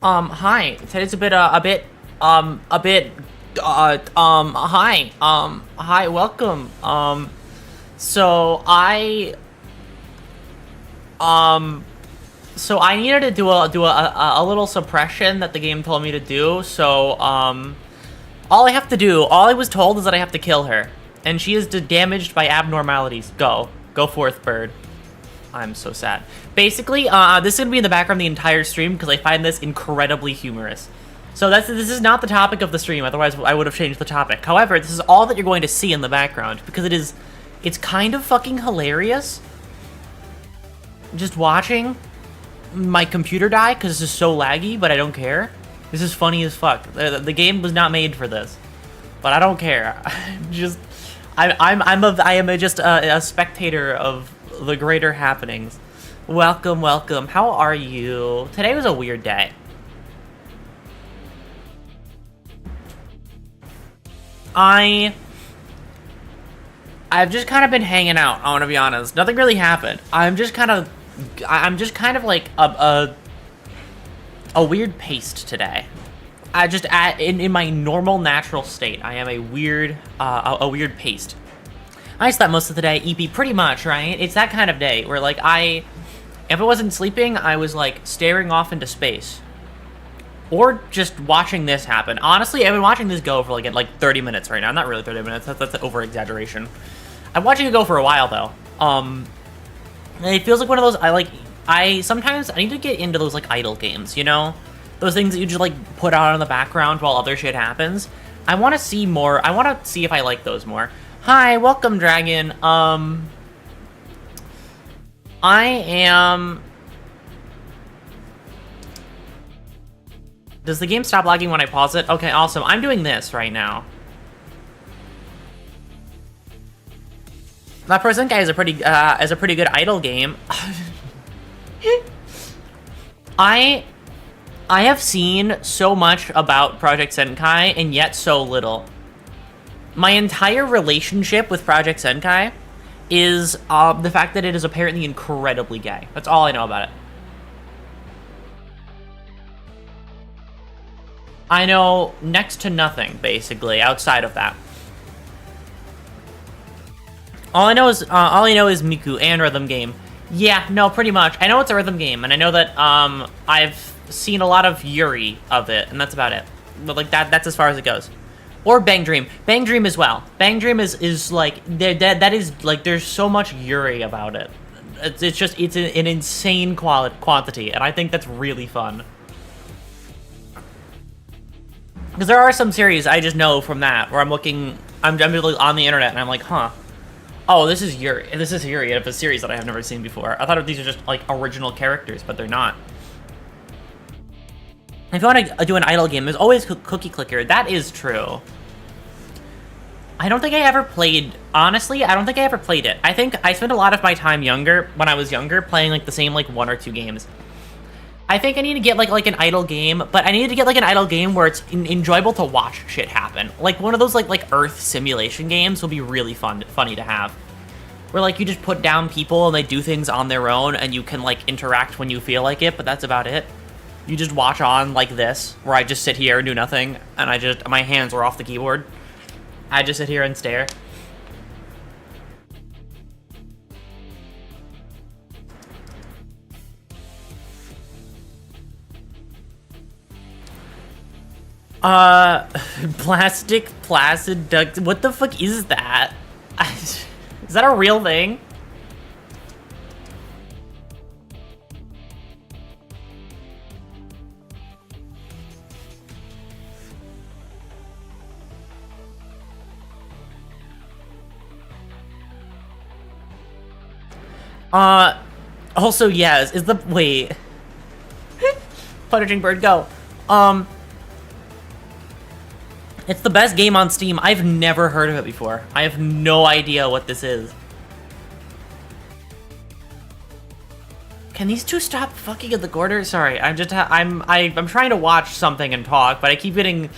Hi. Today's hi, welcome. So I, um, so I needed to do a little suppression that the game told me to do. So, all I was told is that I have to kill her, and she is damaged by abnormalities. Go forth, bird. I'm so sad. Basically, this is gonna be in the background the entire stream because I find this incredibly humorous. So this is not the topic of the stream, otherwise I would have changed the topic. However, this is all that you're going to see in the background because it's kind of fucking hilarious. Just watching my computer die because this is so laggy, but I don't care. This is funny as fuck. The game was not made for this, but I don't care. I am just a spectator of the greater happenings. Welcome, welcome. How are you? Today was a weird day. I've just kind of been hanging out, I want to be honest. Nothing really happened. I'm just kind of like a weird paste today. In my normal natural state, I am a weird paste. I slept most of the day, EP, pretty much, right? It's that kind of day where, like, if I wasn't sleeping, I was, like, staring off into space. Or just watching this happen. Honestly, I've been watching this go for, like 30 minutes right now. Not really 30 minutes, that's an over-exaggeration. I'm watching it go for a while, though. It feels like one of those, sometimes I need to get into those, like, idle games, you know? Those things that you just, like, put out in the background while other shit happens. I want to see more, I want to see if I like those more. Hi, welcome, Dragon. I am... Does the game stop lagging when I pause it? Okay, awesome. I'm doing this right now. That Percent Guy is a pretty good idle game. I have seen so much about Project Senkai and yet so little. My entire relationship with Project Senkai is the fact that it is apparently incredibly gay. That's all I know about it. I know next to nothing, basically, outside of that. All I know is Miku and Rhythm Game. Yeah, no, pretty much. I know it's a rhythm game, and I know that I've seen a lot of Yuri of it, and that's about it. But like that's as far as it goes. Or Bang Dream. Bang Dream as well. Bang Dream is like that is like there's so much Yuri about it. It's an insane quantity, and I think that's really fun. Because there are some series I just know from that where I'm just on the internet and I'm like, huh. Oh, this is Yuri. This is Yuri of a series that I have never seen before. I thought these are just like original characters, but they're not. If you want to do an idle game, there's always Cookie Clicker. That is true. I don't think I ever played... Honestly, I don't think I ever played it. I think I spent a lot of my time when I was younger, playing like the same like 1 or 2 games. I think I need to get like an idle game, but I need to get like an idle game where it's enjoyable to watch shit happen. Like one of those like Earth simulation games will be really funny to have. Where like you just put down people and they do things on their own and you can like interact when you feel like it, but that's about it. You just watch on like this, where I just sit here and do nothing, and my hands are off the keyboard. I just sit here and stare. Placid duct. What the fuck is that? Is that a real thing? Also, yes, wait. Punishing Bird, go. It's the best game on Steam. I've never heard of it before. I have no idea what this is. Can these two stop fucking at the corner? Sorry, I'm trying to watch something and talk, but I keep getting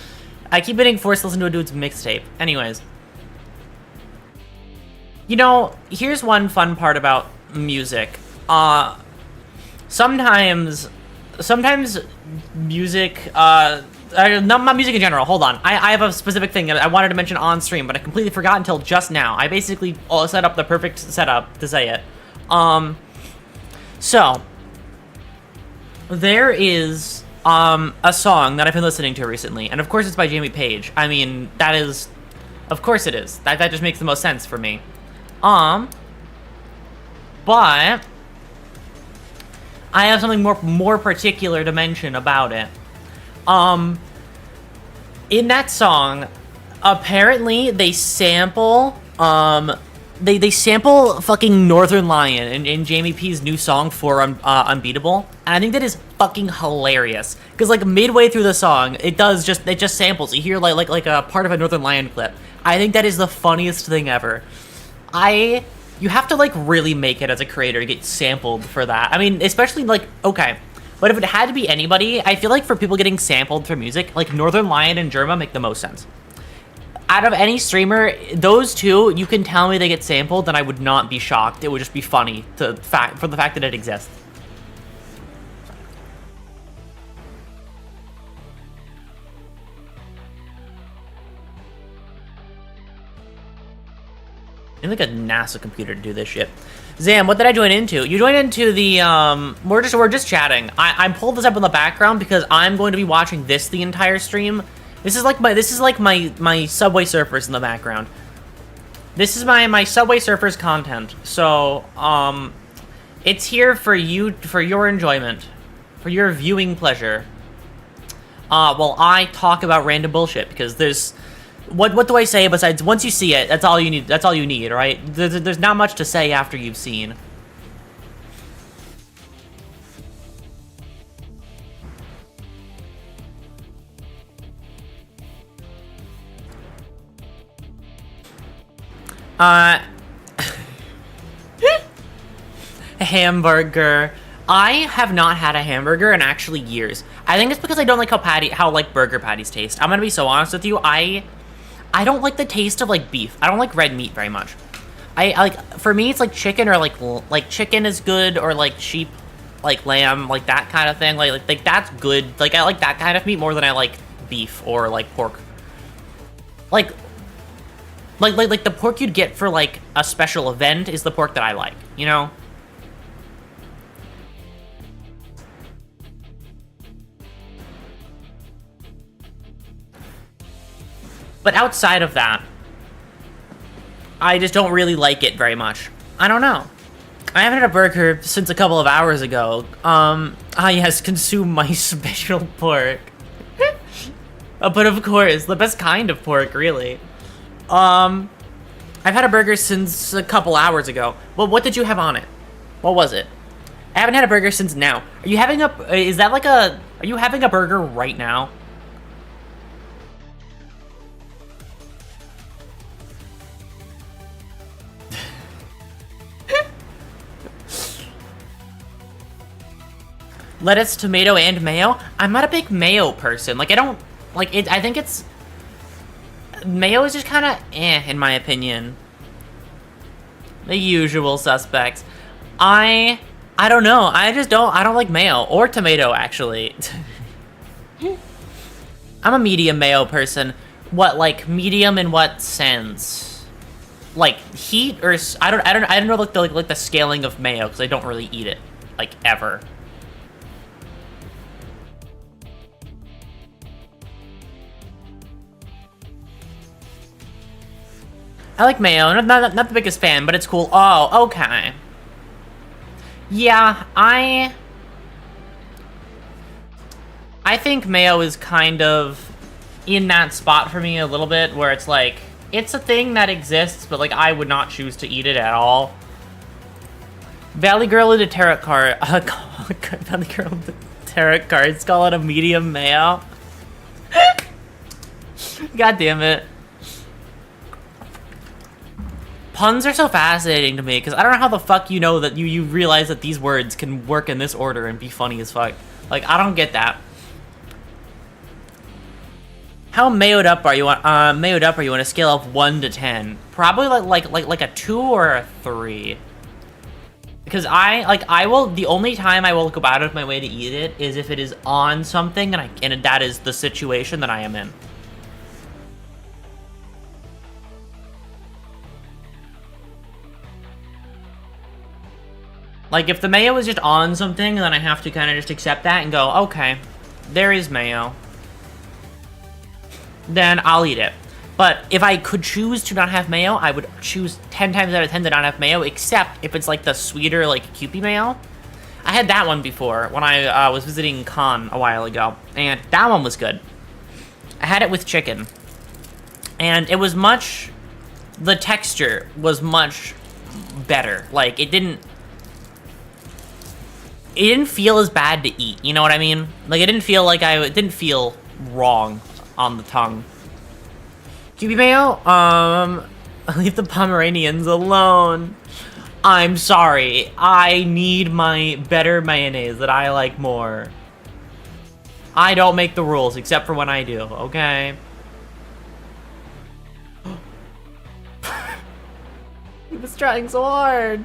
forced to listen to a dude's mixtape. Anyways. You know, here's one fun part about music. Sometimes sometimes music, not music in general, hold on. I have a specific thing that I wanted to mention on stream, but I completely forgot until just now. I basically set up the perfect setup to say it. So, there is, a song that I've been listening to recently, and of course it's by Jamie Page. I mean, that is, of course it is. That just makes the most sense for me. But I have something more particular to mention about it. In that song, apparently they sample, they sample fucking Northern Lion in Jamie P's new song for Unbeatable, and I think that is fucking hilarious. Cause like midway through the song, it just samples. You hear like a part of a Northern Lion clip. I think that is the funniest thing ever. You have to, like, really make it as a creator to get sampled for that. I mean, especially, like, okay. But if it had to be anybody, I feel like for people getting sampled for music, like, Northern Lion and Germa make the most sense. Out of any streamer, those two, you can tell me they get sampled, and I would not be shocked. It would just be funny for the fact that it exists. I need like a NASA computer to do this shit. Zam, what did I join into? You joined into the we're just chatting. I pulled this up in the background because I'm going to be watching this the entire stream. This is like my Subway Surfers in the background. This is my Subway Surfers content. So it's here for your enjoyment, for your viewing pleasure. While I talk about random bullshit, because there's what do I say besides once you see it, that's all you need. That's all you need, right? There's not much to say after you've seen. Hamburger. I have not had a hamburger in actually years. I think it's because I don't like how like burger patties taste. I'm gonna be so honest with you. I don't like the taste of like beef. I don't like red meat very much. I like, for me it's like chicken, or like chicken is good, or like sheep, like lamb, like that kind of thing. Like that's good. Like I like that kind of meat more than I like beef or like pork. Like the pork you'd get for like a special event is the pork that I like, you know? But outside of that, I just don't really like it very much. I don't know. I haven't had a burger since a couple of hours ago. Yes, consume my special pork. But of course, the best kind of pork, really. I've had a burger since a couple hours ago. Well, what did you have on it? What was it? I haven't had a burger since now. Are you having are you having a burger right now? Lettuce, tomato, and mayo? I'm not a big mayo person. Like, I don't, like, it. I think it's, mayo is just kind of in my opinion. The usual suspects. I don't know. I don't like mayo. Or tomato, actually. I'm a medium mayo person. What, like, medium in what sense? Like, heat, or, I don't know, like the scaling of mayo, because I don't really eat it, like, ever. I like mayo. Not the biggest fan, but it's cool. Oh, okay. Yeah, I think mayo is kind of in that spot for me a little bit, where it's like, it's a thing that exists, but like I would not choose to eat it at all. Valley Girl in a tarot card. Valley Girl in the tarot cards. Call it a medium mayo. God damn it. Puns are so fascinating to me, because I don't know how the fuck you know that you realize that these words can work in this order and be funny as fuck. Like, I don't get that. How mayoed up are you on a scale of 1 to 10? Probably like a 2 or a 3. Because the only time I will go out of my way to eat it is if it is on something and that is the situation that I am in. Like, if the mayo is just on something, then I have to kind of just accept that and go, okay, there is mayo. Then I'll eat it. But if I could choose to not have mayo, I would choose 10 times out of 10 to not have mayo, except if it's like the sweeter, like, Kewpie mayo. I had that one before when I was visiting Con a while ago, and that one was good. I had it with chicken. And it was the texture was much better. Like, it didn't feel as bad to eat, you know what I mean? Like, it didn't feel like it didn't feel wrong on the tongue. Kewpie mayo? Leave the Pomeranians alone. I'm sorry. I need my better mayonnaise that I like more. I don't make the rules, except for when I do, okay? He was trying so hard.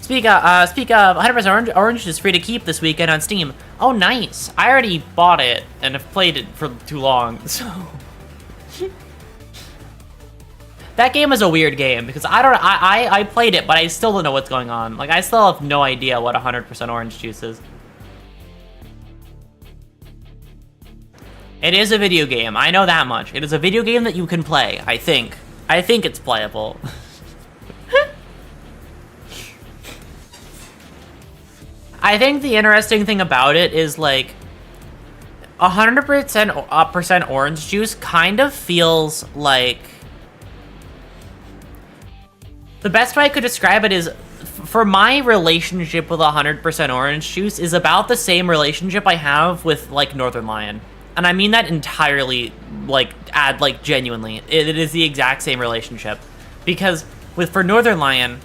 Speak of 100% Orange is free to keep this weekend on Steam. Oh, nice. I already bought it and have played it for too long, so... That game is a weird game, because I played it, but I still don't know what's going on. Like, I still have no idea what 100% orange juice is. It is a video game, I know that much. It is a video game that you can play, I think. I think it's playable. I think the interesting thing about it is, like, 100% orange juice kind of feels like... The best way I could describe it is, for my relationship with 100% orange juice is about the same relationship I have with, like, Northern Lion. And I mean that entirely, like, genuinely. It is the exact same relationship. Because for Northern Lion...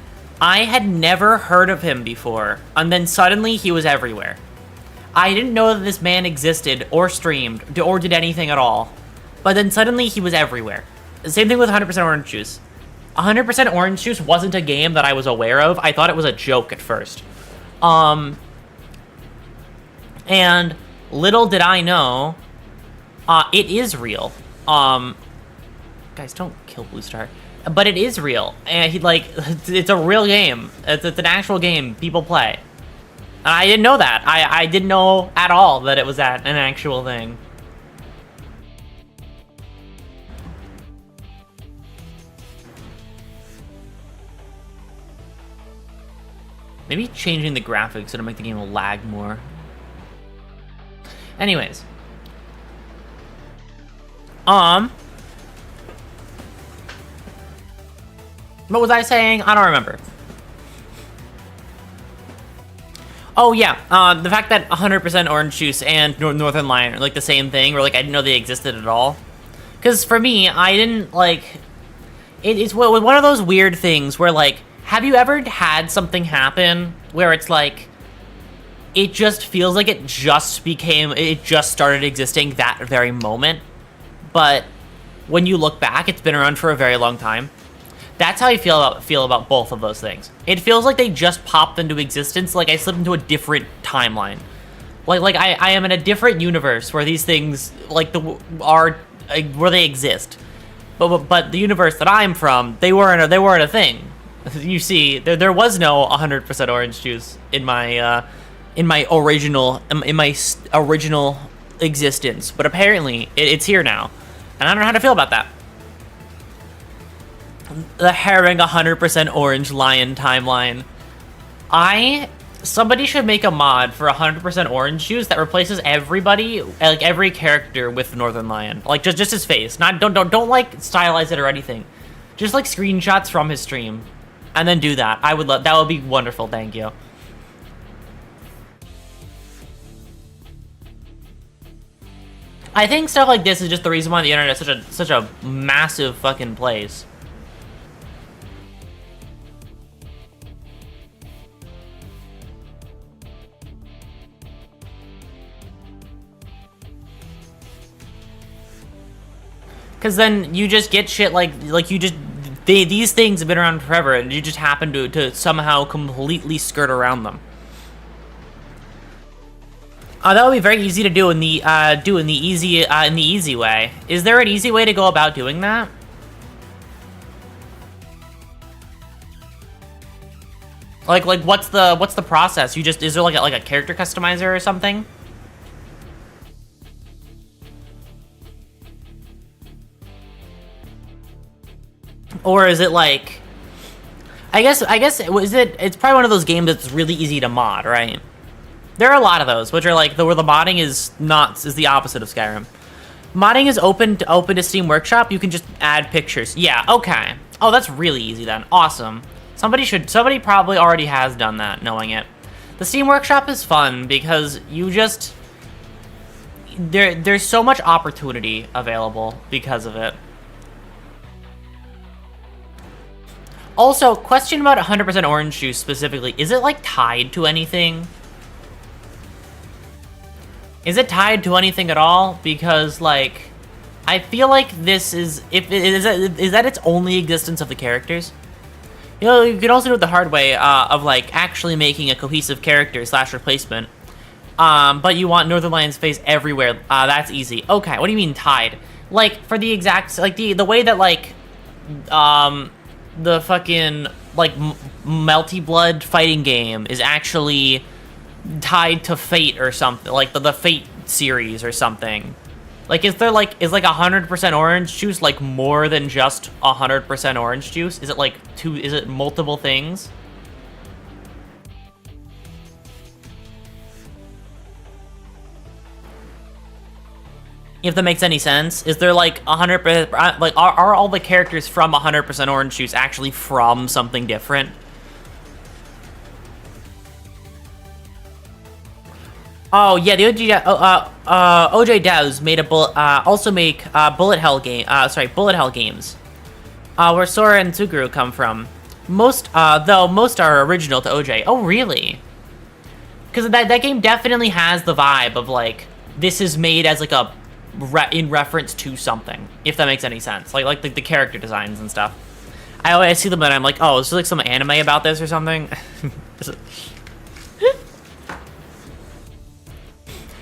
I had never heard of him before, and then suddenly he was everywhere. I didn't know that this man existed, or streamed, or did anything at all. But then suddenly he was everywhere. Same thing with 100% Orange Juice. 100% Orange Juice wasn't a game that I was aware of. I thought it was a joke at first. And little did I know, it is real. Guys, don't kill Blue Star. But it is real, and it's a real game. It's an actual game people play. And I didn't know that. I didn't know at all that it was an actual thing. Maybe changing the graphics to make the game lag more. Anyways. What was I saying? I don't remember. Oh, yeah. The fact that 100% Orange Juice and Northern Lion are, like, the same thing, or, like, I didn't know they existed at all. Because, for me, I didn't, like... It's one of those weird things where, like, have you ever had something happen where it's, like... It just feels like it just started existing that very moment. But when you look back, it's been around for a very long time. That's how I feel about both of those things. It feels like they just popped into existence, like I slipped into a different timeline. Like I am in a different universe where these things where they exist. But the universe that I'm from, they weren't a thing. You see, there was no 100% orange juice in my original existence, but apparently it's here now, and I don't know how to feel about that. The herring 100% orange lion timeline. Somebody should make a mod for 100% orange juice that replaces everybody, like every character with Northern Lion. Like just his face. Don't like stylize it or anything. Just like screenshots from his stream. And then do that. That would be wonderful, thank you. I think stuff like this is just the reason why the internet is such a massive fucking place. Because then you just get shit like you just these things have been around forever, and you just happen to somehow completely skirt around them. That would be very easy to do in the easy way. Is there an easy way to go about doing that? Like what's the process? You just, is there like a character customizer or something? Or is it like, I guess it's probably one of those games that's really easy to mod, right? There are a lot of those, which are like where the modding is the opposite of Skyrim. Modding is open to Steam Workshop. You can just add pictures. Yeah, okay. Oh, that's really easy then. Awesome. Somebody probably already has done that, knowing it. The Steam Workshop is fun because you just, there's so much opportunity available because of it. Also, question about 100% orange juice specifically. Is it like tied to anything? Is it tied to anything at all? Because like, I feel like this is, is that its only existence of the characters? You know, you can also do it the hard way of like actually making a cohesive character / replacement. But you want Northernlion's face everywhere. That's easy. Okay, what do you mean tied? Like for the exact, like the way that like the fucking like Melty Blood fighting game is actually tied to Fate or something, like the Fate series or something. Like, is 100% orange juice like more than just 100% orange juice? Is it like is it multiple things? If that makes any sense, is there like 100%, like are all the characters from 100% orange juice actually from something different? Oh yeah, the OJ devs made also make bullet hell games. Where Sora and Suguru come from. Most are original to OJ. Oh really? Because that game definitely has the vibe of like this is made as like a in reference to something, if that makes any sense. Like the character designs and stuff. I always see them and I'm like, oh, is there like some anime about this or something?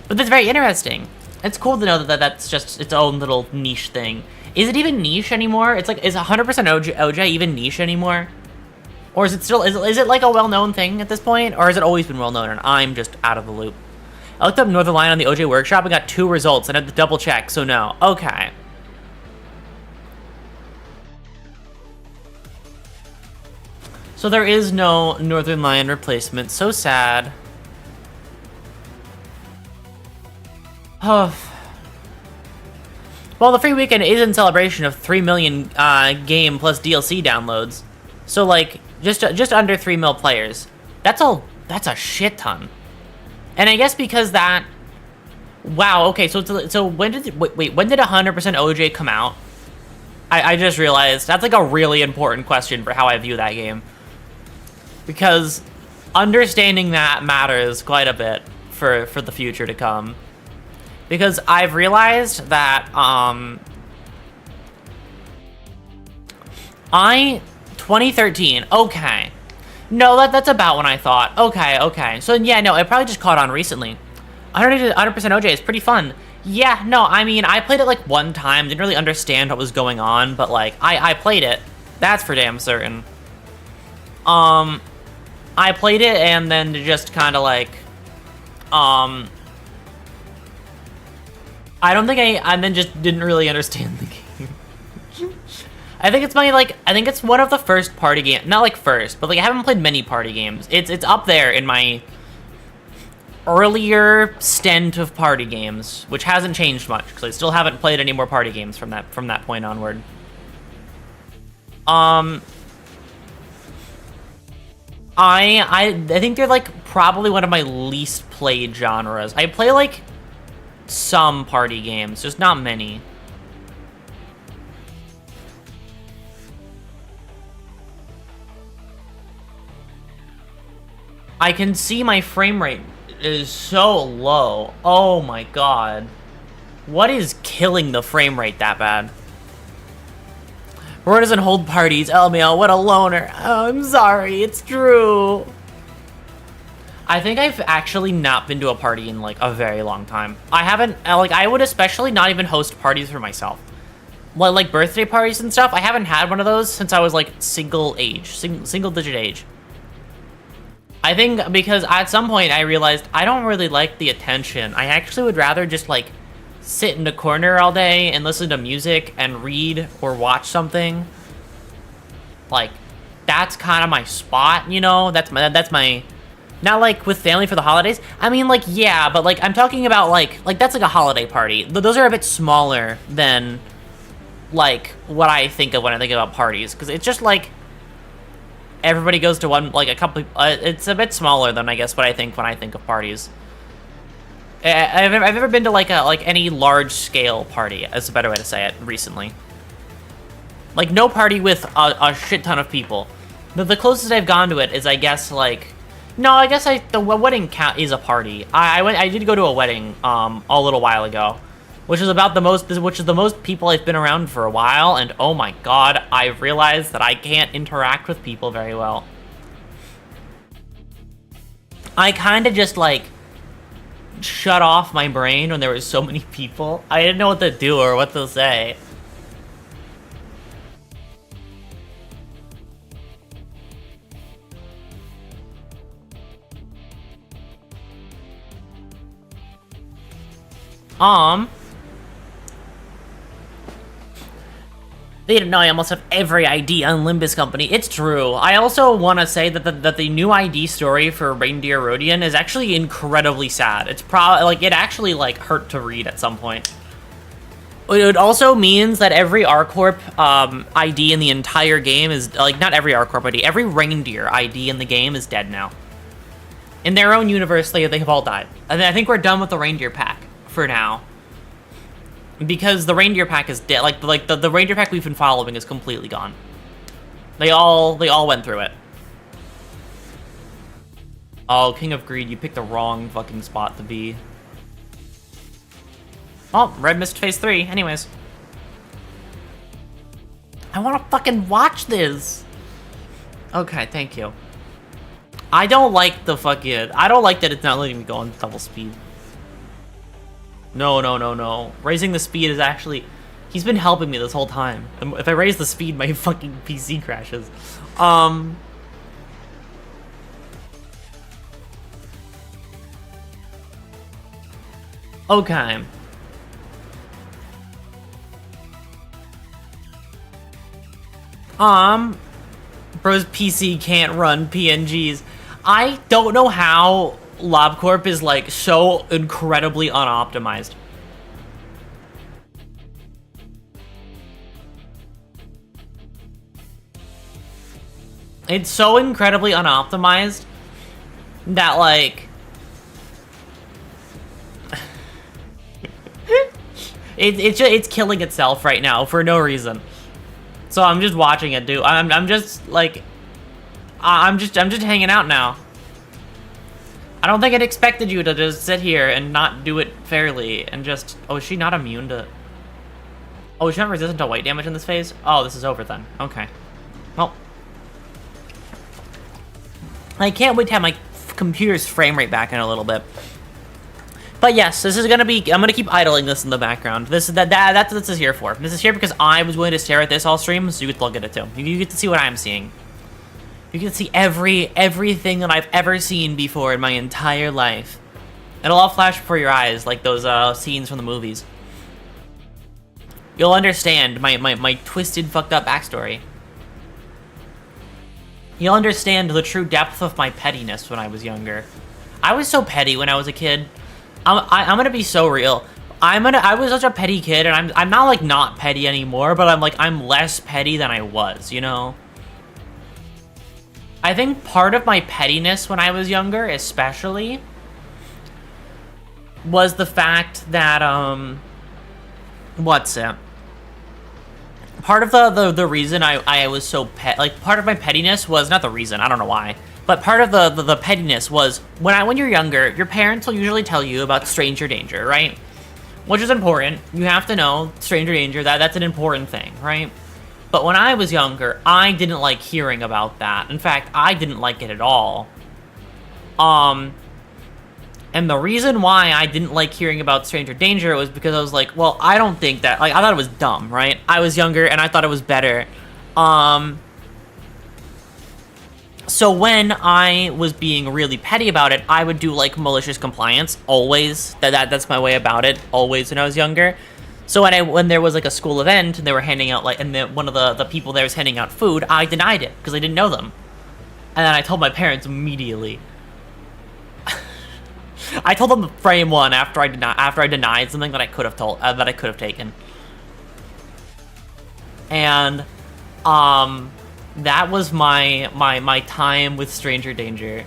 But that's very interesting. It's cool to know that that's just its own little niche thing. Is it even niche anymore? It's like, is 100% OJ even niche anymore? Or is it still, is it like a well-known thing at this point? Or has it always been well-known and I'm just out of the loop? I looked up Northernlion on the OJ Workshop and got 2 results and had to double check, so no. Okay. So there is no Northernlion replacement. So sad. Oh. Well, the free weekend is in celebration of 3 million game plus DLC downloads. So like just under 3 mil players. That's a shit ton. And I guess because that, wow, okay, so when did 100% OJ come out? I just realized that's like a really important question for how I view that game. Because understanding that matters quite a bit for the future to come. Because I've realized that 2013, okay. No, that's about when I thought. Okay. So yeah, no, it probably just caught on recently. 100% OJ is pretty fun. Yeah, no, I mean, I played it like one time, didn't really understand what was going on, but like, I played it. That's for damn certain. I played it and then just kind of like, I don't think and then just didn't really understand the game. I think it's one of the first party games, not like first, but like I haven't played many party games. It's up there in my earlier stint of party games, which hasn't changed much because I still haven't played any more party games from that point onward. I think they're like probably one of my least played genres. I play like some party games, just not many. I can see my frame rate is so low. Oh my god. What is killing the frame rate that bad? Aurora doesn't hold parties. LMAO, what a loner. Oh, I'm sorry, it's true. I think I've actually not been to a party in like a very long time. I haven't, like, I would especially not even host parties for myself. Well, like birthday parties and stuff, I haven't had one of those since I was like single digit age. I think because at some point I realized I don't really like the attention. I actually would rather just like sit in the corner all day and listen to music and read or watch something. Like, that's kind of my spot, you know? That's my, not like with family for the holidays. I mean, like, yeah, but like I'm talking about like that's like a holiday party. Those are a bit smaller than like what I think of when I think about parties, because it's just like everybody goes to one, like a couple. It's a bit smaller than I guess what I think when I think of parties. I've never been to like any large scale party. That's a better way to say it. Recently, like no party with a shit ton of people. The closest I've gone to it is, I guess, like, no, I guess the wedding count is a party. I did go to a wedding a little while ago, which is the most people I've been around for a while, and oh my god, I've realized that I can't interact with people very well. I kind of just like shut off my brain when there were so many people. I didn't know what to do or what to say. They didn't know I almost have every ID on Limbus Company. It's true. I also want to say that the new ID story for Reindeer Rodian is actually incredibly sad. It's probably, like, it actually, like, hurt to read at some point. It also means that every R-Corp ID in the entire game is, like, not every R-Corp ID, every Reindeer ID in the game is dead now. In their own universe, they have all died. And I think we're done with the Reindeer pack for now. Because the Reindeer pack is dead. Like the Reindeer pack we've been following is completely gone. They all went through it. Oh, King of Greed, you picked the wrong fucking spot to be. Oh, Red missed phase 3. Anyways. I want to fucking watch this. Okay, thank you. I don't like I don't like that it's not letting me go on double speed. No. Raising the speed is actually... He's been helping me this whole time. If I raise the speed, my fucking PC crashes. Okay. Bro's PC can't run PNGs. I don't know how LobCorp is, like, so incredibly unoptimized. It's so incredibly unoptimized that, like... it's killing itself right now for no reason. So I'm just watching it do. I'm just, like... I'm just hanging out now. I don't think I'd expected you to just sit here and not do it fairly and just... Oh, is she not immune to... Oh, is she not resistant to white damage in this phase? Oh, this is over then. Okay. Well. I can't wait to have my computer's frame rate back in a little bit. But yes, this is gonna be... I'm gonna keep idling this in the background. That's what this is here for. This is here because I was willing to stare at this all stream, so you get to look at it too. You get to see what I'm seeing. You can see everything that I've ever seen before in my entire life. It'll all flash before your eyes, like those scenes from the movies. You'll understand my twisted, fucked up backstory. You'll understand the true depth of my pettiness when I was younger. I was so petty when I was a kid. I'm gonna be so real. I was such a petty kid, and I'm not, like, not petty anymore, but I'm less petty than I was, you know? I think part of my pettiness when I was younger, especially, was the fact that, what's it? Part of the reason I was so part of my pettiness was, not the reason, I don't know why, but part of the pettiness was, when you're younger, your parents will usually tell you about stranger danger, right? Which is important. You have to know stranger danger, that's an important thing, right? But when I was younger, I didn't like hearing about that. In fact, I didn't like it at all. And the reason why I didn't like hearing about stranger danger was because I was like, well, I don't think that, like, I thought it was dumb, right? I was younger and I thought it was better. So when I was being really petty about it, I would do, like, malicious compliance, always. That's my way about it, always when I was younger. So when there was, like, a school event, and they were handing out, like, and one of the people there was handing out food, I denied it, because I didn't know them. And then I told my parents immediately. I told them to frame one after I denied something that I could have taken. And, that was my time with stranger danger.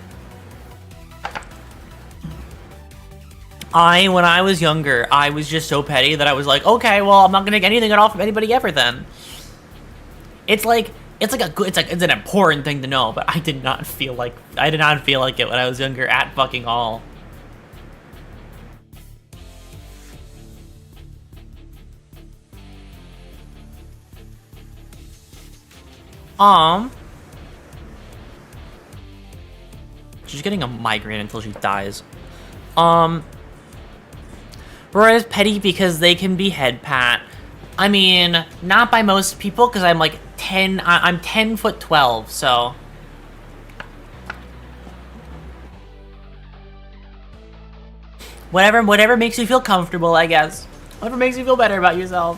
When I was younger, I was just so petty that I was like, okay, well, I'm not gonna get anything at all from anybody ever then. It's an important thing to know, but I did not feel like it when I was younger at fucking all. She's getting a migraine until she dies. Whereas petty because they can be head pat. I mean, not by most people, because I'm like 10, I'm 10 foot 12, so. Whatever makes you feel comfortable, I guess. Whatever makes you feel better about yourself.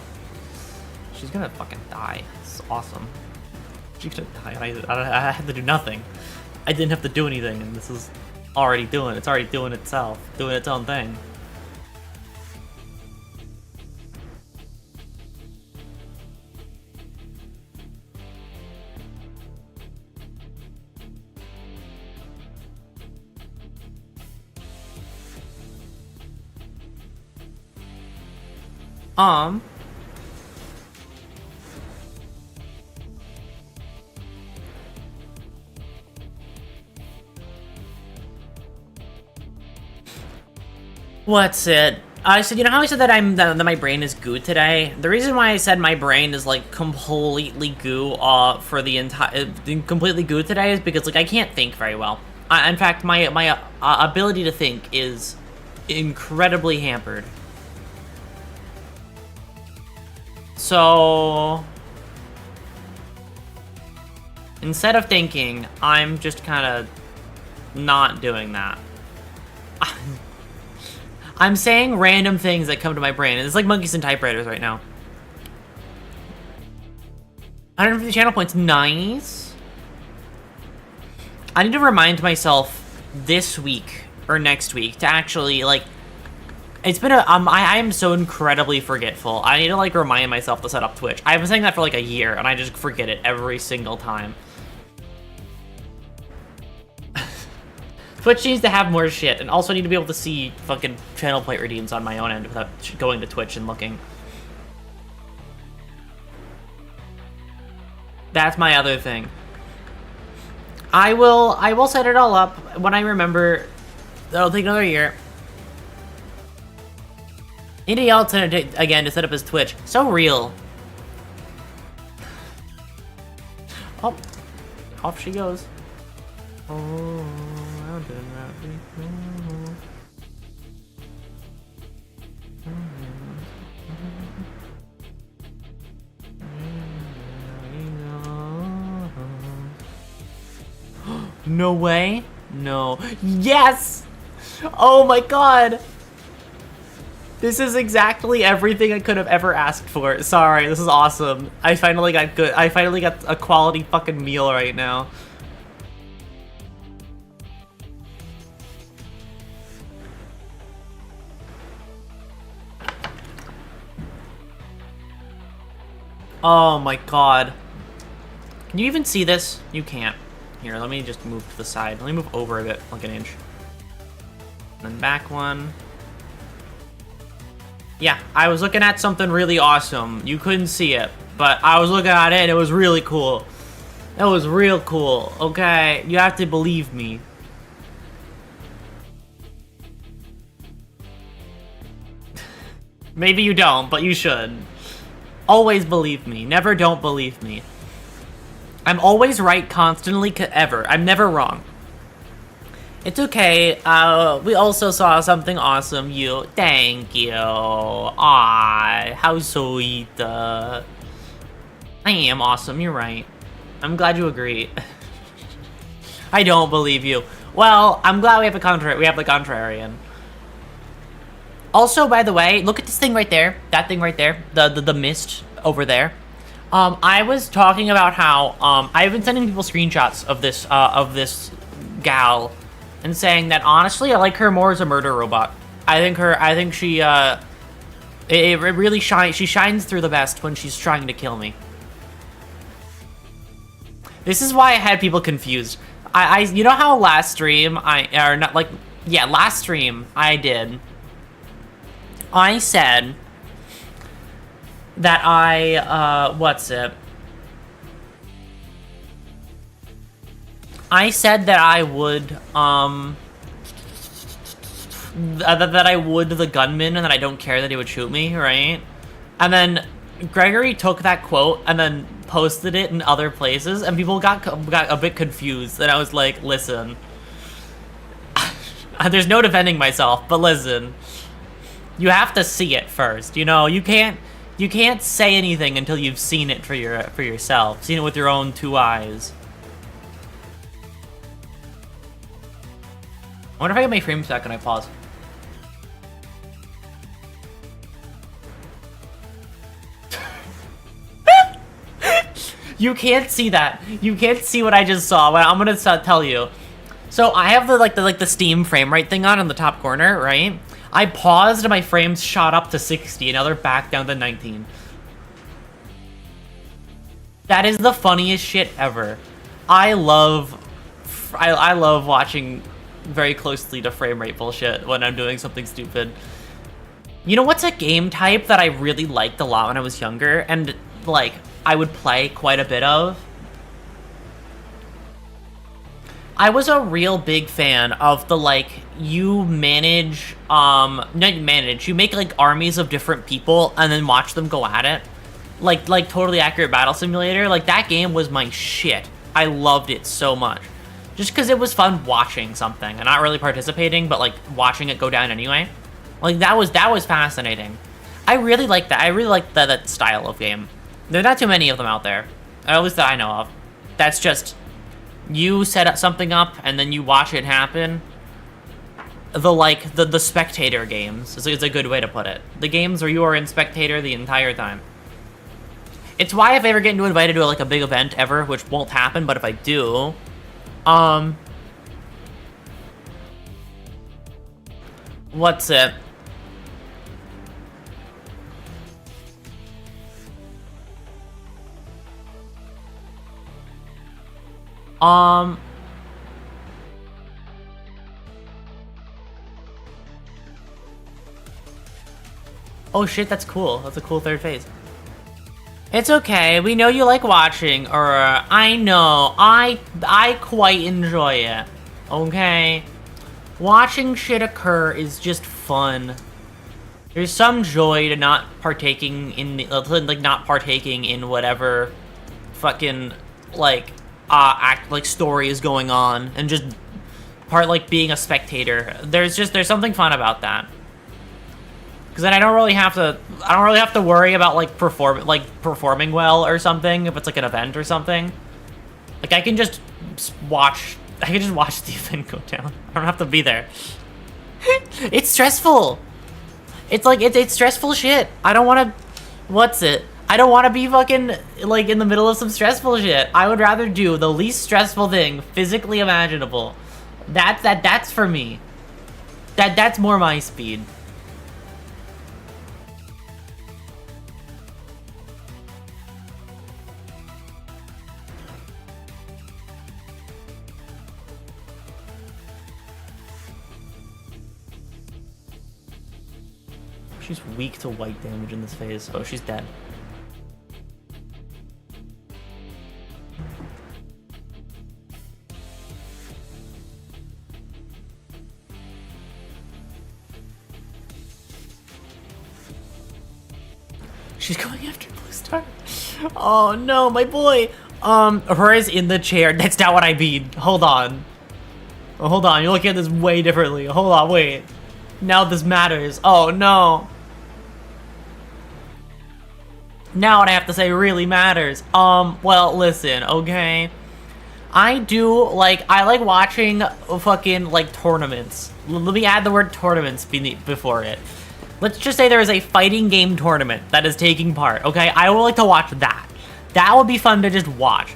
She's gonna fucking die. It's awesome. She's gonna die, and I had to do nothing. I didn't have to do anything, and this is it's already doing itself, doing its own thing. What's it? I said, you know how I said that my brain is goo today? The reason why I said my brain is like completely goo for the entire completely goo today is because like I can't think very well. In fact, my ability to think is incredibly hampered. So instead of thinking, I'm just kind of not doing that. I'm saying random things that come to my brain, and it's like monkeys and typewriters right now. 150 channel points, nice. I need to remind myself this week or next week to actually like. It's been I am so incredibly forgetful. I need to like remind myself to set up Twitch. I've been saying that for like a year, and I just forget it every single time. Twitch needs to have more shit, and also I need to be able to see fucking channel plate redeems on my own end without going to Twitch and looking. That's my other thing. I will set it all up when I remember. That'll take another year. Need to yell again to set up his Twitch. So real. Oh, off she goes. Oh. No way. No. Yes! Oh my god! This is exactly everything I could have ever asked for. Sorry, this is awesome. I finally got a quality fucking meal right now. Oh my god. Can you even see this? You can't. Here, let me just move to the side. Let me move over a bit, like an inch. And then back one. Yeah, I was looking at something really awesome. You couldn't see it, but I was looking at it and it was really cool. It was real cool, okay? You have to believe me. Maybe you don't, but you should. Always believe me. Never don't believe me. I'm always right constantly, ever. I'm never wrong. It's okay. We also saw something awesome. Thank you. Ah, how sweet. I am awesome. You're right. I'm glad you agree. I don't believe you. Well, I'm glad we have the contrarian. Also, by the way, look at this thing right there. That thing right there. The mist over there. I was talking about how I've been sending people screenshots of this gal, and saying that honestly I like her more as a murder robot. I think she it really shines. She shines through the best when she's trying to kill me. This is why I had people confused. You know how last stream last stream I did. I said that I said that I would, that I would the gunman and that I don't care that he would shoot me, right? And then Gregory took that quote and then posted it in other places, and people got a bit confused, and I was like, listen. There's no defending myself, but listen. You have to see it first, you know? You can't say anything until you've seen it for yourself. Seen it with your own 2 eyes. I wonder if I get my frames back and I pause. You can't see that. You can't see what I just saw. But I'm gonna tell you. So I have the Steam frame rate thing on in the top corner, right? I paused and my frames shot up to 60, and now they're back down to 19. That is the funniest shit ever. I love watching very closely to frame rate bullshit when I'm doing something stupid. You know what's a game type that I really liked a lot when I was younger, and like I would play quite a bit of? I was a real big fan of the you manage you make like armies of different people and then watch them go at it. Like Totally Accurate Battle Simulator. Like that game was my shit. I loved it so much. Just because it was fun watching something and not really participating, but like watching it go down anyway. Like that was fascinating. I really like that. I really like that style of game. There are not too many of them out there, at least that I know of. That's just you set something up and then you watch it happen. The spectator games is a good way to put it. The games where you are in spectator the entire time. It's why if I ever get invited to a big event ever, which won't happen, but if I do, what's it? Oh shit, that's cool. That's a cool third phase. It's okay. We know you like watching, or I know. I quite enjoy it. Okay? Watching shit occur is just fun. There's some joy to not partaking in not partaking in whatever fucking story is going on, and just being a spectator. There's something fun about that. Because then I don't really have to worry about performing well or something if it's an event or something. I can just watch the event go down. I don't have to be there. It's stressful. It's stressful shit. I don't want to. I don't want to be fucking in the middle of some stressful shit. I would rather do the least stressful thing physically imaginable. That's for me. That's more my speed. She's weak to white damage in this phase. Oh, she's dead. She's going after Blue Star. Oh no, my boy. Aurora's in the chair. That's not what I mean. Hold on. Oh, hold on, you're looking at this way differently. Hold on, wait. Now this matters. Oh no. Now what I have to say really matters. Well, listen, okay? I like watching fucking, like, tournaments. Let me add the word tournaments before it. Let's just say there is a fighting game tournament that is taking part, okay? I would like to watch that. That would be fun to just watch.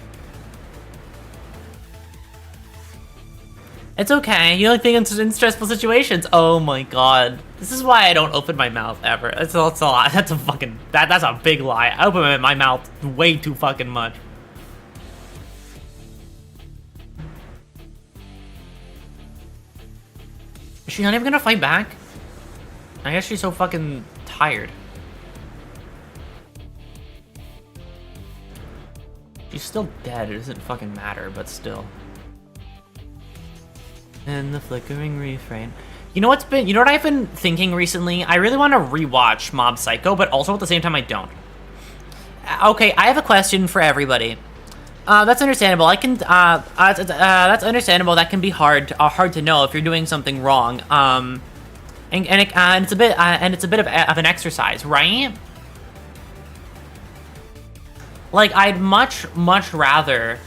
It's okay. You like being in stressful situations. Oh my god. This is why I don't open my mouth ever. That's a lot. That's a fucking... That's a big lie. I open my mouth way too fucking much. Is she not even gonna fight back? I guess she's so fucking tired. She's still dead. It doesn't fucking matter, but still. And the flickering refrain. You know what I've been thinking recently? I really want to rewatch Mob Psycho, but also at the same time I don't. Okay, I have a question for everybody. That's understandable. That's understandable. That can be hard to know if you're doing something wrong. And it's a bit of an exercise, right? Like, I'd much rather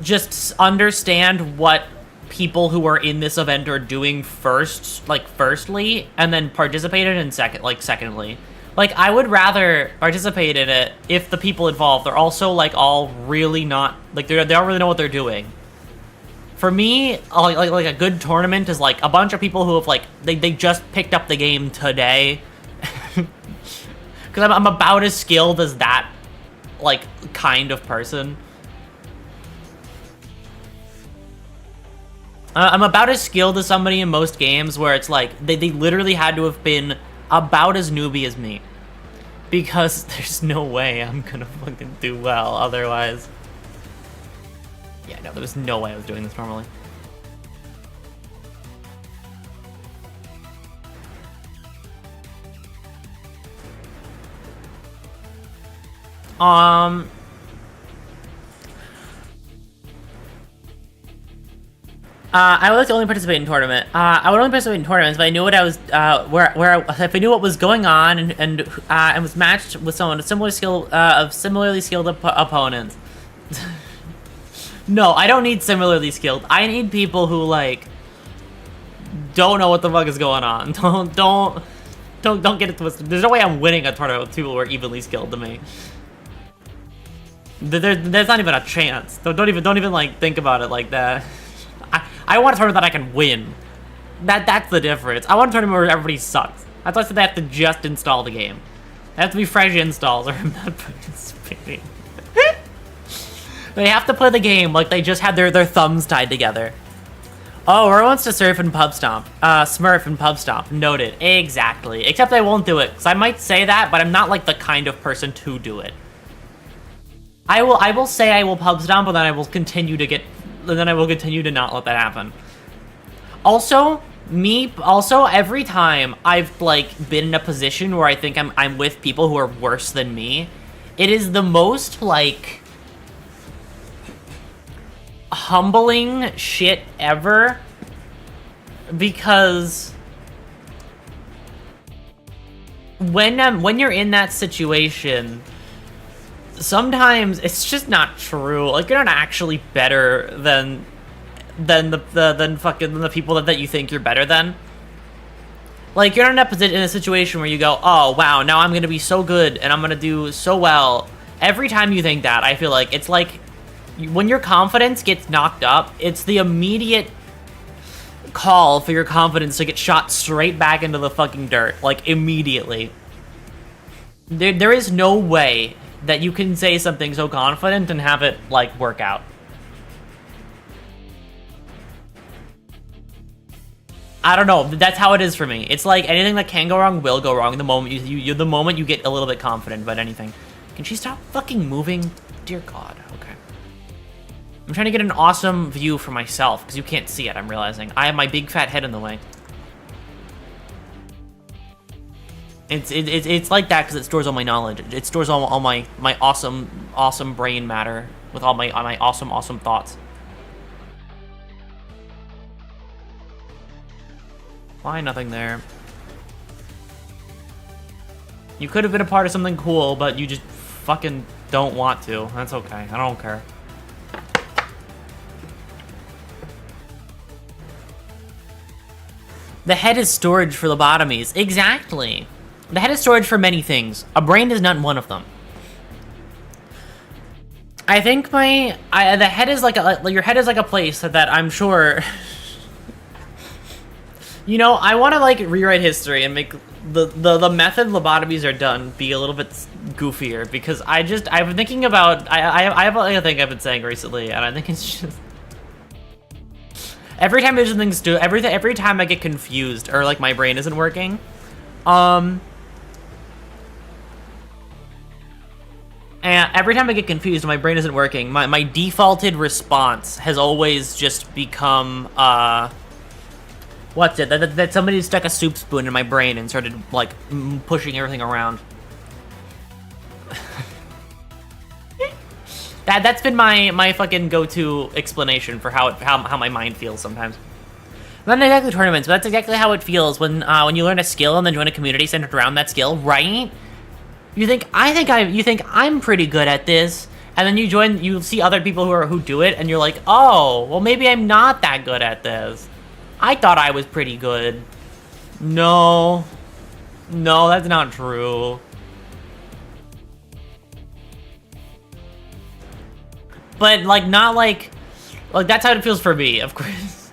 just understand what people who are in this event are doing firstly, and then participated in secondly. Like, I would rather participate in it if the people involved are also, like, all really not, like, they don't really know what they're doing. For me, like a good tournament is, like, a bunch of people who have, like, they just picked up the game today. Because I'm about as skilled as that, like, kind of person. I'm about as skilled as somebody in most games where it's like, they literally had to have been about as newbie as me. Because there's no way I'm gonna fucking do well otherwise. Yeah, no, there's no way I was doing this normally. I would like to only participate in tournament. I would only participate in tournaments if I knew what I was, if I knew what was going on and was matched with someone of similarly skilled opponents. No, I don't need similarly skilled. I need people who, like, don't know what the fuck is going on. Don't get it twisted. There's no way I'm winning a tournament with people who are evenly skilled to me. There's not even a chance. Don't even like think about it like that. I want a tournament that I can win. That's the difference. I want a tournament where everybody sucks. That's why I said they have to just install the game. They have to be fresh installs or I'm not participating. They have to play the game like they just had their thumbs tied together. Oh, Aurora wants to surf and pub stomp. Smurf and pub stomp. Noted. Exactly. Except I won't do it. Because I might say that, but I'm not like the kind of person to do it. I will say I will pub stomp, but then I will continue to not let that happen. Also, every time I've, like, been in a position where I think I'm with people who are worse than me, it is the most, like, humbling shit ever, because when you're in that situation, sometimes it's just not true. Like, you're not actually better than the people that you think you're better than. Like, you're not in a situation where you go, oh wow, now I'm gonna be so good and I'm gonna do so well. Every time you think that, I feel like it's like when your confidence gets knocked up, it's the immediate call for your confidence to get shot straight back into the fucking dirt, like, immediately. There is no way that you can say something so confident and have it, like, work out. I don't know. That's how it is for me. It's like anything that can go wrong will go wrong the moment you get a little bit confident about anything. Can she stop fucking moving? Dear God. Okay. I'm trying to get an awesome view for myself because you can't see it, I'm realizing. I have my big fat head in the way. It's like that because it stores all my knowledge. It stores all my awesome brain matter with all my awesome thoughts. Why nothing there? You could have been a part of something cool, but you just fucking don't want to. That's okay. I don't care. The head is storage for lobotomies. Exactly. The head is storage for many things. A brain is not one of them. I think the head is like your head is like a place that I'm sure. You know, I want to like rewrite history and make the method lobotomies are done be a little bit goofier, because I've been thinking about I have a thing I've been saying recently, and I think it's just every time there's something every time I get confused or like my brain isn't working, and every time I get confused and my brain isn't working, my defaulted response has always just become what's it? That somebody stuck a soup spoon in my brain and started, like, pushing everything around. That's been my fucking go-to explanation for how my mind feels sometimes. Not exactly tournaments, but that's exactly how it feels when you learn a skill and then join a community centered around that skill, right? You think I'm pretty good at this, and then you see other people who do it, and you're like, oh, well maybe I'm not that good at this. I thought I was pretty good. No, that's not true. But like, not like that's how it feels for me, of course.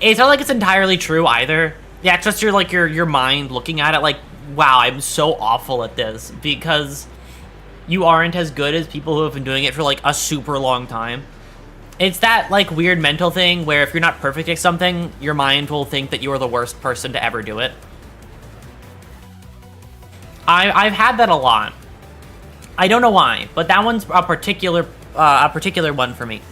It's not like it's entirely true either. Yeah, it's just your mind looking at it like, wow, I'm so awful at this, because you aren't as good as people who have been doing it for like a super long time. It's that, like, weird mental thing where if you're not perfect at something, your mind will think that you are the worst person to ever do it. I've had that a lot. I don't know why, but that one's a particular one for me.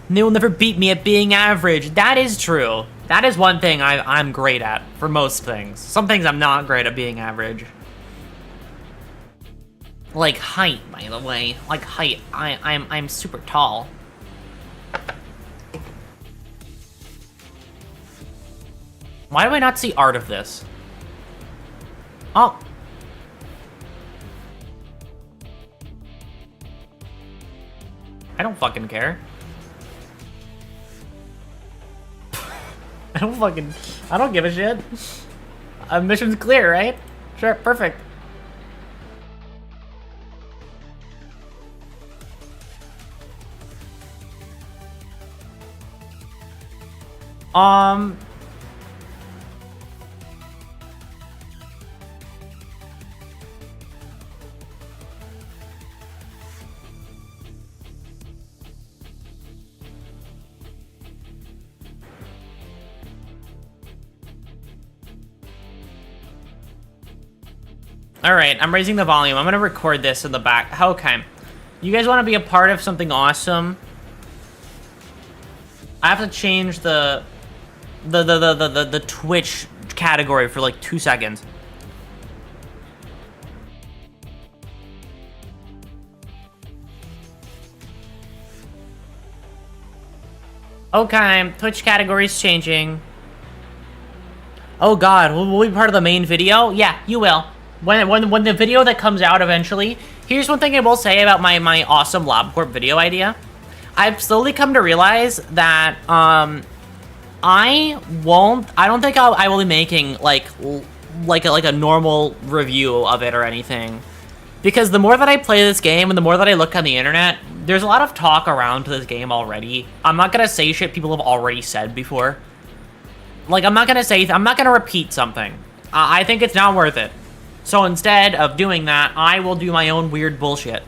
They will never beat me at being average. That is true. That is one thing I'm great at for most things. Some things I'm not great at being average. Like height, by the way. Like height. I'm super tall. Why do I not see art of this? Oh. I don't fucking care. I don't give a shit. Mission's clear, right? Sure, perfect. Alright, I'm raising the volume. I'm gonna record this in the back. Okay. You guys want to be a part of something awesome? I have to change the Twitch category for like 2 seconds. Okay, Twitch category is changing. Oh god, will we be part of the main video? Yeah, you will. When the video that comes out eventually. Here's one thing I will say about my awesome LobCorp video idea. I've slowly come to realize that I don't think I will be making like a normal review of it or anything, because the more that I play this game and the more that I look on the internet, there's a lot of talk around this game already. I'm not gonna say shit people have already said before. Like, I'm not gonna repeat something. I think it's not worth it. So instead of doing that, I will do my own weird bullshit.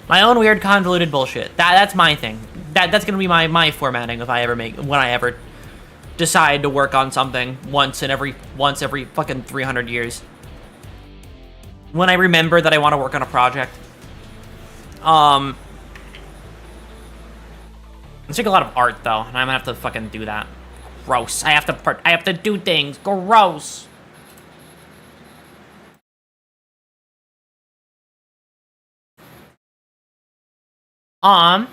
My own weird convoluted bullshit. That's my thing. That's gonna be my formatting when I ever decide to work on something once every fucking 300 years. When I remember that I want to work on a project. It's like a lot of art though, and I'm gonna have to fucking do that. Gross. I have to do things. Gross. Um,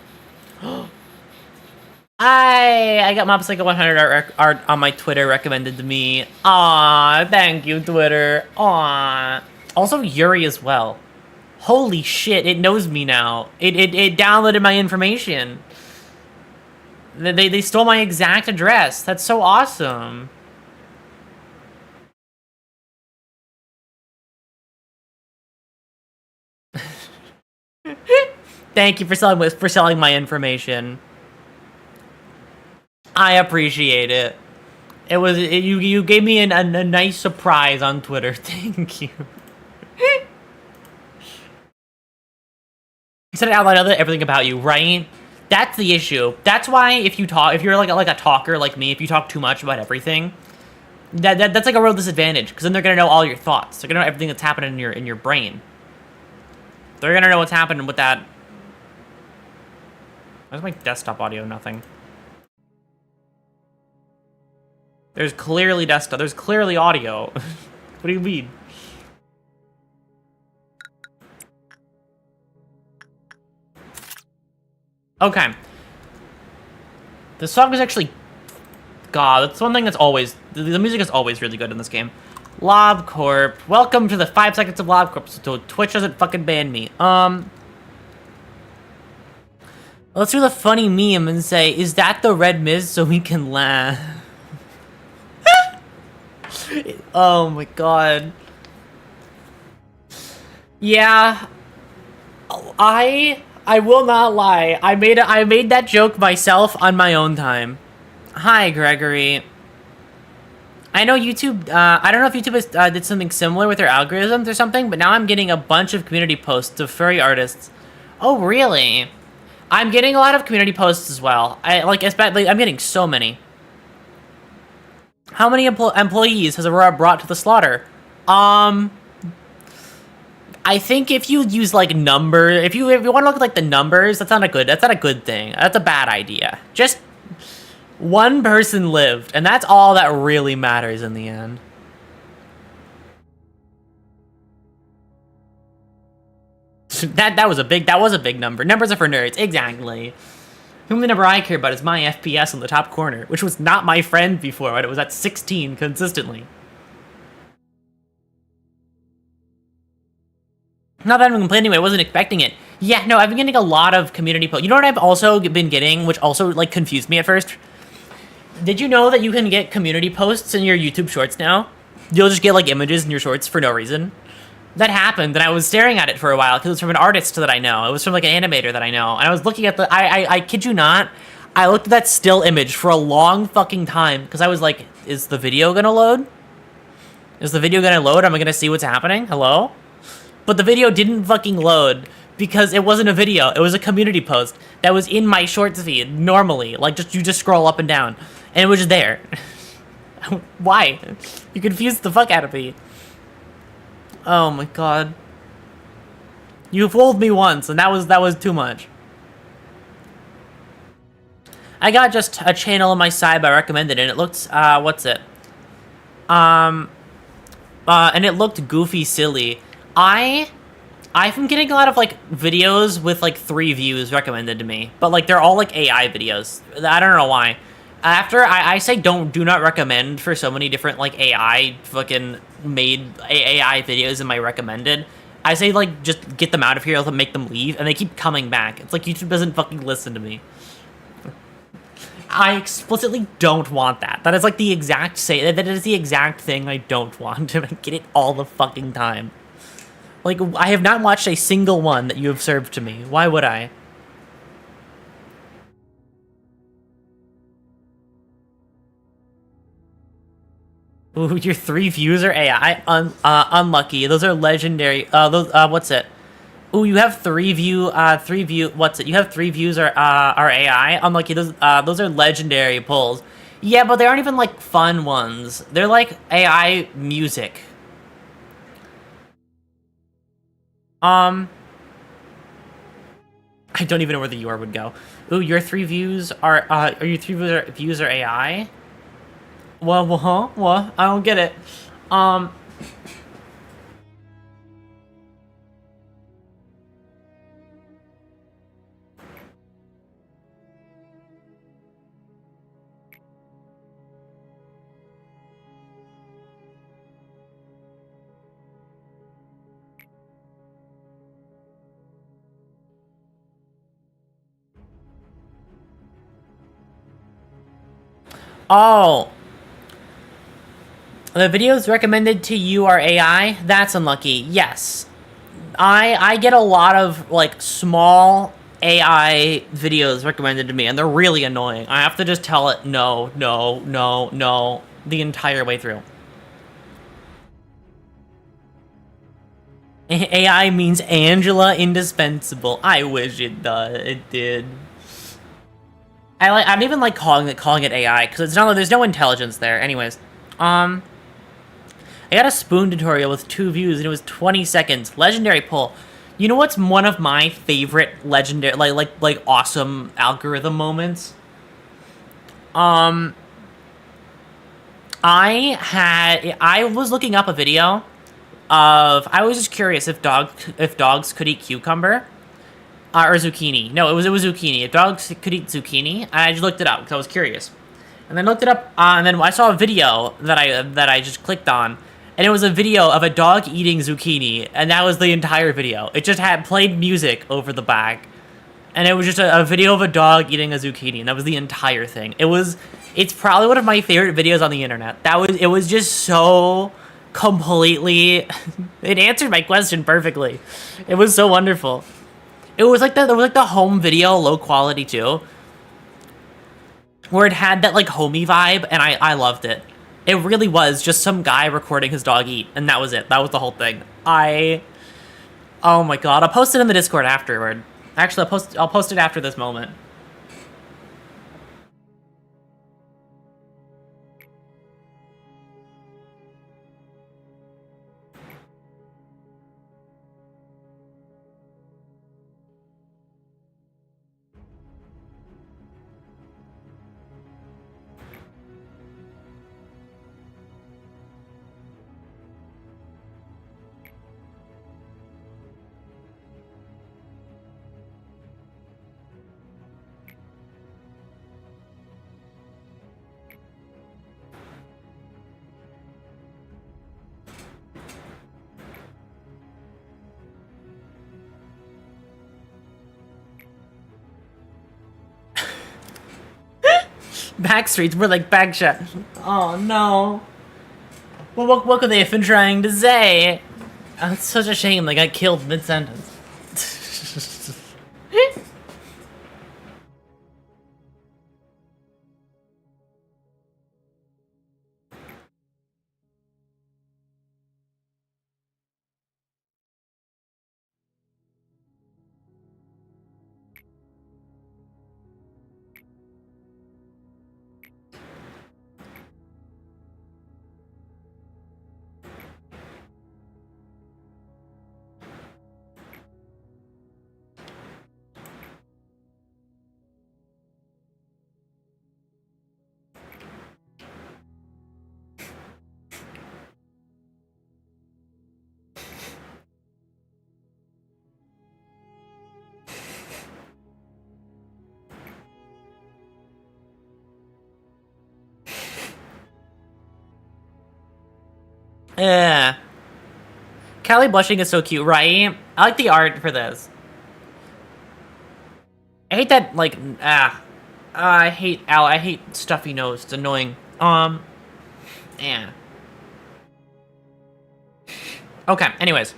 I got Mob Psycho 100 art on my Twitter recommended to me. Aw, thank you, Twitter. Aw. Also, Yuri as well. Holy shit, it knows me now. It downloaded my information. They stole my exact address. That's so awesome. Thank you for selling my information. I appreciate it. You gave me a nice surprise on Twitter. Thank you. You said it out loud, everything about you, right? That's the issue. That's why if you're like a talker like me, if you talk too much about everything, that's like a real disadvantage, because then they're gonna know all your thoughts. They're gonna know everything that's happening in your brain. They're gonna know what's happening with that. Where's my desktop audio? Nothing. There's clearly desktop. There's clearly audio. What do you mean? Okay. The song is actually... God, that's one thing that's always... The music is always really good in this game. LobCorp. Welcome to the 5 seconds of LobCorp, so Twitch doesn't fucking ban me. Let's do the funny meme and say, is that the red mist so we can laugh? Oh my god. Yeah. I will not lie. I made that joke myself on my own time. Hi, Gregory. I know YouTube, I don't know if YouTube has, did something similar with their algorithms or something, but now I'm getting a bunch of community posts of furry artists. Oh, really? I'm getting a lot of community posts as well. Especially, I'm getting so many. How many employees has Aurora brought to the slaughter? I think if you use like if you want to look at like the numbers, that's not a good thing. That's a bad idea. Just one person lived, and that's all that really matters in the end. that was a big number. Numbers are for nerds, exactly. The only number I care about is my FPS in the top corner, which was not my friend before, but it was at 16 consistently. Not that I'm complaining, I wasn't expecting it. Yeah, no, I've been getting a lot of community posts. You know what I've also been getting, which also, like, confused me at first? Did you know that you can get community posts in your YouTube Shorts now? You'll just get, like, images in your Shorts for no reason. That happened, and I was staring at it for a while, because it was from an artist that I know. It was from, like, an animator that I know. And I was looking at I kid you not, I looked at that still image for a long fucking time, because I was like, is the video gonna load? Is the video gonna load? Am I gonna see what's happening? Hello? But the video didn't fucking load because it wasn't a video. It was a community post that was in my Shorts feed normally. Like, you just scroll up and down, and it was just there. Why? You confused the fuck out of me. Oh my god. You fooled me once, and that was too much. I got just a channel on my side I recommended, and it looked, what's it? And it looked goofy silly. I've been getting a lot of, like, videos with, like, 3 views recommended to me. But, like, they're all, like, AI videos. I don't know why. After, I say do not recommend for so many different, like, AI fucking made AI videos in my recommended. I say, like, just get them out of here, make them leave, and they keep coming back. It's like YouTube doesn't fucking listen to me. I explicitly don't want that. That is, like, the exact that is the exact thing I don't want. I get it all the fucking time. Like, I have not watched a single one that you have served to me. Why would I? Ooh, your 3 views are AI. Unlucky. Those are legendary. What's it? Ooh, you have 3 view, what's it? You have 3 views are AI. Unlucky. Those are legendary pulls. Yeah, but they aren't even, like, fun ones. They're, like, AI music. I don't even know where the UR would go. Ooh, your 3 views are your 3 views are AI? Well, huh? What? I don't get it. Oh, the videos recommended to you are AI? That's unlucky. Yes. I get a lot of, like, small AI videos recommended to me, and they're really annoying. I have to just tell it no, no, no, no, the entire way through. AI means Angela indispensable. I wish it did. I don't even like calling it AI, because it's not, there's no intelligence there. Anyways, I got a spoon tutorial with 2 views, and it was 20 seconds. Legendary pull. You know what's one of my favorite legendary, like awesome algorithm moments? I was looking up a video of, I was just curious if dogs could eat cucumber. Or zucchini. No, it was zucchini. If dogs could eat zucchini, I just looked it up because I was curious. And then looked it up, and then I saw a video that I just clicked on, and it was a video of a dog eating zucchini, and that was the entire video. It just had played music over the back, and it was just a video of a dog eating a zucchini, and that was the entire thing. It's probably one of my favorite videos on the internet. It was just so completely, it answered my question perfectly. It was so wonderful. It was like the home video, low quality too, where it had that like homey vibe, and I loved it. It really was just some guy recording his dog eat, and that was it. That was the whole thing. Oh my god, I'll post it in the Discord afterward. Actually, I'll post it after this moment. Backstreet's more like backshot. Oh no. Well, what could they have been trying to say? Oh, it's such a shame they got killed mid-sentence. Yeah. Callie blushing is so cute, right? I like the art for this. I hate that, like, I hate stuffy nose. It's annoying. Yeah. Okay, anyways.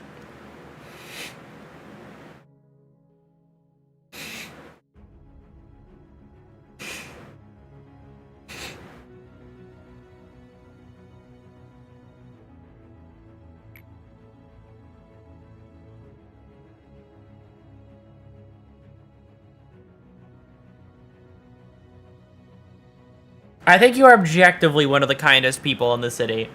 I think you are objectively one of the kindest people in the city.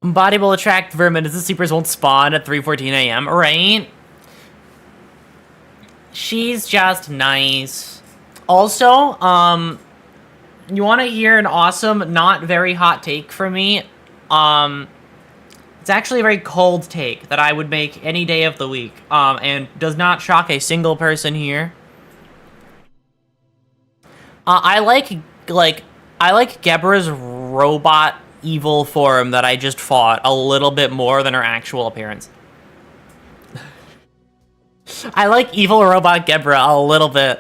Body will attract vermin as the supers won't spawn at 3:14 a.m., right? She's just nice. Also, you want to hear an awesome, not very hot take from me? It's actually a very cold take that I would make any day of the week, and does not shock a single person here. I like Gebra's robot evil form that I just fought a little bit more than her actual appearance. I like evil robot Gebra a little bit.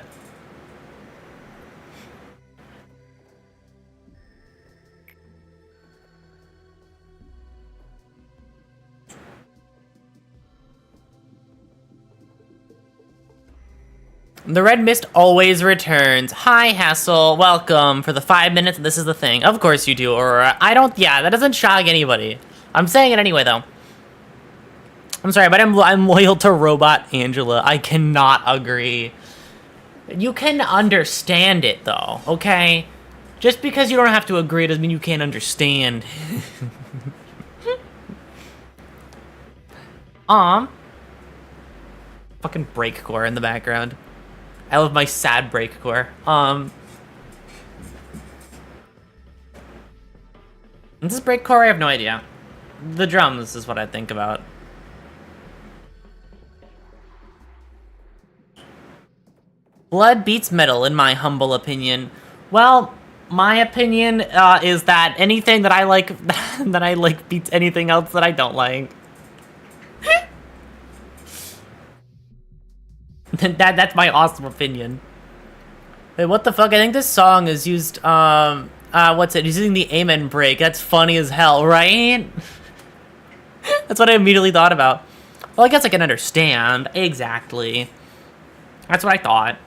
The red mist always returns. Hi, Hassel. Welcome for the 5 minutes. This is the thing. Of course you do, Aurora. Yeah, that doesn't shock anybody. I'm saying it anyway, though. I'm sorry, but I'm loyal to Robot Angela. I cannot agree. You can understand it, though, okay? Just because you don't have to agree doesn't mean you can't understand. Fucking breakcore in the background. I love my sad breakcore. This is breakcore? I have no idea. The drums is what I think about. Blood beats metal, in my humble opinion. Well, my opinion is that anything that I like beats anything else that I don't like. That's my awesome opinion. Wait, what the fuck? I think this song is used, what's it? Using the amen break. That's funny as hell, right? That's what I immediately thought about. Well, I guess I can understand. Exactly. That's what I thought.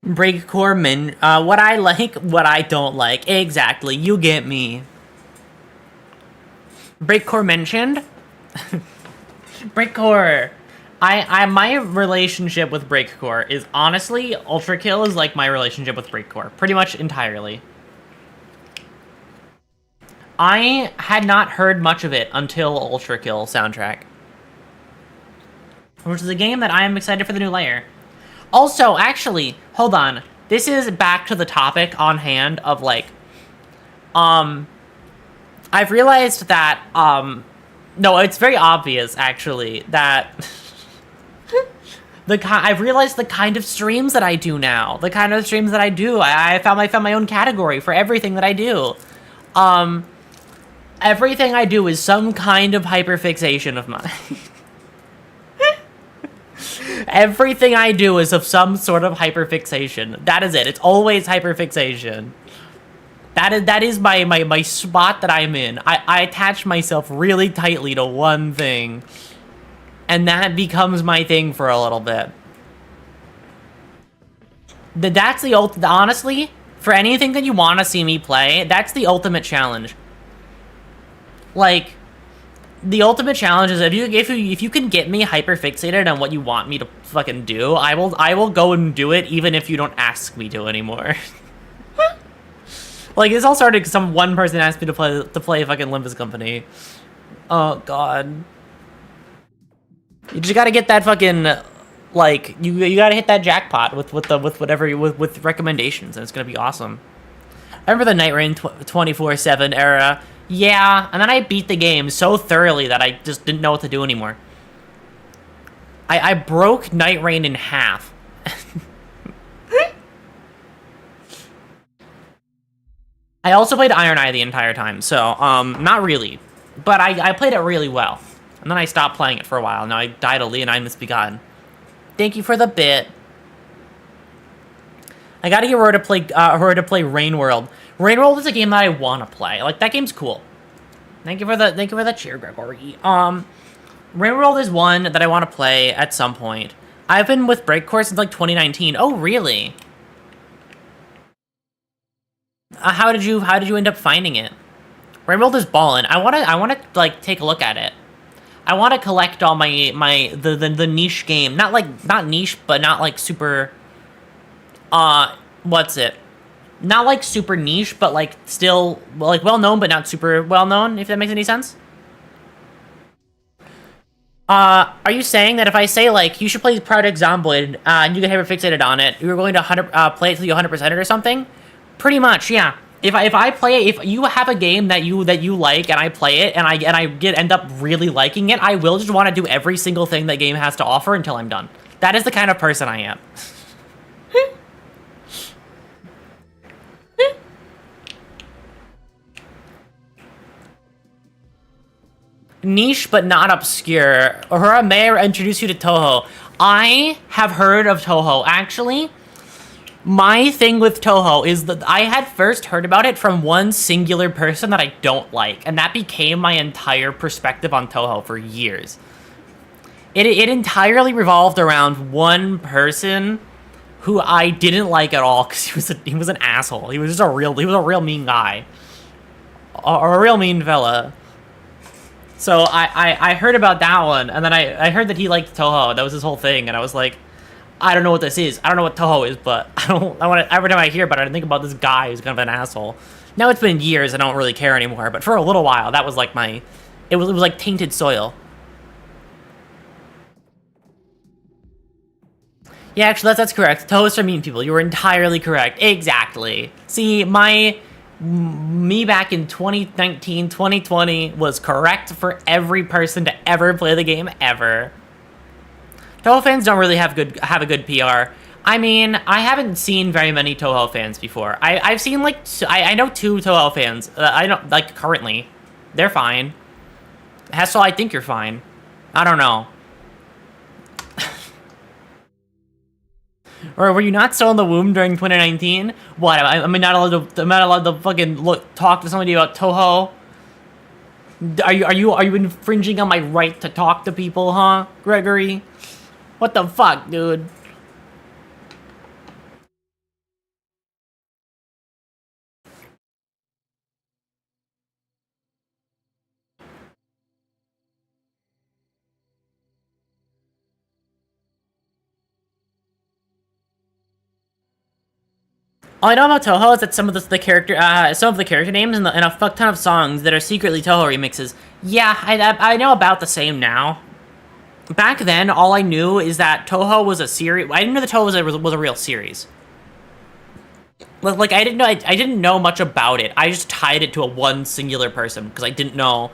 Breakcore men, what I like, what I don't like. Exactly, you get me. Breakcore mentioned? Breakcore. My relationship with Breakcore is honestly, Ultra Kill is like my relationship with Breakcore. Pretty much entirely. I had not heard much of it until Ultra Kill soundtrack. Which is a game that I am excited for the new layer. Also, actually, hold on. This is back to the topic on hand of, like, I've realized that, no, it's very obvious, actually, that I've realized the kind of streams that I do now. The kind of streams that I do. I found my own category for everything that I do. Everything I do is some kind of hyperfixation of mine. Everything I do is of some sort of hyperfixation. That is it. It's always hyperfixation. That is my spot that I'm in. I attach myself really tightly to one thing, and that becomes my thing for a little bit. That's the honestly, for anything that you want to see me play, that's the ultimate challenge. Like, the ultimate challenge is if you can get me hyperfixated on what you want me to fucking do, I will go and do it even if you don't ask me to anymore. Like, this all started because one person asked me to play fucking Limbus Company. Oh god. You just gotta get that fucking, like, you gotta hit that jackpot with recommendations, and it's gonna be awesome. I remember the Night Rain 24/7 era. Yeah, and then I beat the game so thoroughly that I just didn't know what to do anymore. I broke Night Rain in half. I also played Iron Eye the entire time, so, not really. But I played it really well. And then I stopped playing it for a while. Now I died a Leonine Misbegotten. Thank you for the bit. I gotta get Aurora to play Rain World. Rain World is a game that I want to play. Like, that game's cool. Thank you for the cheer, Gregory. Railroad is one that I want to play at some point. I've been with Breakcore since like 2019. Oh, really? How did you end up finding it? Railroad is ballin'. I wanna like take a look at it. I want to collect all the niche game. Not niche, but not like super. What's it? Not like super niche, but like still like well known, but not super well known. If that makes any sense. Are you saying that if I say like you should play Project Zomboid and you get hyperfixated on it, you're going to play it till you 100% it or something? Pretty much, yeah. If I play it, if you have a game that you like and I play it and I end up really liking it, I will just want to do every single thing that game has to offer until I'm done. That is the kind of person I am. Niche but not obscure. Aurora, may I introduce you to Toho? I have heard of Toho. Actually, my thing with Toho is that I had first heard about it from one singular person that I don't like, and that became my entire perspective on Toho for years. It entirely revolved around one person who I didn't like at all because he was an asshole. He was a real mean guy, a real mean fella. So I heard about that one, and then I heard that he liked Toho. That was his whole thing, and I was like, I don't know what this is. I don't know what Toho is, but every time I hear about it, I think about this guy who's kind of an asshole. Now it's been years, I don't really care anymore, but for a little while, that was like it was like tainted soil. Yeah, actually, that's correct. Toho's for mean people. You were entirely correct. Exactly. See, me back in 2019, 2020 was correct for every person to ever play the game ever. Toho fans don't really have a good PR. I mean, I haven't seen very many Toho fans before. I've seen like I know 2 Toho fans. I don't like currently. They're fine. Hessel, I think you're fine. I don't know. Or were you not still in the womb during 2019? What? Am I not allowed to fucking talk to somebody about Toho? Are you infringing on my right to talk to people, huh, Gregory? What the fuck, dude? All I know about Toho is that some of the character names and a fuck ton of songs that are secretly Toho remixes. Yeah, I know about the same now. Back then, all I knew is that Toho was a series. I didn't know that Toho was a real series. Like I didn't know much about it. I just tied it to a one singular person because I didn't know.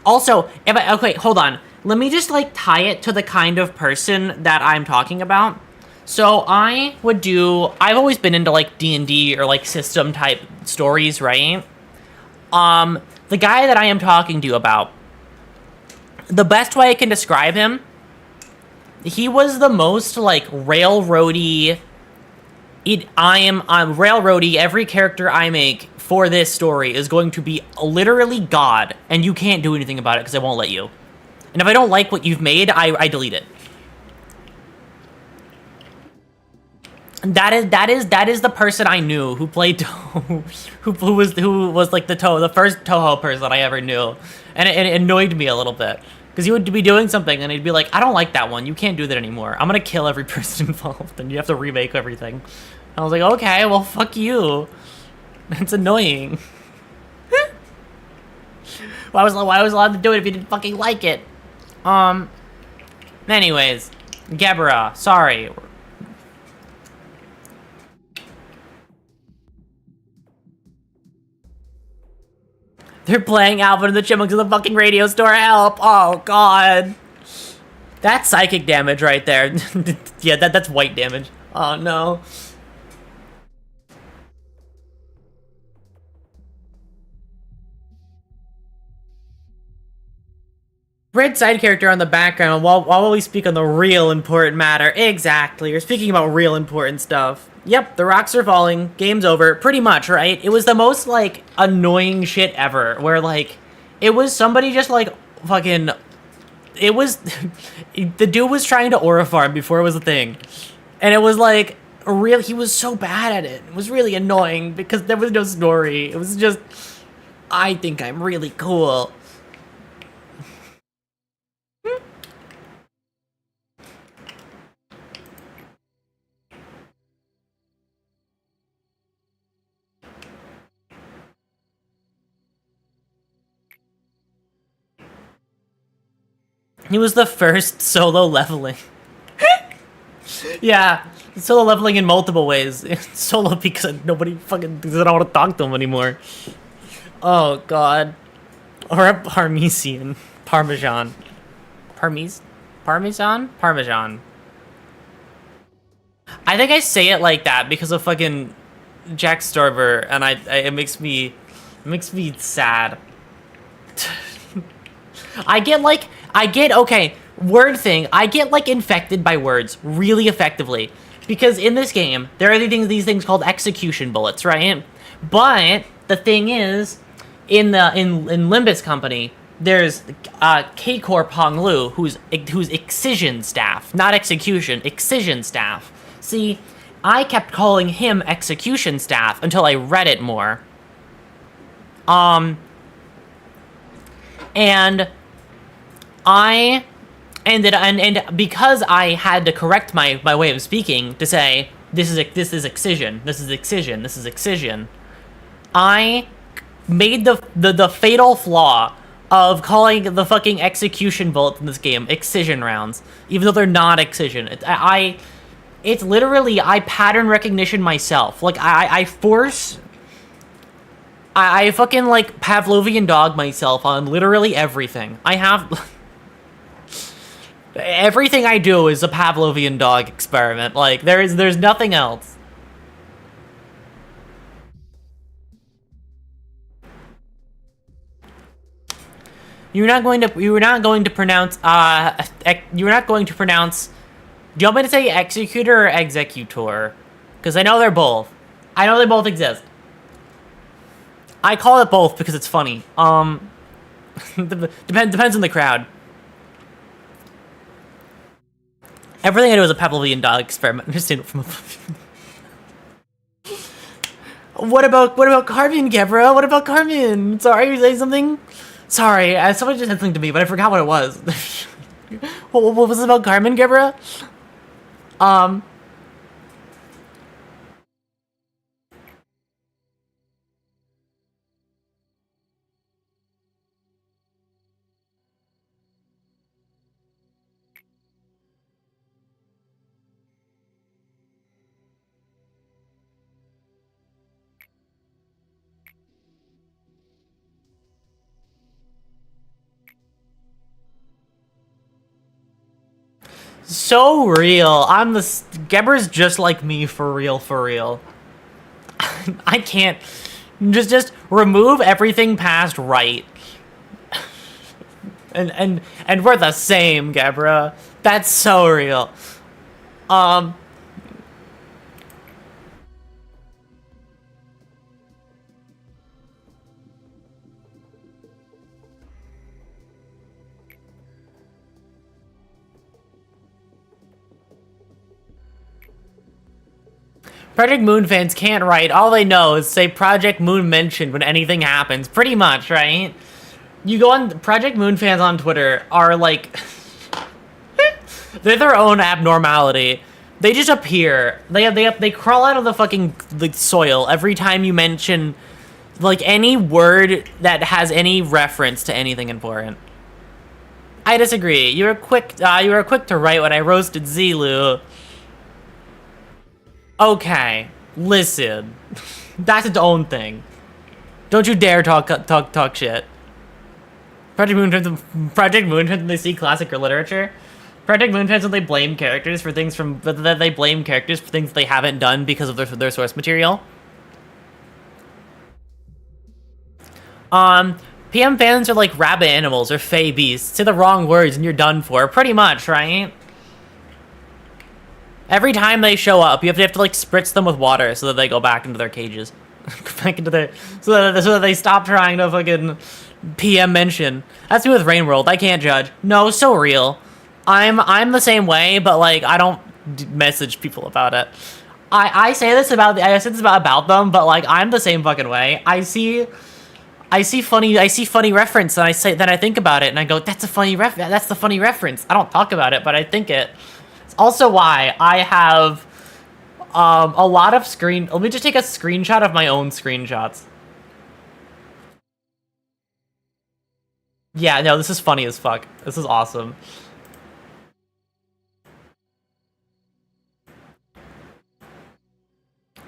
Also, okay, hold on. Let me just like tie it to the kind of person that I'm talking about. So I've always been into like D&D or like system type stories, right? The guy that I am talking to you about, the best way I can describe him, he was the most like railroady. I'm railroady. Every character I make for this story is going to be literally God, and you can't do anything about it because I won't let you. And if I don't like what you've made, I delete it. That is the person I knew who played Toho, who was like the first Toho person I ever knew, and it annoyed me a little bit because he would be doing something and he'd be like, I don't like that one, you can't do that anymore. I'm gonna kill every person involved and you have to remake everything. I was like, okay, well fuck you. It's annoying. Why was I allowed to do it if you didn't fucking like it? Anyways, Gebra, sorry. They're playing Alvin and the Chipmunks in the fucking radio store. Help! Oh god, that's psychic damage right there. Yeah, that's white damage. Oh no. Red side character on the background while we speak on the real important matter. Exactly, you're speaking about real important stuff. Yep, the rocks are falling, game's over, pretty much, right? It was the most, like, annoying shit ever, where, like, it was somebody just, like, fucking it was the dude was trying to aura farm before it was a thing, and it was like he was so bad at it. It was really annoying because there was no story. It was just, I think I'm really cool. He was the first solo leveling. Yeah, solo leveling in multiple ways. Solo because nobody fucking doesn't want to talk to him anymore. Oh god. Or a Parmesan. Parmesan. Parmesan? Parmesan. I think I say it like that because of fucking Jack Starver, and it makes me sad. Okay, word thing, I get like infected by words really effectively. Because in this game, there are these things called execution bullets, right? But the thing is, in Limbus Company, there's K-Corp Hong Lu, who's excision staff, not execution, excision staff. See, I kept calling him execution staff until I read it more. And I ended and because I had to correct my way of speaking to say this is excision, this is excision, this is excision, I made the fatal flaw of calling the fucking execution bullets in this game excision rounds, even though they're not excision. It's literally, I pattern recognition myself. Like I fucking like Pavlovian dog myself on literally everything. I have everything I do is a Pavlovian dog experiment. Like there's nothing else. You're not going to pronounce do you want me to say executor or executor? Because I know they're both. I know they both exist. I call it both because it's funny. Depends on the crowd. Everything I do is a Pavlovian dog experiment. Understand it from above. What about Carmen, Gebra? What about Carmen? Sorry, you saying something? Sorry, somebody just said something to me, but I forgot what it was. What was it about Carmen, Gebra? So real. Gebra's just like me for real, for real. I can't just remove everything past right. And we're the same, Gebra. That's so real. Project Moon fans can't write. All they know is say Project Moon mentioned when anything happens. Pretty much, right? You go on Project Moon fans on Twitter are like they're their own abnormality. They just appear. They crawl out of the fucking soil every time you mention like any word that has any reference to anything important. I disagree. You were quick to write when I roasted Zilu. Okay, listen. That's its own thing. Don't you dare talk shit. Project Moon fans when they see classic literature. Project Moon fans when they blame characters for things they haven't done because of their source material. PM fans are like rabbit animals or fey beasts. Say the wrong words and you're done for. Pretty much, right? Every time they show up, you have to like spritz them with water so that they go back into their cages, so that they stop trying to fucking PM mention. That's me with Rain World. I can't judge. No, so real. I'm the same way, but like I don't message people about it. I say this about about them, but like I'm the same fucking way. I see funny reference and I think about it and I go, that's the funny reference. I don't talk about it, but I think it. It's also why I have a lot of let me just take a screenshot of my own screenshots. Yeah, no, this is funny as fuck. This is awesome.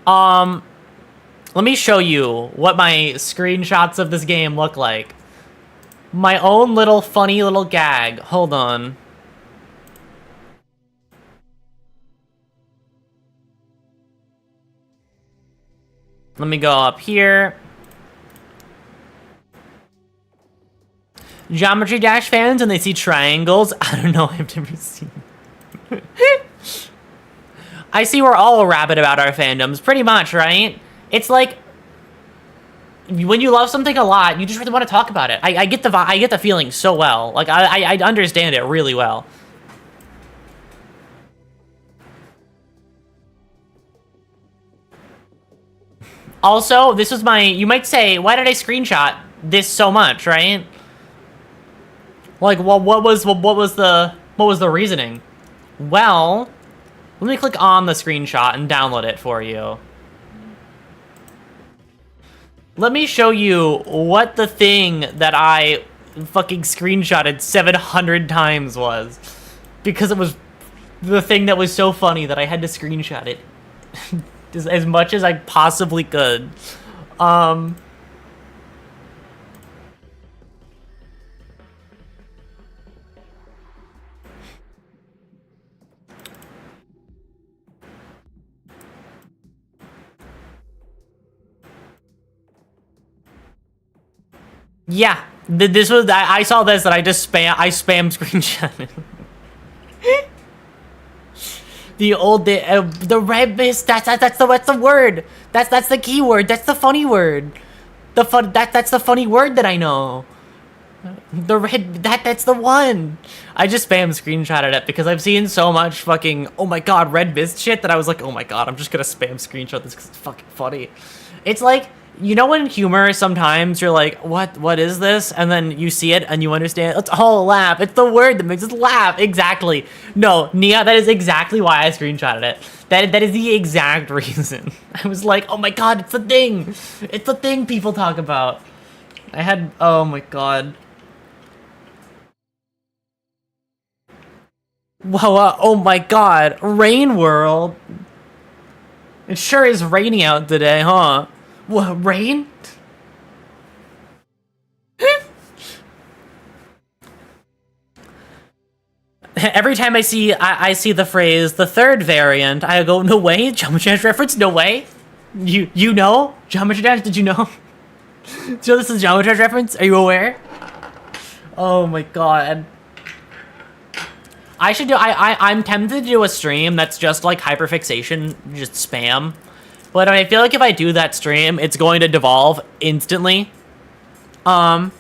Let me show you what my screenshots of this game look like. My own little funny little gag. Hold on. Let me go up here. Geometry Dash fans, and they see triangles. I don't know, I've never seen. I see we're all rabid about our fandoms, pretty much, right? It's like when you love something a lot, you just really want to talk about it. I get the feeling so well. Like I understand it really well. Also, this was you might say, why did I screenshot this so much, right? Like, well, what was the reasoning? Well, let me click on the screenshot and download it for you. Let me show you what the thing that I fucking screenshotted 700 times was. Because it was the thing that was so funny that I had to screenshot it as much as I possibly could. Yeah, this was I saw this and I spam screenshotted. The red mist. That's the word. That's the keyword. That's the funny word. That's the funny word that I know. The red that's the one. I just spam screenshotted it because I've seen so much fucking oh my god red mist shit that I was like oh my god I'm just gonna spam screenshot this because it's fucking funny. It's like, you know, when humor sometimes you're like what is this, and then you see it and you understand it's all a laugh. It's the word that makes us laugh. Exactly. No, Nia, that is exactly why I screenshotted it. That is the exact reason. I was like, oh my god, it's the thing. It's the thing people talk about. Oh my god. Whoa, oh my god, Rain World. It sure is rainy out today, huh? What, rain? Every time I see the phrase the third variant, I go, no way, Geometry Dash reference, no way. You know? Geometry Dash, did you know? So this is Geometry Dash reference? Are you aware? Oh my god. I'm tempted to do a stream that's just like hyperfixation, just spam. But I feel like if I do that stream, it's going to devolve instantly. So,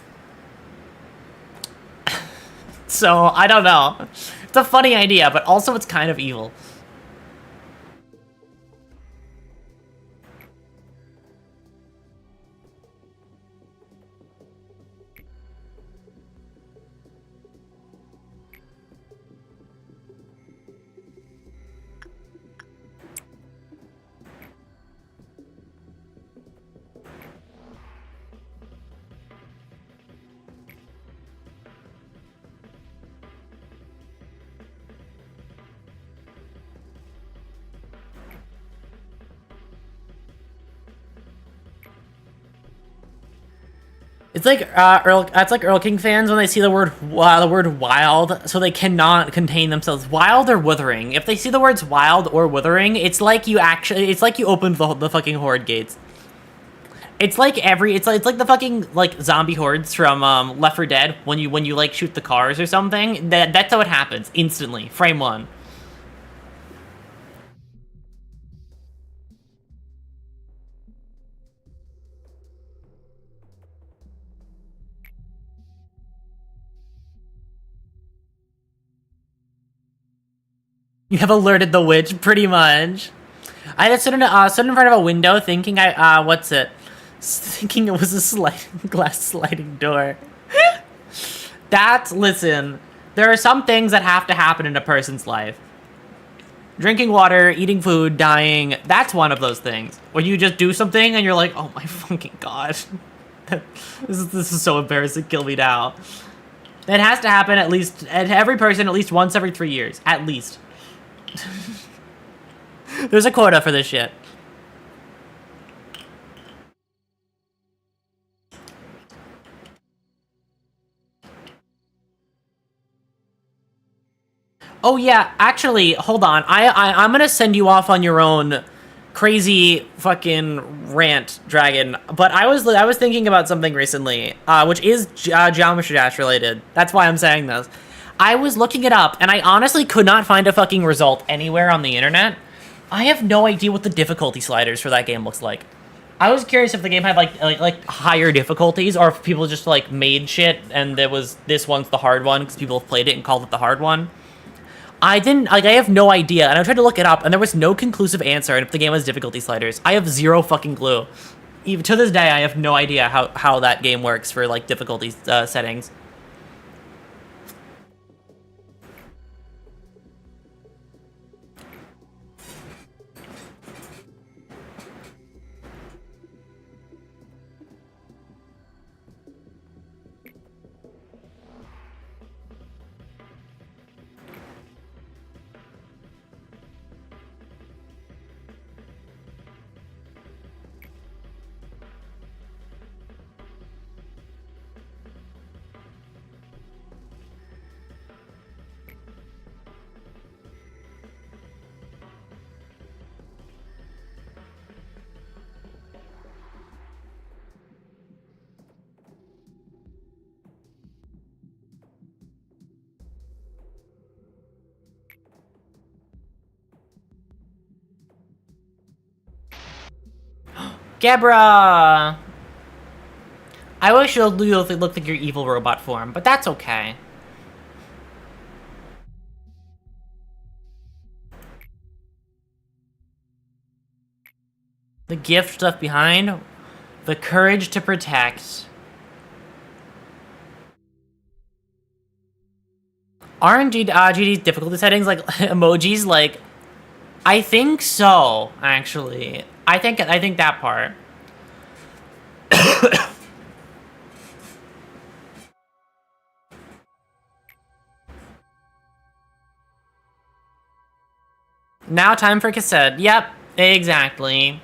I don't know. It's a funny idea, but also it's kind of evil. It's like that's like Earl King fans when they see the word wild, so they cannot contain themselves. Wild or withering. If they see the words wild or withering, it's like you opened the fucking horde gates. It's like it's like the fucking like zombie hordes from Left 4 Dead when you like shoot the cars or something. That's how it happens instantly. Frame one. You have alerted the witch, pretty much. I just stood in front of a window thinking what's it? Thinking it was a glass sliding door. Listen, there are some things that have to happen in a person's life. Drinking water, eating food, dying, that's one of those things. When you just do something and you're like, oh my fucking god. This is so embarrassing, kill me now. It has to happen at least, every person at least once every 3 years. At least. There's a quota for this shit. Oh yeah, actually, hold on. I'm gonna send you off on your own crazy fucking rant, Dragon. But I was thinking about something recently, which is Geometry Dash related. That's why I'm saying this. I was looking it up, and I honestly could not find a fucking result anywhere on the internet. I have no idea what the difficulty sliders for that game looks like. I was curious if the game had like higher difficulties, or if people just like made shit and there was this one's the hard one because people have played it and called it the hard one. I have no idea, and I tried to look it up, and there was no conclusive answer, and if the game has difficulty sliders. I have zero fucking clue. Even to this day, I have no idea how that game works for, like, difficulty settings. Gebra! I wish you looked like your evil robot form, but that's okay. The gift left behind? The courage to protect. Aren't GD's difficulty settings like emojis? Like, I think so, actually. I think that part. Now time for cassette. Yep, exactly.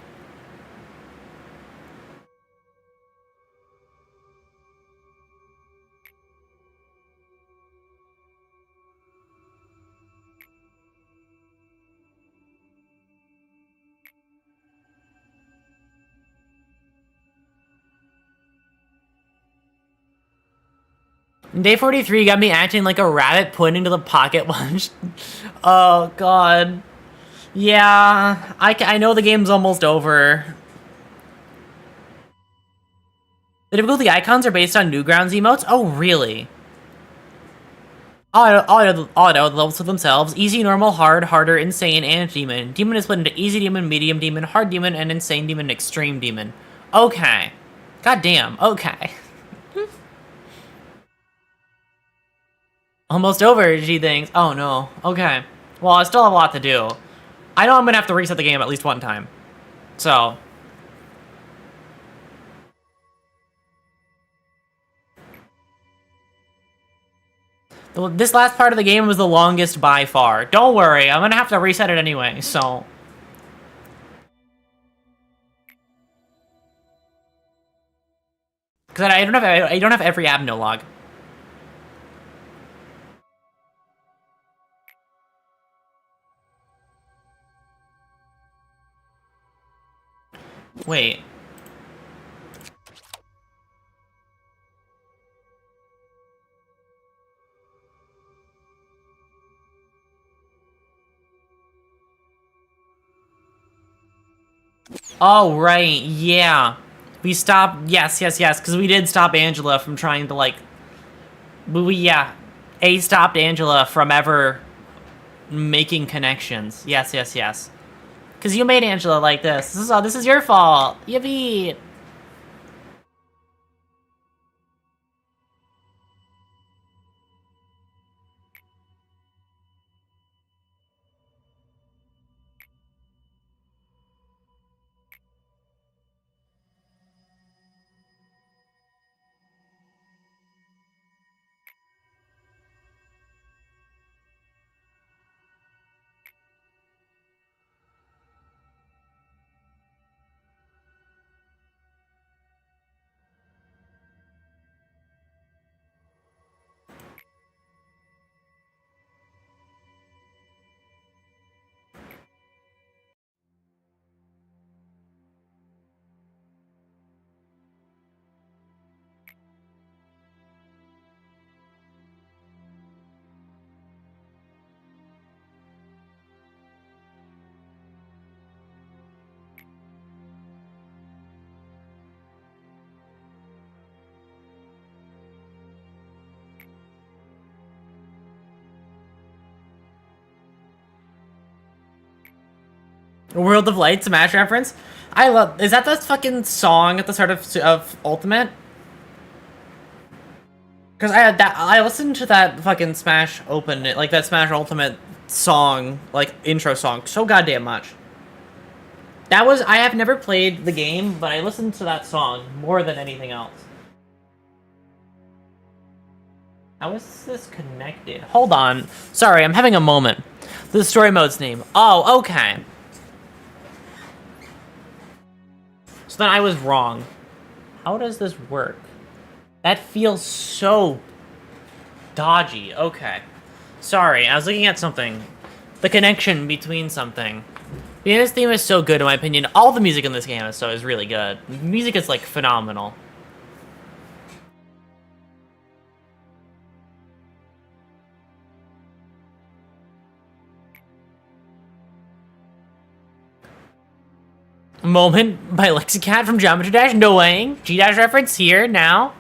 Day 43 got me acting like a rabbit put into the pocket lunch. Oh, God. Yeah, I know the game's almost over. The difficulty icons are based on Newgrounds emotes? Oh, really? Auto the levels to themselves. Easy, normal, hard, harder, insane, and demon. Demon is split into easy demon, medium demon, hard demon, and insane demon, extreme demon. Okay. God damn, okay. Almost over, G thinks. Oh no. Okay. Well, I still have a lot to do. I know I'm gonna have to reset the game at least one time. So. This last part of the game was the longest by far. Don't worry, I'm gonna have to reset it anyway, so. Because I don't have every abno log. Wait. Oh, right, yeah. We stopped, yes, because we did stop Angela from trying to, like... A stopped Angela from ever making connections. Yes, yes, yes. Because you made Angela like this. This is your fault. Yippee! World of Light Smash reference. I love. Is that the fucking song at the start of Ultimate? Because I had that. I listened to that fucking Smash Open, like that Smash Ultimate song, like intro song, so goddamn much. That was. I have never played the game, but I listened to that song more than anything else. How is this connected? Hold on. Sorry, I'm having a moment. The story mode's name. Oh, okay. So then I was wrong. How does this work? That feels so dodgy. Okay. Sorry, I was looking at something. The connection between something. This theme is so good, in my opinion. All the music in this game is really good. The music is, like, phenomenal. Moment by Lexicat from Geometry Dash. No way. G-Dash reference here, now.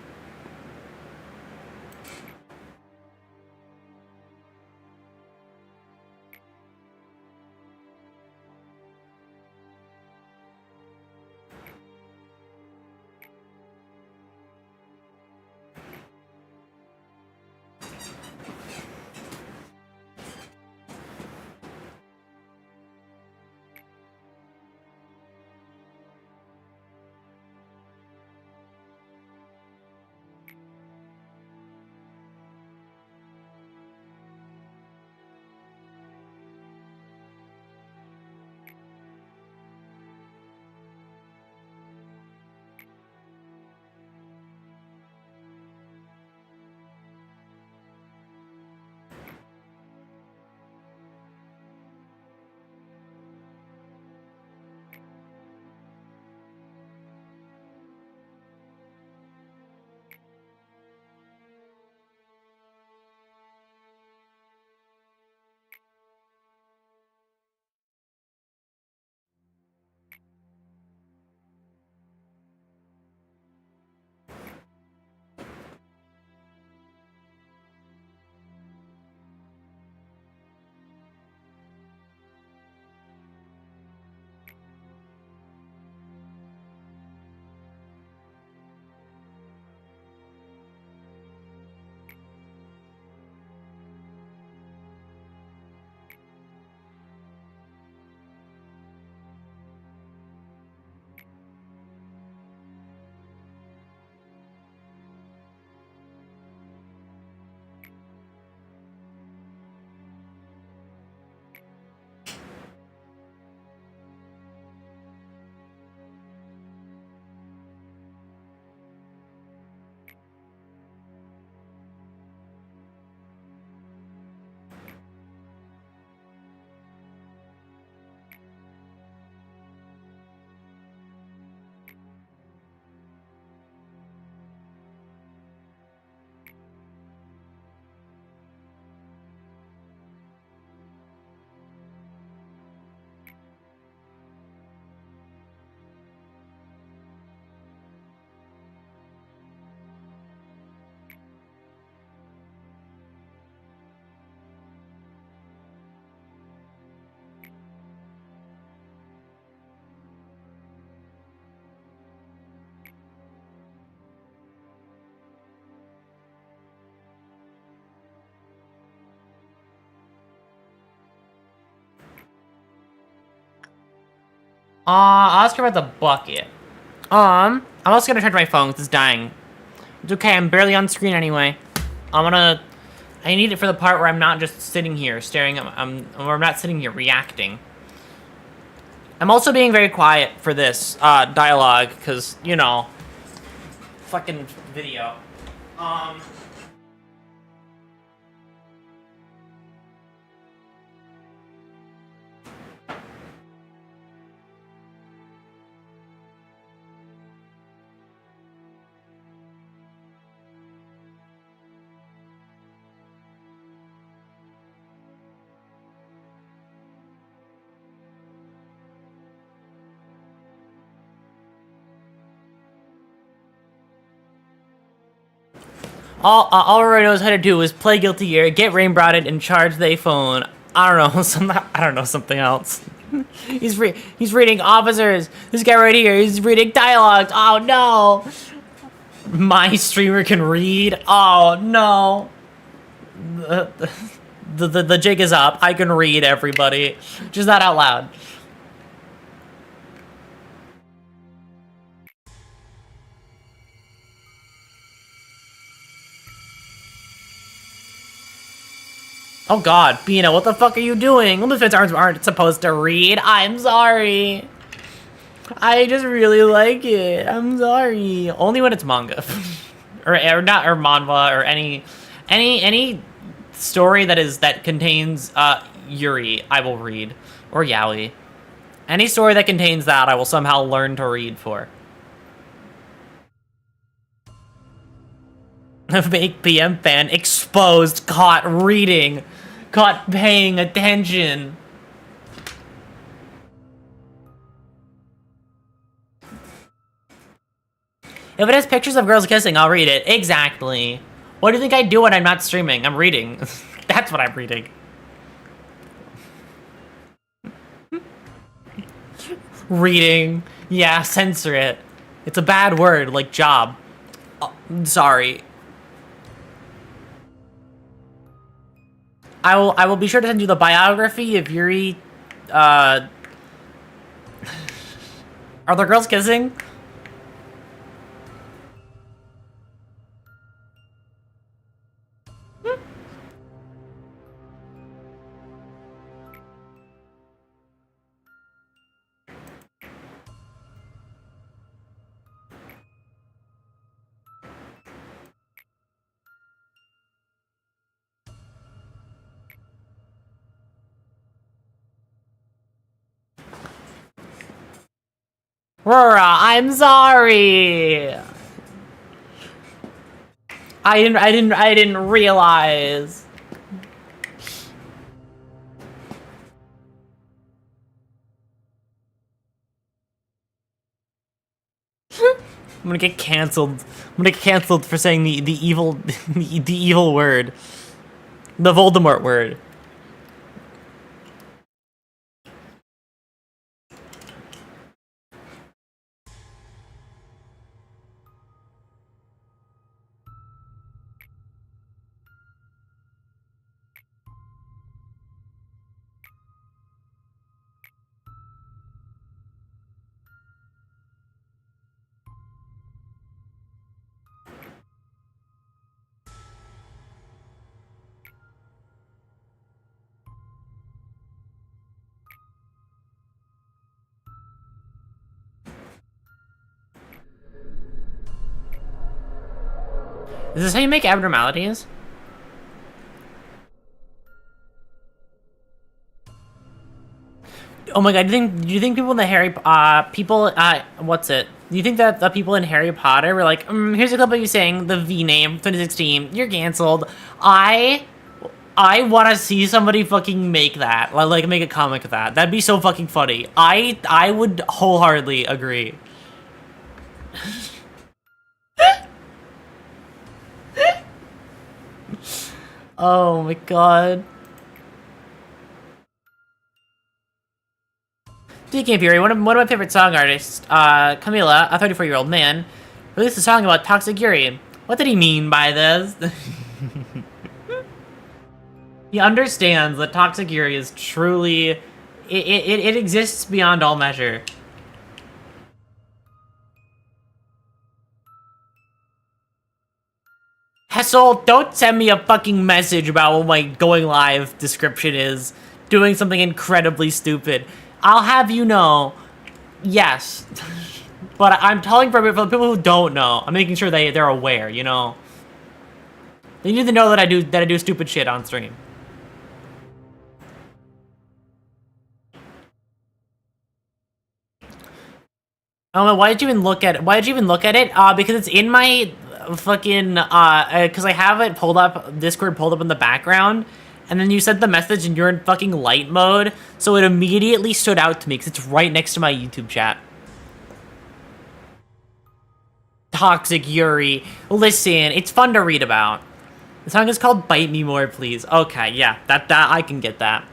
I'll ask her about the bucket. I'm also gonna charge my phone because it's dying. It's okay, I'm barely on screen anyway. I need it for the part where I'm not just sitting here staring at, where I'm not sitting here reacting. I'm also being very quiet for this, dialogue, because, you know, fucking video. All Aurora knows how to do is play Guilty Gear, get rain broughted, and charge the phone. I don't know, something else. He's reading officers. This guy right here, he's reading dialogues. Oh no! My streamer can read. Oh no! The jig is up. I can read, everybody. Just not out loud. Oh god, Bina, what the fuck are you doing? Elephants aren't supposed to read. I'm sorry. I just really like it. I'm sorry. Only when it's manga. or manhwa or any story that contains Yuri, I will read. Or yaoi. Any story that contains that, I will somehow learn to read for. A fake PM fan exposed, caught reading, caught paying attention. If it has pictures of girls kissing, I'll read it. Exactly. What do you think I do when I'm not streaming? I'm reading. That's what I'm reading. Reading. Yeah, censor it. It's a bad word, like job. Oh, sorry. I will be sure to send you the biography of Yuri. Are the girls kissing? Aurora, I'm sorry. I didn't realize. I'm gonna get canceled. I'm gonna get canceled for saying the evil the evil word. The Voldemort word. Is this how you make abnormalities? Oh my god, do you think people in the what's it? Do you think that the people in Harry Potter were like, here's a clip of you saying the V name, 2016, you're canceled. I want to see somebody fucking make that, like make a comic of that. That'd be so fucking funny. I would wholeheartedly agree. Oh my god. Speaking of Fury, one of my favorite song artists, Camila, a 34-year-old man, released a song about toxic Yuri. What did he mean by this? He understands that toxic Yuri is truly... It exists beyond all measure. soul, don't send me a fucking message about what my going live description is. Doing something incredibly stupid. I'll have you know, yes. But I'm telling for the people who don't know, I'm making sure they're aware, you know? They need to know that I do stupid shit on stream. I don't know, why did you even look at it? Because it's in my fucking, because I have it pulled up, Discord pulled up in the background, and then you sent the message and you're in fucking light mode, so it immediately stood out to me, because it's right next to my YouTube chat. Toxic Yuri. Listen, it's fun to read about. The song is called Bite Me More, Please. Okay, yeah, that I can get that.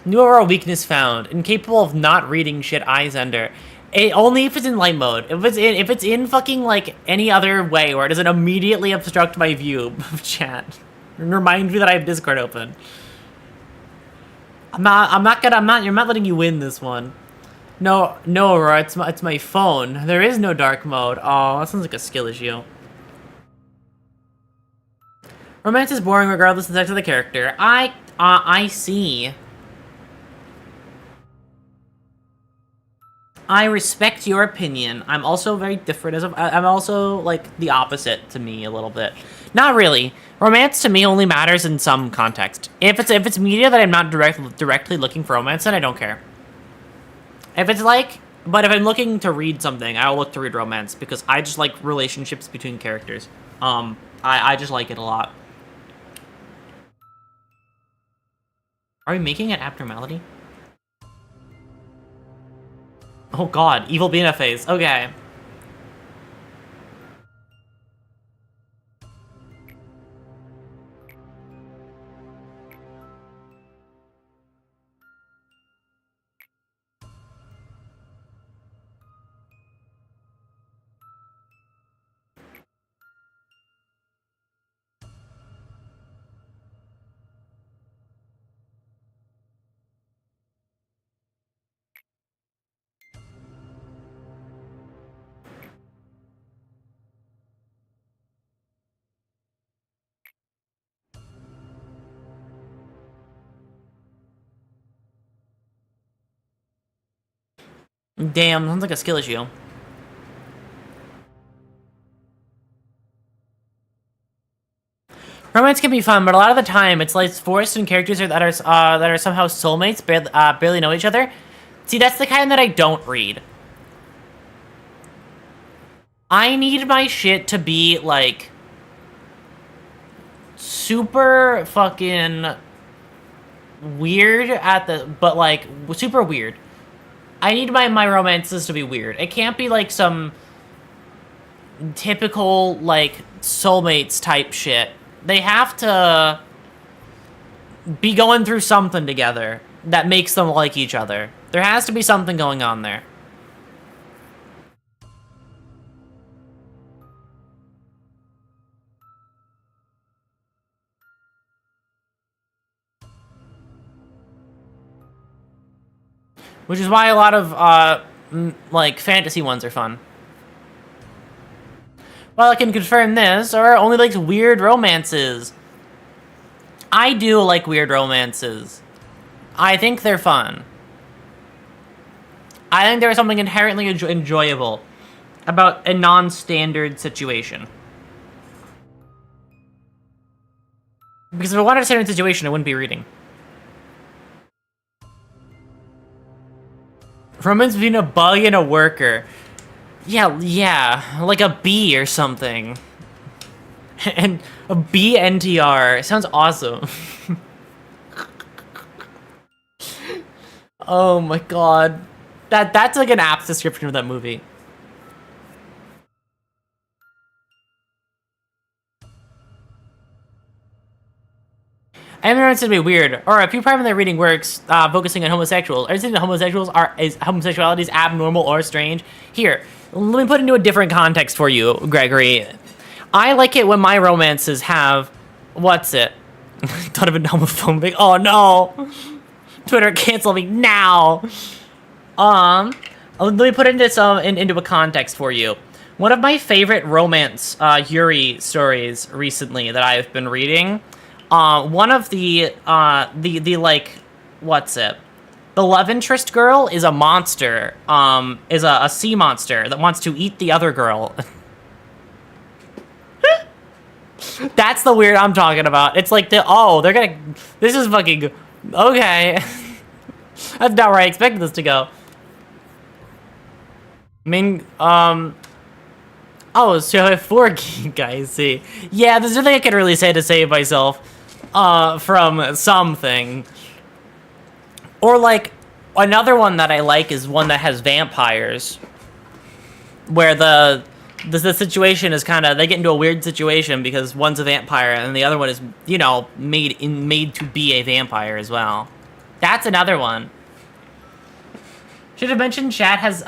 New Aurora weakness found. Incapable of not reading shit eyes under. Only if it's in light mode. If it's in fucking like any other way where it doesn't immediately obstruct my view of chat. And remind me that I have Discord open. You're not letting you win this one. No, Aurora, it's my phone. There is no dark mode. Oh, that sounds like a skill issue. Romance is boring regardless of the sex of the character. I see. I respect your opinion. I'm also very different I'm also like the opposite to me a little bit. Not really. Romance to me only matters in some context. If it's media that I'm not directly looking for romance, then I don't care. But if I'm looking to read something, I'll look to read romance because I just like relationships between characters. I just like it a lot. Are we making it after Melody? Oh god, evil Bina face. Okay. Damn, sounds like a skill issue. Romance can be fun, but a lot of the time it's like forced in characters that are somehow soulmates, barely know each other. See, that's the kind that I don't read. I need my shit to be like super fucking weird but like super weird. I need my romances to be weird. It can't be like some typical like soulmates type shit. They have to be going through something together that makes them like each other. There has to be something going on there. Which is why a lot of, like, fantasy ones are fun. Well, I can confirm this, or only likes weird romances. I do like weird romances. I think they're fun. I think there is something inherently enjoyable about a non-standard situation. Because if I wanted a standard situation, I wouldn't be reading. Romance between a bug and a worker. Yeah, like a bee or something. And a BNTR. Sounds awesome. Oh my god. That's like an apt description of that movie. Romance to be weird. Or a few primary reading works focusing on homosexuals. Are you saying that homosexuality is abnormal or strange? Here, let me put it into a different context for you, Gregory. I like it when my romances have... What's it? Thought of it homophobic. Oh no! Twitter, cancel me now! Let me put it into a context for you. One of my favorite romance Yuri stories recently that I've been reading, one of the like, what's it? The love interest girl is a monster, is a sea monster that wants to eat the other girl. That's the weird I'm talking about. It's like, they're gonna, this is fucking, okay. That's not where I expected this to go. I mean, oh, so I have 4 geek, I see. Yeah, there's nothing I can really say to save myself, from something. Or, like, another one that I like is one that has vampires. Where the situation is kind of, they get into a weird situation because one's a vampire and the other one is, you know, made to be a vampire as well. That's another one. Should have mentioned chat has